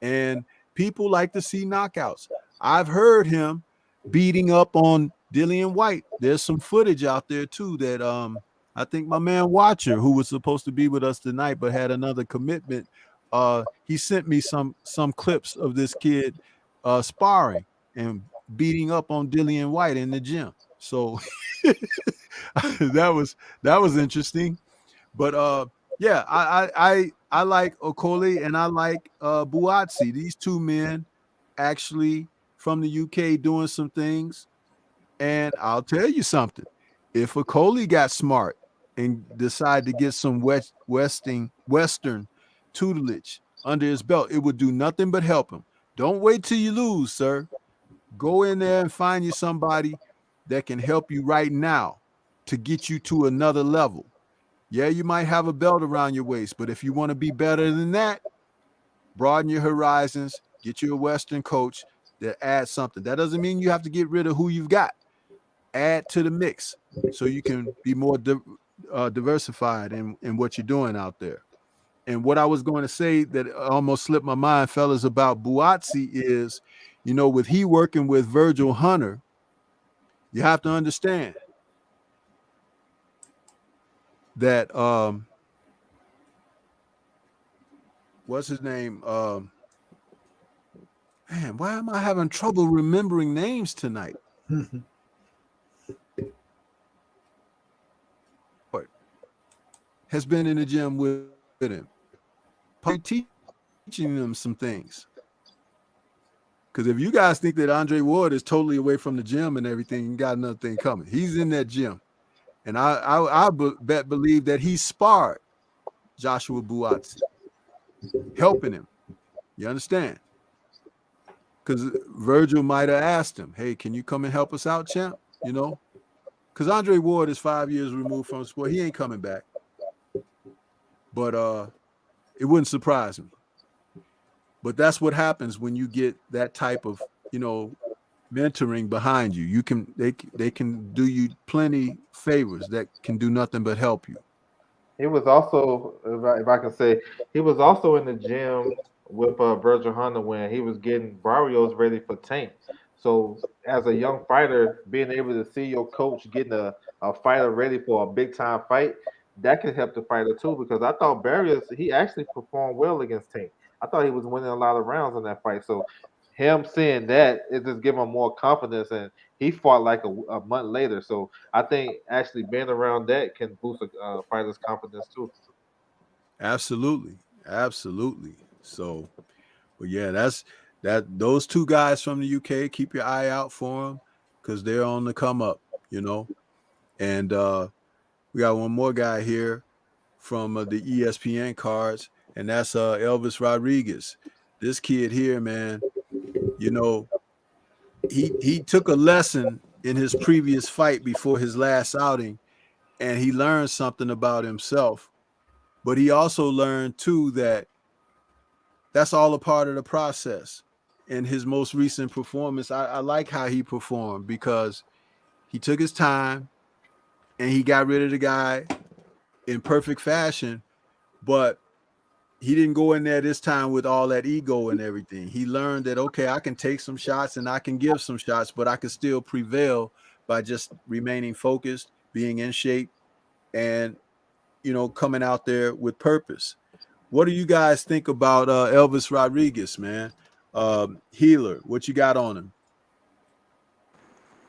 And people like to see knockouts. I've heard him beating up on Dillian White. There's some footage out there too that I think my man Watcher, who was supposed to be with us tonight but had another commitment, he sent me some clips of this kid sparring and beating up on Dillian White in the gym. So that was interesting. But yeah, I like Okoli and I like Bouatsi. These two men actually from the UK doing some things. And I'll tell you something. If Okoli got smart and decided to get some Western tutelage under his belt, it would do nothing but help him. Don't wait till you lose, sir. Go in there and find you somebody that can help you right now to get you to another level. Yeah, you might have a belt around your waist, but if you want to be better than that, broaden your horizons, get you a Western coach that adds something. That doesn't mean you have to get rid of who you've got. Add to the mix so you can be more diversified in what you're doing out there. And what I was going to say that almost slipped my mind, fellas, about Bouatsi is, with he working with Virgil Hunter, you have to understand that what's his name? Man, why am I having trouble remembering names tonight? Has been in the gym with him, probably teaching them some things. Because if you guys think that Andre Ward is totally away from the gym and everything, you got another thing coming. He's in that gym. And I believe that he sparred Joshua Buatsi, helping him. You understand? Because Virgil might have asked him, "Hey, can you come and help us out, champ?" You know, because Andre Ward is 5 years removed from sport. He ain't coming back. But it wouldn't surprise me. But that's what happens when you get that type of, mentoring behind you. They can do you plenty favors that can do nothing but help you. He was also, if I can say, he was also in the gym with Virgil Hunter when he was getting Barrios ready for Tank. So as a young fighter, being able to see your coach getting a fighter ready for a big time fight, that can help the fighter too. Because I thought Barrios, he actually performed well against Tank. I thought he was winning a lot of rounds in that fight. So him seeing that, it just gave him more confidence, and he fought like a month later. So I think actually being around that can boost a fighter's confidence too. Absolutely. Absolutely. So, but yeah, those two guys from the UK, keep your eye out for them because they're on the come up, And we got one more guy here from the ESPN cards, and that's Elvis Rodriguez. This kid here, man, he took a lesson in his previous fight before his last outing, and he learned something about himself. But he also learned too that that's all a part of the process. In his most recent performance, I like how he performed because he took his time and he got rid of the guy in perfect fashion, but he didn't go in there this time with all that ego and everything. He learned that, okay, I can take some shots and I can give some shots, but I can still prevail by just remaining focused, being in shape, and, coming out there with purpose. What do you guys think about Elvis Rodriguez, man? Healer, what you got on him?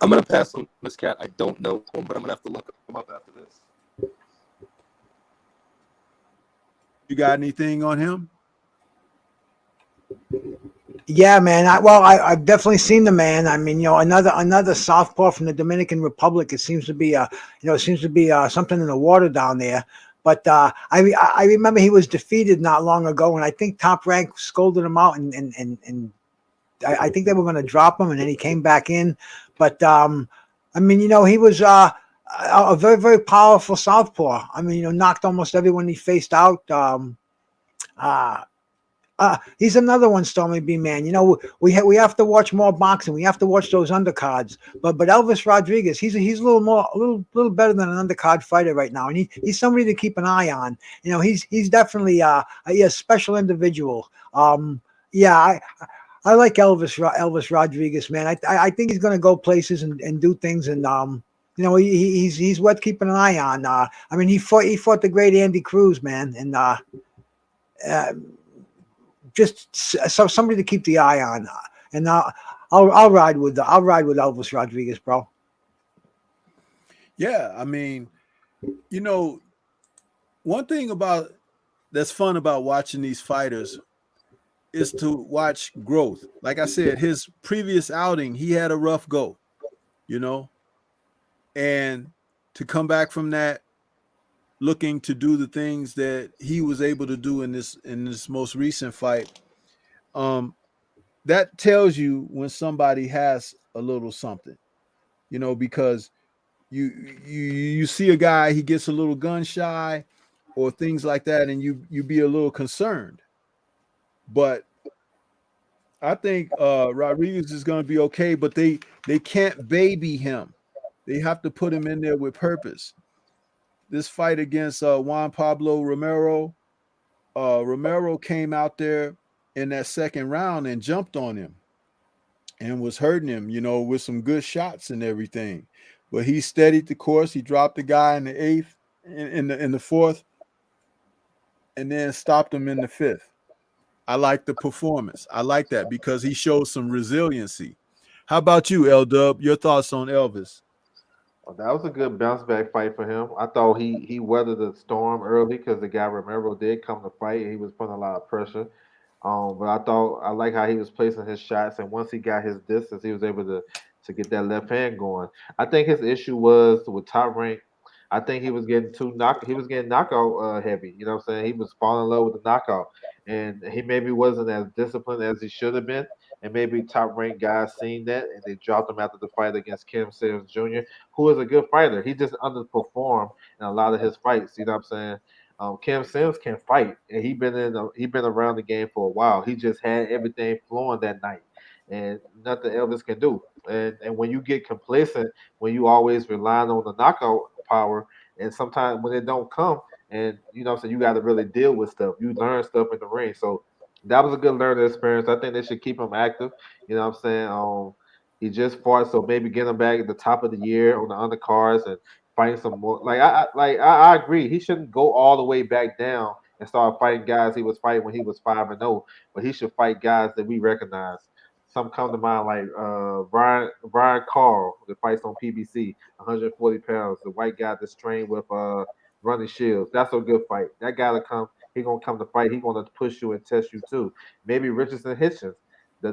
I'm gonna pass on this cat. I don't know him, but I'm gonna have to look him up after this. You got anything on him? Yeah, man. I've definitely seen the man. I mean, another southpaw from the Dominican Republic. It seems to be something in the water down there. But I remember he was defeated not long ago, and I think Top Rank scolded him out, and I think they were going to drop him, and then he came back in. But I mean, he was a very, very powerful southpaw. I mean, knocked almost everyone he faced out. He's another one, Stormy B man. We have to watch more boxing. We have to watch those undercards. But Elvis Rodriguez, he's a little better than an undercard fighter right now, and he's somebody to keep an eye on. He's definitely a special individual. Yeah, I like Elvis Rodriguez, man. I think he's going to go places and do things, and he's worth keeping an eye on. I mean, he fought the great Andy Cruz, man, and just somebody to keep the eye on. And I'll ride with Elvis Rodriguez, bro. Yeah, I mean, one thing that's fun about watching these fighters is to watch growth. Like I said, his previous outing, he had a rough go, and to come back from that looking to do the things that he was able to do in this most recent fight, that tells you when somebody has a little something, because you see a guy, he gets a little gun shy or things like that, and you be a little concerned. But I think Rodriguez is going to be okay, but they can't baby him. They have to put him in there with purpose. This fight against Juan Pablo Romero, Romero came out there in that second round and jumped on him and was hurting him, with some good shots and everything. But he steadied the course. He dropped the guy in the eighth, in the fourth, and then stopped him in the fifth. I like the performance. I like that because he showed some resiliency. How about you, L Dub? Your thoughts on Elvis? Well, that was a good bounce back fight for him. I thought he weathered the storm early because the guy Romero did come to fight. He was putting a lot of pressure. But I like how he was placing his shots, and once he got his distance, he was able to get that left hand going. I think his issue was with Top Rank. I think he was getting knockout heavy. You know what I'm saying? He was falling in love with the knockout, and he maybe wasn't as disciplined as he should have been. And maybe top ranked guys seen that and they dropped him after the fight against Kim Sims Jr., who is a good fighter. He just underperformed in a lot of his fights. You know what I'm saying? Kim Sims can fight, and he been around the game for a while. He just had everything flowing that night, and nothing Elvis can do. And when you get complacent, when you always relying on the knockout power, and sometimes when it don't come, and you know, so you got to really deal with stuff. You learn stuff in the ring, so that was a good learning experience. I think they should keep him active. You know what I'm saying? He just fought, so maybe get him back at the top of the year on the undercards and fighting some more. I agree. He shouldn't go all the way back down and start fighting guys he was fighting when he was 5-0, but he should fight guys that we recognize. Some come to mind like Brian Carl that fights on PBC, 140 pounds, the white guy that's trained with running shields. That's a good fight. That guy to come, he gonna come to fight. He gonna push you and test you too. Maybe Richardson Hitchens, the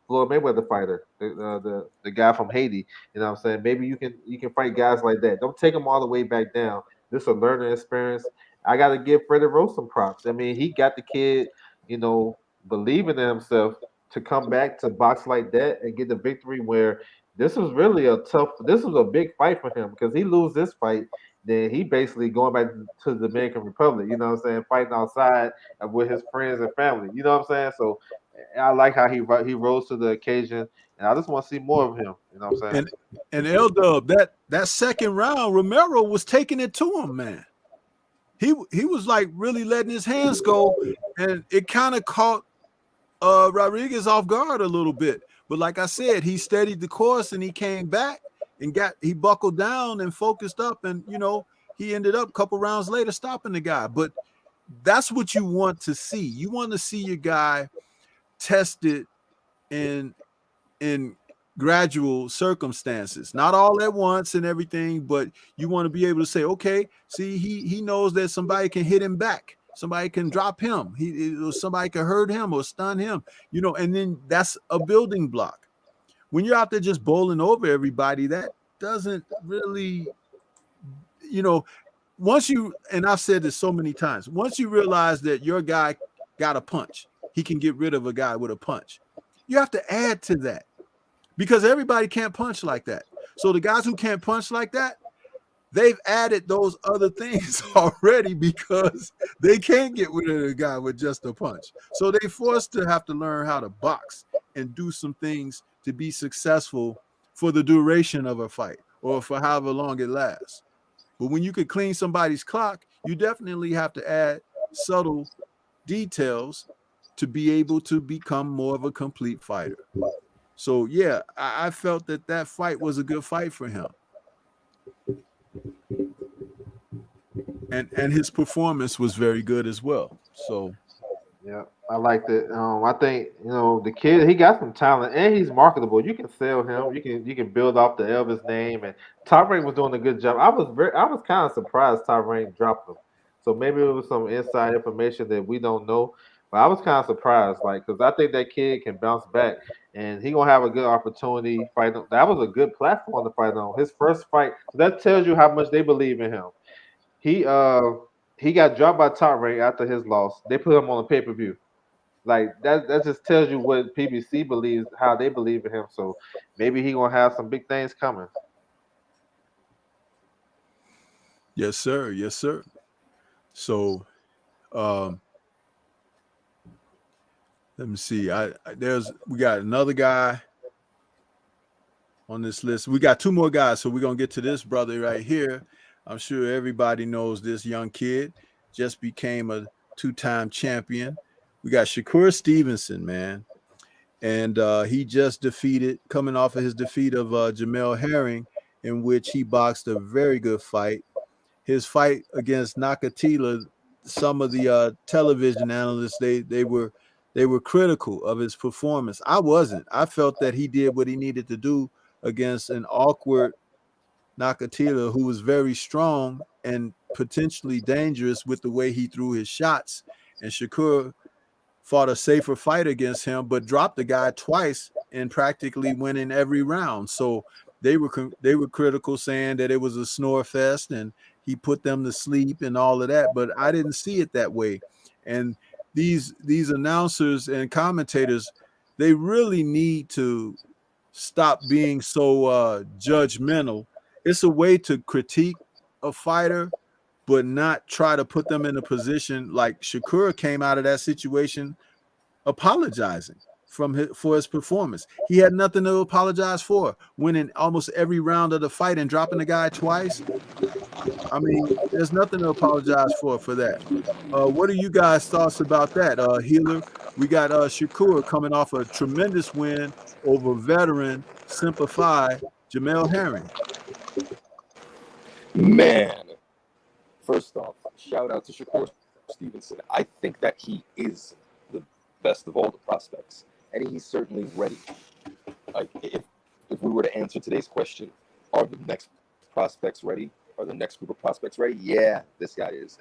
Floyd Mayweather fighter, the guy from Haiti. You know what I'm saying? Maybe you can fight guys like that. Don't take them all the way back down. This is a learning experience. I got to give Freddie Rose some props. I mean, he got the kid, you know, believing in himself to come back to box like that and get the victory where this was a big fight for him because he lose this fight, then he basically going back to the Dominican Republic, you know what I'm saying, fighting outside with his friends and family, you know what I'm saying? So I like how he rose to the occasion, and I just want to see more of him, you know what I'm saying? And L Dub, that second round, Romero was taking it to him, man. He was like really letting his hands go, and it kind of caught Rodriguez off guard a little bit. But like I said, he steadied the course and he came back and he buckled down and focused up, and you know, he ended up a couple rounds later stopping the guy. But that's what you want to see. You want to see your guy tested in gradual circumstances, not all at once and everything, but you want to be able to say, okay, see, he knows that somebody can hit him back. Somebody can drop him. Somebody can hurt him or stun him, you know, and then that's a building block. When you're out there just bowling over everybody, that doesn't really, you know, and I've said this so many times, once you realize that your guy got a punch, he can get rid of a guy with a punch. You have to add to that because everybody can't punch like that. So the guys who can't punch like that, they've added those other things already because they can't get rid of a guy with just a punch. So they forced to have to learn how to box and do some things to be successful for the duration of a fight or for however long it lasts. But when you could clean somebody's clock, you definitely have to add subtle details to be able to become more of a complete fighter. So yeah, I felt that fight was a good fight for him. And his performance was very good as well. So yeah, I liked it. I think you know the kid. He got some talent, and he's marketable. You can sell him. You can build off the Elvis name. And Top Rank was doing a good job. I was kind of surprised Top Rank dropped him. So maybe it was some inside information that we don't know. But I was kind of surprised, like, because I think that kid can bounce back, and he gonna have a good opportunity fighting. That was a good platform to fight on. His first fight. So that tells you how much they believe in him. He he got dropped by Top Rank after his loss. They put him on a pay-per-view. Like that just tells you what PBC believes, how they believe in him. So maybe he gonna have some big things coming. yes, sir. Yes, sir. So let me see. We got another guy on this list. We got two more guys, so we're gonna get to this brother right here. I'm sure everybody knows this young kid. Just became a two-time champion. We got Shaquille Stevenson, man. And he just coming off of his defeat of Jamel Herring, in which he boxed a very good fight. His fight against Nakatila, some of the television analysts, they were critical of his performance. I wasn't. I felt that he did what he needed to do against an awkward Nakatila, who was very strong and potentially dangerous with the way he threw his shots. And Shakur fought a safer fight against him, but dropped the guy twice and practically winning every round. So they were critical, saying that it was a snore fest and he put them to sleep and all of that. But I didn't see it that way. And these announcers and commentators, they really need to stop being so judgmental. It's a way to critique a fighter, but not try to put them in a position like Shakur came out of that situation apologizing for his performance. He had nothing to apologize for, winning almost every round of the fight and dropping the guy twice. I mean, there's nothing to apologize for that. What are you guys' thoughts about that? Healer, we got Shakur coming off a tremendous win over veteran Simplify Jamel Herring. Man, first off, shout out to Shakur Stevenson. I think that he is the best of all the prospects, and he's certainly ready. Like, if we were to answer today's question, are the next prospects ready? Are the next group of prospects ready? Yeah, this guy is.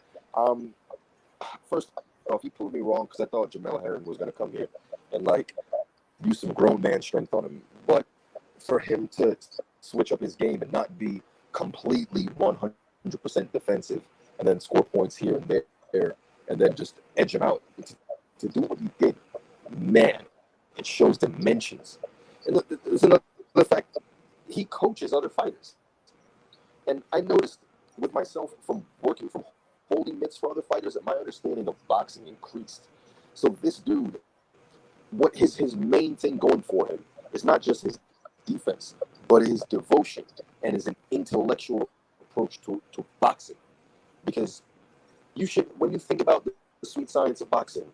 First off, he proved me wrong because I thought Jamel Herring was going to come here and like use some grown man strength on him. But for him to switch up his game and not be completely 100% defensive and then score points here and there and then just edge him out to do what he did, man, it shows dimensions. And there's another fact. He coaches other fighters. And I noticed with myself from working from holding mitts for other fighters that my understanding of boxing increased. So this dude, what his main thing going for him is not just his defense, but his devotion and his intellectual approach to boxing. Because you should, when you think about the sweet science of boxing,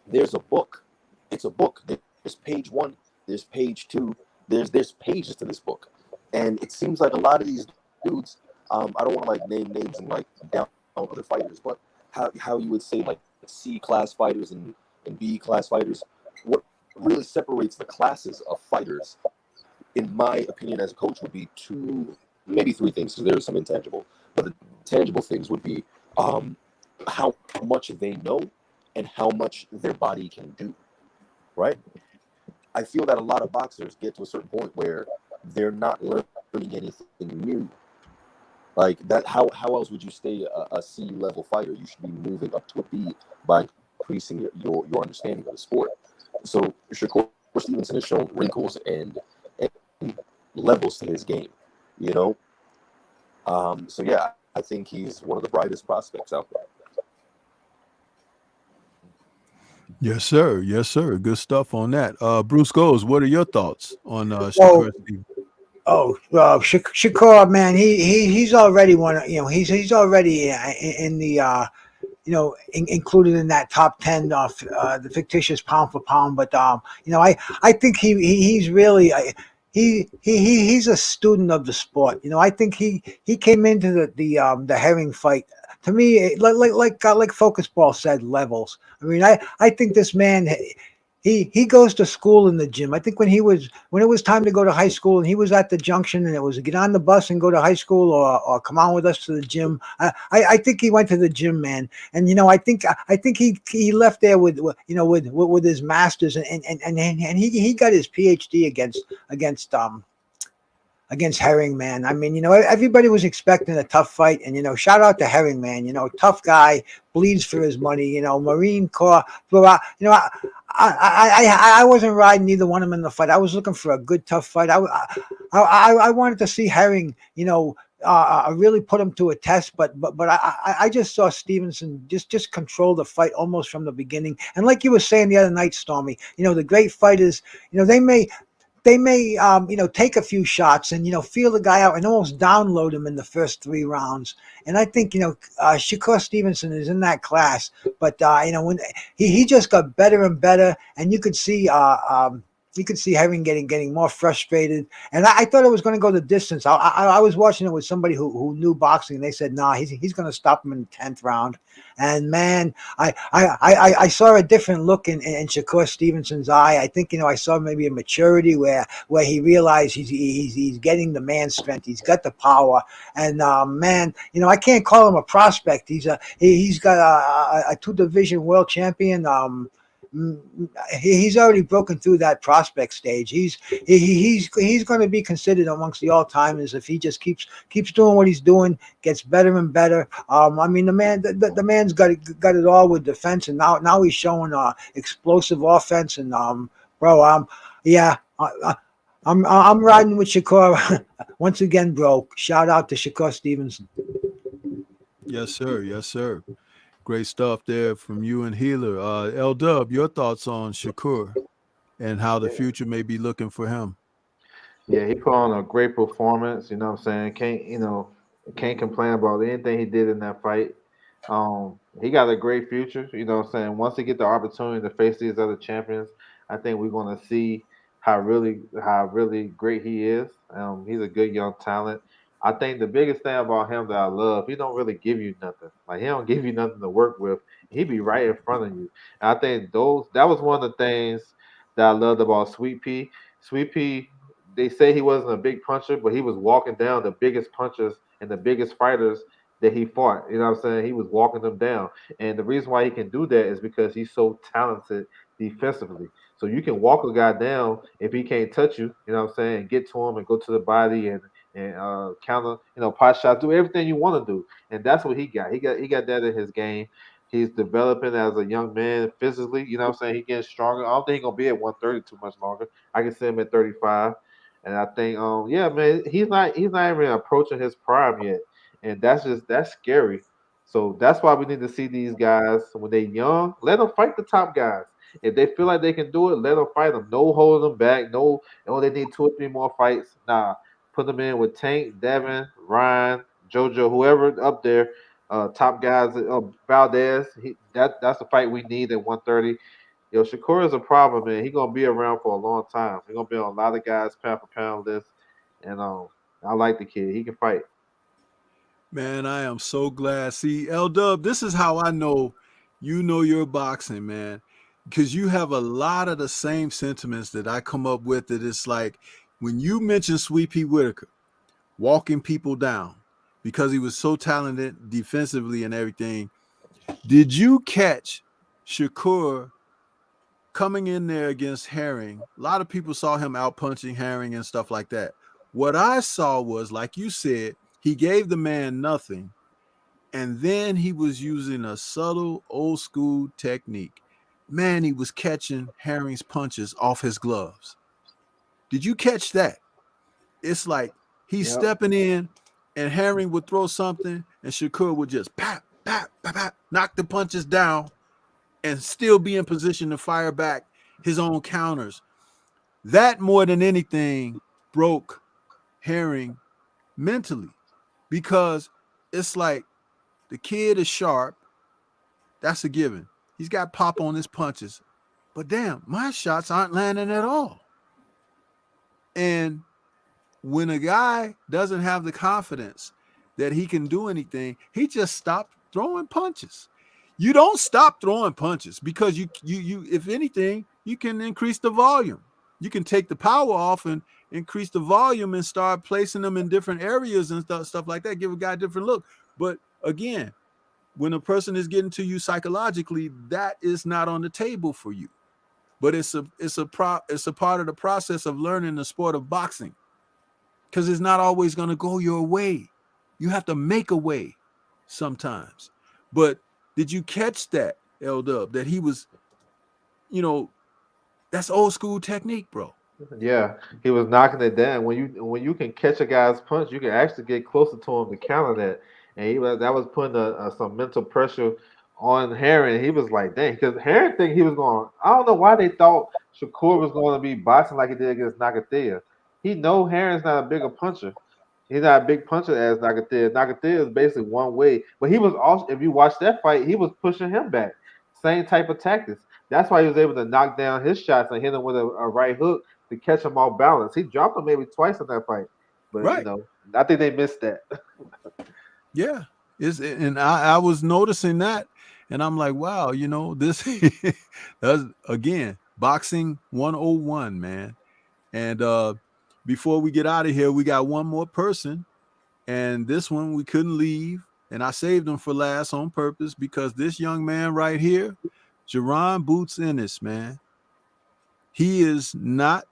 there's a book. It's a book. There's page 1, there's page 2, there's pages to this book. And it seems like a lot of these dudes, I don't want to like name names and like down other fighters, but how you would say like C class fighters and B class fighters, what really separates the classes of fighters, in my opinion as a coach, would be 2, maybe 3 things, because there's some intangible. But the tangible things would be how much they know and how much their body can do, right? I feel that a lot of boxers get to a certain point where they're not learning anything new. Like that, how else would you stay a C level fighter? You should be moving up to a B by increasing your understanding of the sport. So Shakur Stevenson has shown wrinkles and levels to his game, you know. So yeah, I think he's one of the brightest prospects out there. Yes, sir. Yes, sir. Good stuff on that. Bruce Goes, what are your thoughts on Shakur Stevenson? Shakur, man, he's already one. You know, he's already in the included in that top 10 of the fictitious pound for pound. But I think he's really he's a student of the sport. You know, I think he came into the Herring fight. To me, like Focus Ball said, levels. I mean, I think this man. He goes to school in the gym. I think when it was time to go to high school and he was at the junction and it was get on the bus and go to high school or come on with us to the gym. I think he went to the gym, man. And I think he left there with his masters and he got his PhD against Herring, man. I mean, everybody was expecting a tough fight, and shout out to Herring, man. Tough guy, bleeds for his money. Marine Corps. But I wasn't riding either one of them in the fight. I was looking for a good, tough fight. I wanted to see Herring, really put him to a test. But I just saw Stevenson just control the fight almost from the beginning. And like you were saying the other night, Stormy, the great fighters, they may take a few shots and, feel the guy out and almost download him in the first 3 rounds. And I think, Shakur Stevenson is in that class, but, when he just got better and better, and you could see Herring getting more frustrated. And I thought it was going to go the distance. I was watching it with somebody who knew boxing, and they said, nah, he's going to stop him in the 10th round. And man, I saw a different look in Shakur Stevenson's eye. I think, I saw maybe a maturity where he realized he's getting the man strength. He's got the power. And man, I can't call him a prospect. He's got a 2 division world champion. he's already broken through that prospect stage. He's going to be considered amongst the all timers if he just keeps doing what he's doing, gets better and better. I mean, the man's got it all with defense, and now he's showing explosive offense. And bro, I'm riding with Shakur once again, bro. Shout out to Shakur Stevenson. Yes, sir. Yes, sir. Great stuff there from you and Healer. L Dub, your thoughts on Shakur and how the future may be looking for him? Yeah, he put on a great performance. You know what I'm saying? Can't complain about anything he did in that fight. He got a great future. You know what I'm saying? Once he get the opportunity to face these other champions, I think we're gonna see how really great he is. He's a good young talent. I think the biggest thing about him that I love, he don't really give you nothing. Like he don't give you nothing to work with. He be right in front of you. And I think that was one of the things that I loved about Sweet Pea. Sweet Pea, they say he wasn't a big puncher, but he was walking down the biggest punchers and the biggest fighters that he fought. You know what I'm saying? He was walking them down. And the reason why he can do that is because he's so talented defensively. So you can walk a guy down if he can't touch you, you know what I'm saying, and get to him and go to the body and counter, pot shots, do everything you want to do. And that's what he got. He got that in his game. He's developing as a young man physically, you know what I'm saying? He's getting stronger. I don't think he's gonna be at 130 too much longer. I can see him at 35. And I think yeah, man, he's not even approaching his prime yet. And that's scary. So that's why we need to see these guys when they're young. Let them fight the top guys. If they feel like they can do it, let them fight them. No holding them back. No, they need 2 or 3 more fights. Nah, put them in with Tank, Devin, Ryan, JoJo, whoever up there. Top guys, Valdez. That's the fight we need at 130. Yo, Shakur is a problem, man. He's gonna be around for a long time. He's gonna be on a lot of guys' pound for pound list. And I like the kid. He can fight. Man, I am so glad. See, L Dub, this is how I know you know your boxing, man. Because you have a lot of the same sentiments that I come up with. That it's like when you mention Sweet Pea Whitaker walking people down because he was so talented defensively and everything. Did you catch Shakur coming in there against Herring? A lot of people saw him out punching Herring and stuff like that. What I saw was, like you said, he gave the man nothing, and then he was using a subtle old school technique. Man, he was catching Herring's punches off his gloves. Did you catch that? It's like he's stepping in, and Herring would throw something, and Shakur would just pap, pap, pap, pap, knock the punches down, and still be in position to fire back his own counters. That more than anything broke Herring mentally, because it's like the kid is sharp. That's a given. He's got pop on his punches, but damn, my shots aren't landing at all. And when a guy doesn't have the confidence that he can do anything, he just stopped throwing punches. You don't stop throwing punches because you if anything, you can increase the volume. You can take the power off and increase the volume and start placing them in different areas and stuff like that. Give a guy a different look. But again, when a person is getting to you psychologically, that is not on the table for you. But it's a part of the process of learning the sport of boxing, because it's not always going to go your way. You have to make a way sometimes. But did you catch that, L Dub, that he was, that's old school technique, bro. Yeah, he was knocking it down. When you can catch a guy's punch, you can actually get closer to him to counter that. And that was putting some mental pressure on Herring. He was like, dang, because Herring think he was going. I don't know why they thought Shakur was going to be boxing like he did against Nagathea. He know Herring's not a bigger puncher. He's not a big puncher as Nagathea. Nagathea is basically one way. But he was also, if you watch that fight, he was pushing him back. Same type of tactics. That's why he was able to knock down his shots and hit him with a right hook to catch him off balance. He dropped him maybe twice in that fight. But, right. I think they missed that. Yeah. And I was noticing that. And I'm like, wow, this that's, again, boxing 101, man. And before we get out of here, we got one more person. And this one we couldn't leave. And I saved him for last on purpose, because this young man right here, Jerron Boots Ennis, man. He is not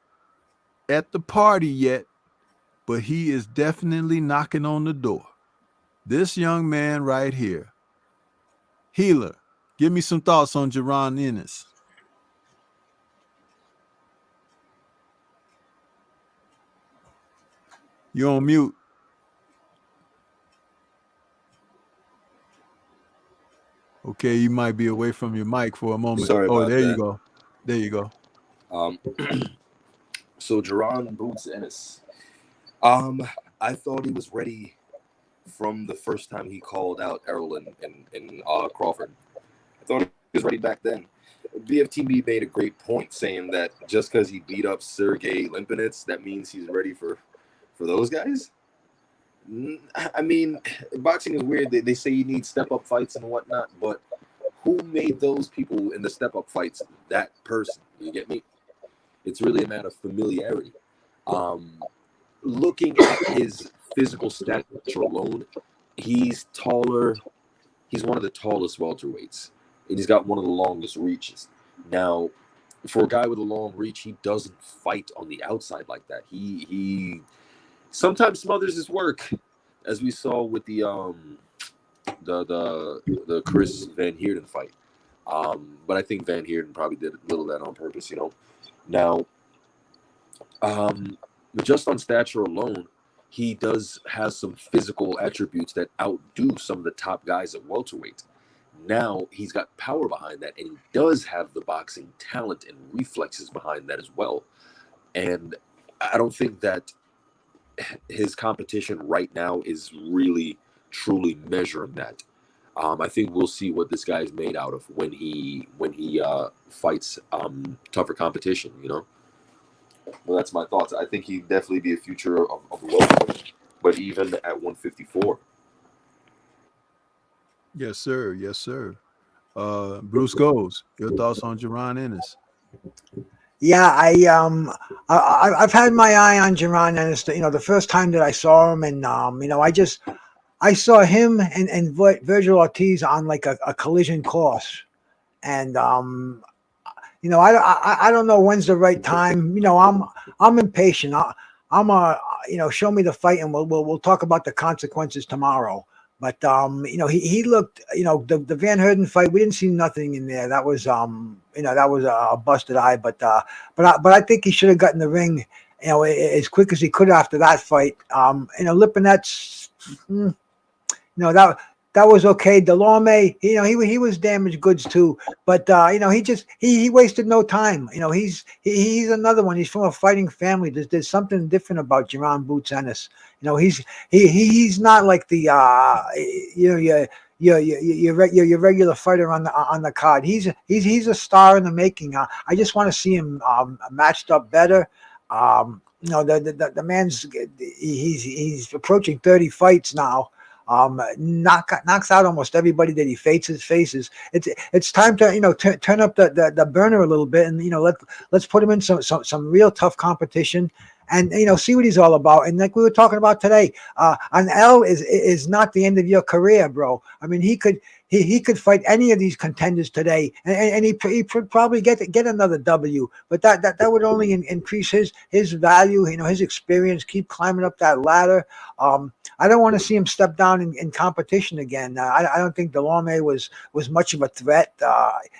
at the party yet, but he is definitely knocking on the door. This young man right here. Healer, give me some thoughts on Jerron Ennis. You're on mute. Okay, you might be away from your mic for a moment. Sorry about there you that. go. There you go. So Jerron Boots Ennis. I thought he was ready from the first time he called out Errol and Crawford. I thought he was ready back then. BFTB made a great point saying that just because he beat up Sergey Limpinets, that means he's ready for those guys. I mean, boxing is weird. They say you need step-up fights and whatnot, but who made those people in the step-up fights that person? You get me? It's really a matter of familiarity. Looking at his physical stature alone, he's taller. He's one of the tallest welterweights, and he's got one of the longest reaches. Now, for a guy with a long reach, he doesn't fight on the outside like that. He sometimes smothers his work, as we saw with the Chris Van Heerden fight. But I think Van Heerden probably did a little of that on purpose, you know. Now, just on stature alone, he has some physical attributes that outdo some of the top guys at welterweight. Now he's got power behind that, and he does have the boxing talent and reflexes behind that as well. And I don't think that his competition right now is really truly measuring that. I think we'll see what this guy is made out of when he fights tougher competition, you know. Well, that's my thoughts. I think he'd definitely be a future of the welterweight, but even at 154. Yes, sir. Yes, sir. Bruce Goes, your thoughts on Jerron Ennis? Yeah, I've had my eye on Jerron Ennis. You know, the first time that I saw him, and you know, I saw him and Virgil Ortiz on like a collision course, and you know, I don't know when's the right time. You know, I'm impatient. I'm you know, show me the fight, and we'll talk about the consequences tomorrow. But you know, he looked, you know, the Van Heerden fight, we didn't see nothing in there. That was you know, that was a busted eye. But I think he should have gotten the ring, you know, as quick as he could after that fight. You know, Lipinets, you know, that was okay. Delorme, you know, he was damaged goods too. But you know, he wasted no time. You know, he's another one. He's from a fighting family. There's something different about Jerron Boots Ennis. You know, he's not like the you know, your regular fighter on the card. He's a star in the making. I just want to see him matched up better. You know, the man's he's approaching 30 fights now. Knocks out almost everybody that he faces. It's time to, you know, turn up the burner a little bit, and you know, let's put him in some real tough competition, and you know, see what he's all about. And like we were talking about today, an L is not the end of your career, bro. I mean, he could fight any of these contenders today, and he probably get another W. But that would only increase his value, you know, his experience, keep climbing up that ladder. I don't want to see him step down in competition again. I don't think Delorme was much of a threat.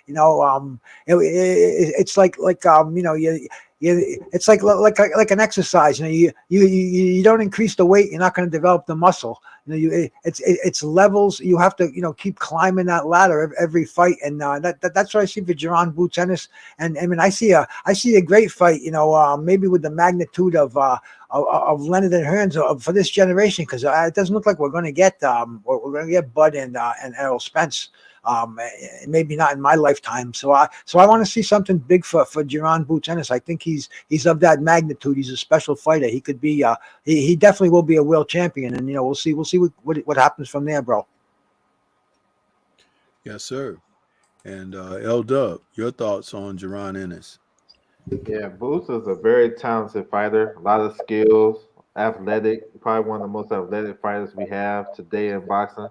You know, it's like you know, it's like an exercise. You know, you don't increase the weight, you're not going to develop the muscle. You know, it's levels. You have to, you know, keep climbing that ladder every fight, and that's what I see for Jerron Boots Ennis. And I mean, I see a great fight. You know, maybe with the magnitude of Leonard and Hearns for this generation, because it doesn't look like we're going to get Bud and Errol Spence. Maybe not in my lifetime. So I want to see something big for Jerron Boots Ennis. I think he's of that magnitude. He's a special fighter. He could be. He definitely will be a world champion. And you know, we'll see what happens from there, bro. Yes, sir. And L Dub, your thoughts on Jerron Ennis? Yeah, Boots is a very talented fighter, a lot of skills, athletic, probably one of the most athletic fighters we have today in boxing.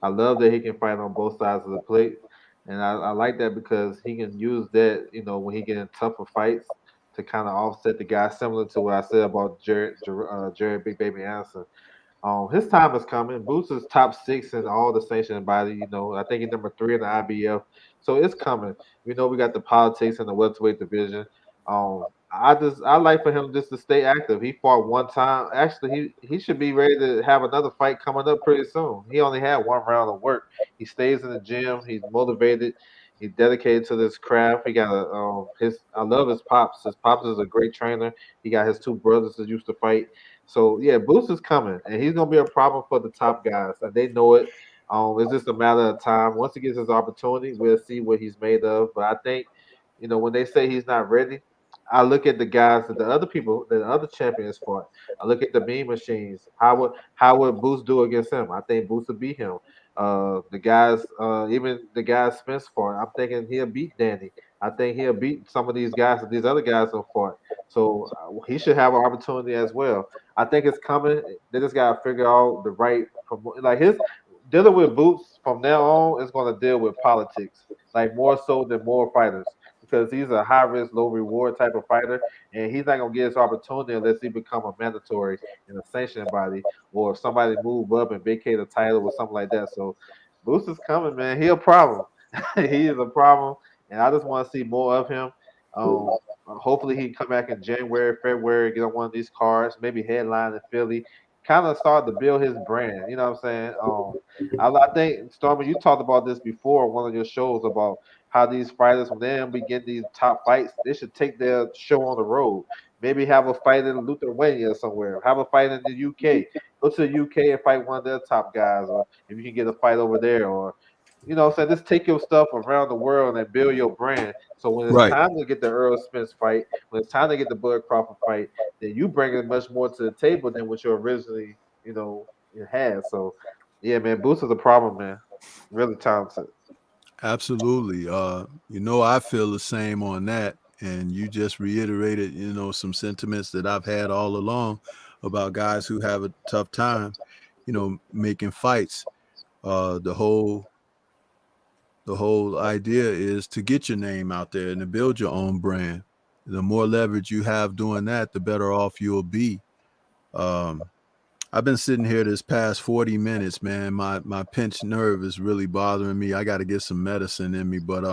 I love that he can fight on both sides of the plate. And I like that because he can use that, when he get in tougher fights to kind of offset the guy, similar to what I said about Jared Big Baby Anderson. His time is coming. Boots is top six in all the sanctioned body. I think he's number three in the IBF, so it's coming. We got the politics in the welterweight division. I like for him just to stay active. He fought one time. Actually, he should be ready to have another fight coming up pretty soon. He only had one round of work. He stays in the gym. He's motivated. He's dedicated to this craft. He got his. I love his pops. His pops is a great trainer. He got his two brothers that used to fight. So yeah, Boost is coming, and he's gonna be a problem for the top guys, and they know it. It's just a matter of time. Once he gets his opportunity, we'll see what he's made of. But I think, when they say he's not ready, I look at the guys that the other people, that the other champions fought. I look at the Mean Machines. How would Boost do against him? I think Boost would beat him. The guys, even the guys Spence fought, I'm thinking he'll beat Danny. I think he'll beat some of these guys that these other guys have fought. So he should have an opportunity as well. I think it's coming. They just gotta figure out the right like his dealing with Boots from now on is gonna deal with politics, like more so than more fighters. Because he's a high risk, low reward type of fighter, and he's not gonna get his opportunity unless he become a mandatory in a sanctioning body, or if somebody move up and vacate a title or something like that. So Boots is coming, man. He a problem. He is a problem, and I just want to see more of him. Hopefully he can come back in January, February, get on one of these cards, maybe headline in Philly, kind of start to build his brand. You know what I'm saying? I think Stormy, you talked about this before on one of your shows about how these fighters, when they begin these top fights, they should take their show on the road. Maybe have a fight in Lithuania somewhere. Have a fight in the UK. Go to the UK and fight one of their top guys, or if you can get a fight over there, or what I'm saying, just take your stuff around the world and build your brand. So when it's Right. time to get the Earl Spence fight, when it's time to get the Bud Crawford fight, then you bring it much more to the table than what you originally, it had. So yeah, man, Boots is a problem, man. Really talented. Absolutely. I feel the same on that. And you just reiterated, some sentiments that I've had all along about guys who have a tough time, making fights. The whole idea is to get your name out there and to build your own brand. The more leverage you have doing that, the better off you'll be. Um, I've been sitting here this past 40 minutes, man. My pinched nerve is really bothering me. I got to get some medicine in me, but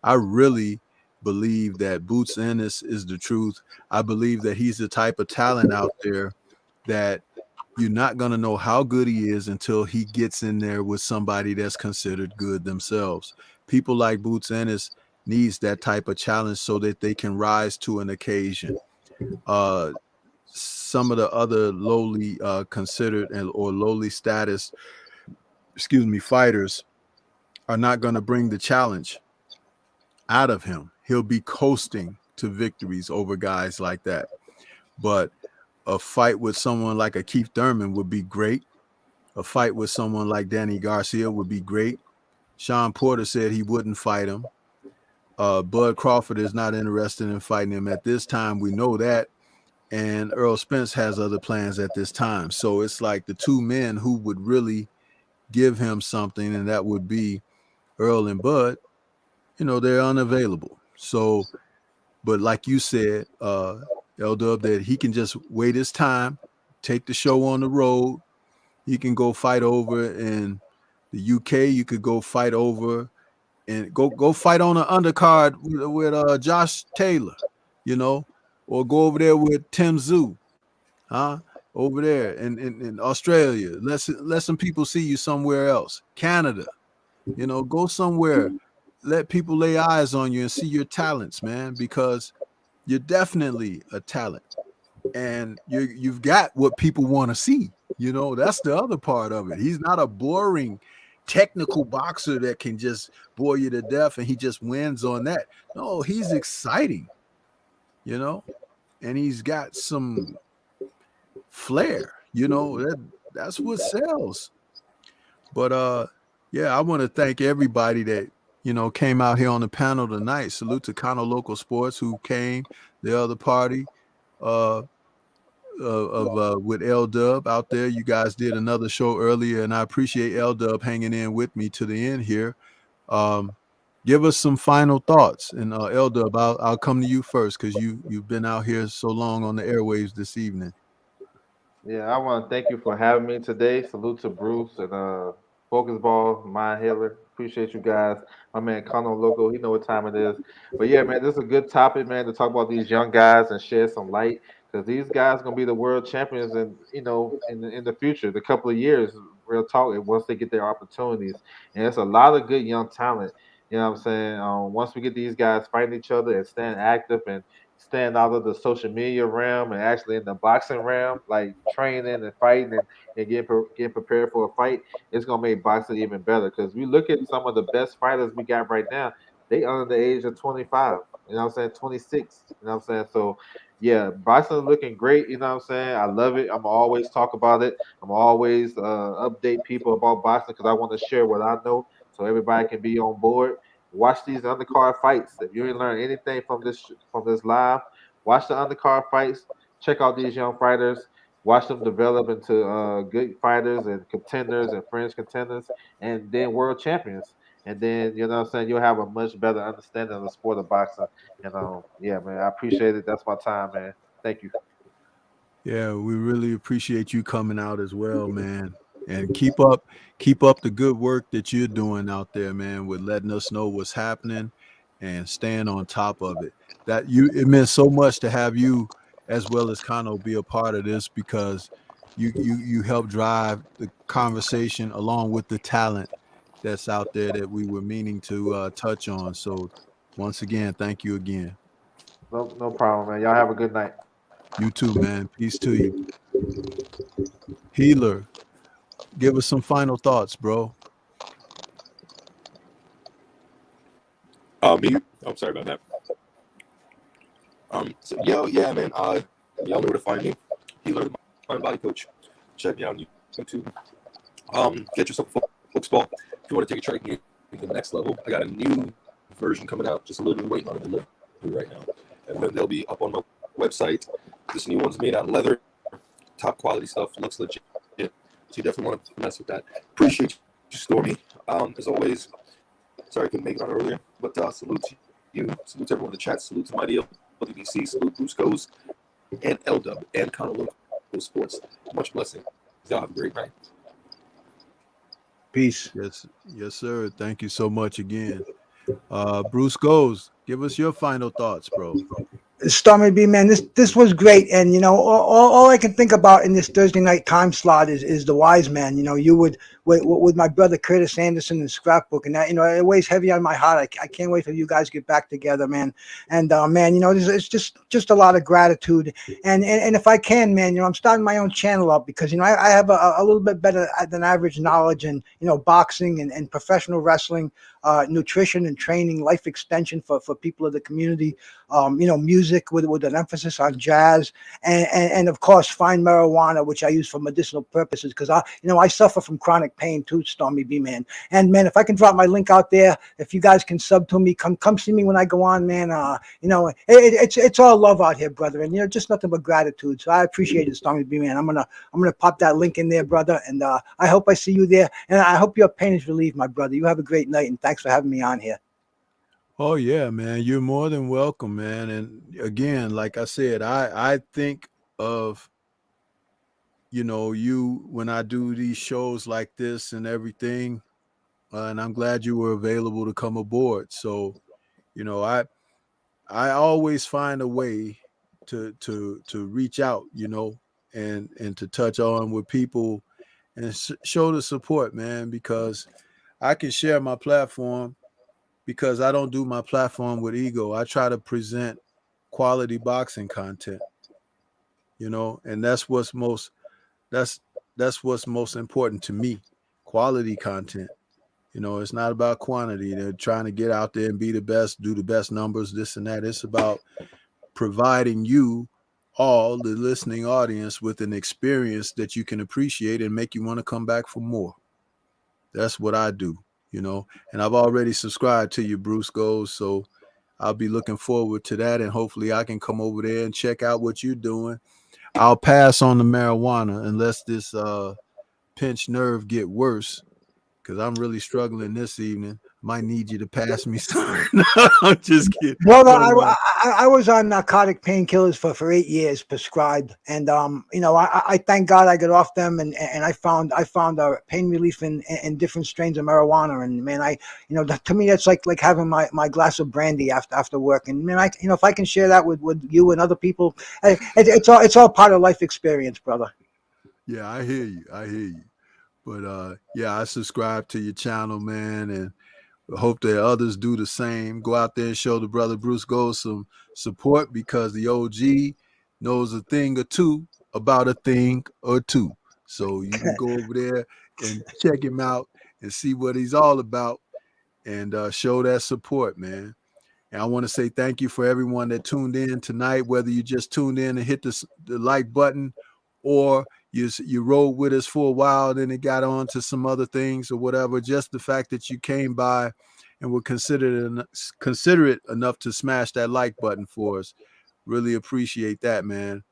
I really believe that Boots Ennis is the truth. I believe that he's the type of talent out there that you're not going to know how good he is until he gets in there with somebody that's considered good themselves. People like Boots Ennis needs that type of challenge so that they can rise to an occasion. Some of the other lowly considered or lowly status, fighters are not going to bring the challenge out of him. He'll be coasting to victories over guys like that. But a fight with someone like a Keith Thurman would be great. A fight with someone like Danny Garcia would be great. Sean Porter said he wouldn't fight him. Bud Crawford is not interested in fighting him at this time. We know that. And Earl Spence has other plans at this time. So it's like the two men who would really give him something, and that would be Earl and Bud, they're unavailable. So, but like you said, L-Dub, that he can just wait his time, take the show on the road. He can go fight over in the UK. You could go fight over and go fight on an undercard with Josh Taylor, or go over there with Tim Zoo, over there in Australia. Let some people see you somewhere else. Canada, go somewhere. Let people lay eyes on you and see your talents, man, because you're definitely a talent. And you've got what people want to see. That's the other part of it. He's not a boring technical boxer that can just bore you to death and he just wins on that. No, he's exciting, and he's got some flair, that's what sells. But yeah, I want to thank everybody that came out here on the panel tonight. Salute to Loco Sports who came, the other party with L Dub out there. You guys did another show earlier, and I appreciate L Dub hanging in with me to the end here. give us some final thoughts. And Elder, I'll come to you first because you've been out here so long on the airwaves this evening. Yeah, I want to thank you for having me today. Salute to Bruce and Focus Ball, Mind Healer. Appreciate you guys. My man Cono Loco, he know what time it is. But yeah, man, this is a good topic, man, to talk about these young guys and shed some light because these guys gonna be the world champions, and in the future, the couple of years, real talk. And once they get their opportunities, and it's a lot of good young talent. You know what I'm saying? Once we get these guys fighting each other and staying active and staying out of the social media realm and actually in the boxing realm, like training and fighting and getting prepared for a fight, it's gonna make boxing even better. Because we look at some of the best fighters we got right now, they under the age of 25. You know what I'm saying? 26. You know what I'm saying? So yeah, boxing is looking great. You know what I'm saying? I love it. I'm always talk about it. I'm always update people about boxing because I want to share what I know so everybody can be on board. Watch these undercard fights. If you didn't learn anything from this live, watch the undercard fights. Check out these young fighters. Watch them develop into good fighters and contenders and fringe contenders, and then world champions. And then you know what I'm saying, you'll have a much better understanding of the sport of boxing. And yeah, man, I appreciate it. That's my time, man. Thank you. Yeah, we really appreciate you coming out as well, man. And keep up the good work that you're doing out there, man, with letting us know what's happening and staying on top of it. It meant so much to have you as well as Kano be a part of this because you help drive the conversation along with the talent that's out there that we were meaning to touch on. So once again, thank you again. No problem, man. Y'all have a good night. You too, man. Peace to you. Healer, give us some final thoughts, bro. Me? I'm sorry about that. So yeah, man. Y'all know where to find me. He learned my body coach. Check me out on YouTube. Get yourself a focus ball if you want to take a training to the next level. I got a new version coming out, just a little bit waiting on a delivery right now, and then they'll be up on my website. This new one's made out of leather, top quality stuff, looks legit. So you definitely want to mess with that. Appreciate you, Stormy. As always, sorry I couldn't make it on earlier, but salute to you, salute to everyone in the chat, salute to my deal, WBC, salute Bruce Goes, and LW, and Loco Sports. Much blessing. Y'all have a great night. Peace. Yes, sir. Thank you so much again. Bruce Goes, give us your final thoughts, bro. Stormy B, man, this was great, and you know, all I can think about in this Thursday night time slot is the wise man. You know, you would with my brother Curtis Anderson and Scrapbook, and that, you know, it weighs heavy on my heart. I can't wait till you guys get back together, man. And man, you know, it's just a lot of gratitude, and if I can, man, you know, I'm starting my own channel up because you know I have a little bit better than average knowledge in, you know, boxing and professional wrestling, nutrition and training, life extension for people of the community. You know, music with an emphasis on jazz, and of course fine marijuana, which I use for medicinal purposes because I suffer from chronic pain too, Stormy B, man. And man, if I can drop my link out there, if you guys can sub to me, come see me when I go on, man. You know, it's all love out here, brother, and you know, just nothing but gratitude. So I appreciate it, Stormy B, man. I'm gonna pop that link in there, brother, and I hope I see you there, and I hope your pain is relieved, my brother. You have a great night, and thanks for having me on here. Oh yeah, man. You're more than welcome, man. And again, like I said, I think of, you know, you when I do these shows like this and everything, and I'm glad you were available to come aboard. So, you know, I always find a way to reach out, you know, and to touch on with people and show the support, man, because I can share my platform because I don't do my platform with ego. I try to present quality boxing content, you know, and that's that's what's most important to me. Quality content. You know, it's not about quantity. They're trying to get out there and be the best, do the best numbers, this and that. It's about providing you all the listening audience with an experience that you can appreciate and make you want to come back for more. That's what I do, you know. And I've already subscribed to you, Bruce Goes, so I'll be looking forward to that, and hopefully I can come over there and check out what you're doing. I'll pass on the marijuana unless this pinched nerve get worse, because I'm really struggling this evening. Might need you to pass me some. No, I'm just kidding. Brother, But, I was on narcotic painkillers for 8 years prescribed, and you know, I thank God I got off them, and I found pain relief in different strains of marijuana, and man, you know, to me that's like having my glass of brandy after work, and man, you know, if I can share that with you and other people, it's all part of life experience, brother. yeah, I hear you. But yeah, I subscribe to your channel, man, and hope that others do the same. Go out there and show the brother Bruce Gold some support, because the OG knows a thing or two about a thing or two. So you can go over there and check him out and see what he's all about, and show that support, man. And I want to say thank you for everyone that tuned in tonight, whether you just tuned in and hit the like button, or you rode with us for a while, then it got on to some other things or whatever. Just the fact that you came by and were considerate enough to smash that like button for us. Really appreciate that, man.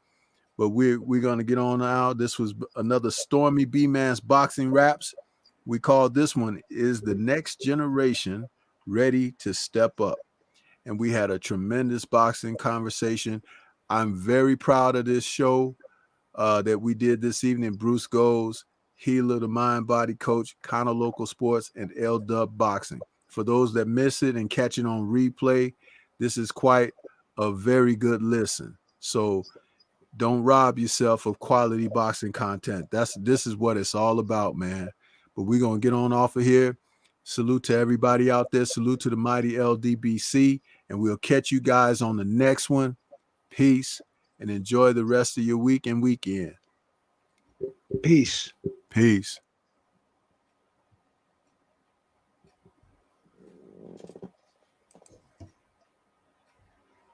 But we're going to get on out. This was another Stormybman'S Boxing Raps. We call this one, Is the Next Generation Ready to Step Up? And we had a tremendous boxing conversation. I'm very proud of this show that we did this evening. Bruce Goes, Healer, the Mind Body Coach, Loco Sports, and L-Dub Boxing. For those that miss it and catch it on replay, this is quite a very good listen. So don't rob yourself of quality boxing content. This is what it's all about, man. But we're going to get on off of here. Salute to everybody out there. Salute to the mighty LDBC. And we'll catch you guys on the next one. Peace, and enjoy the rest of your week and weekend. Peace. Peace.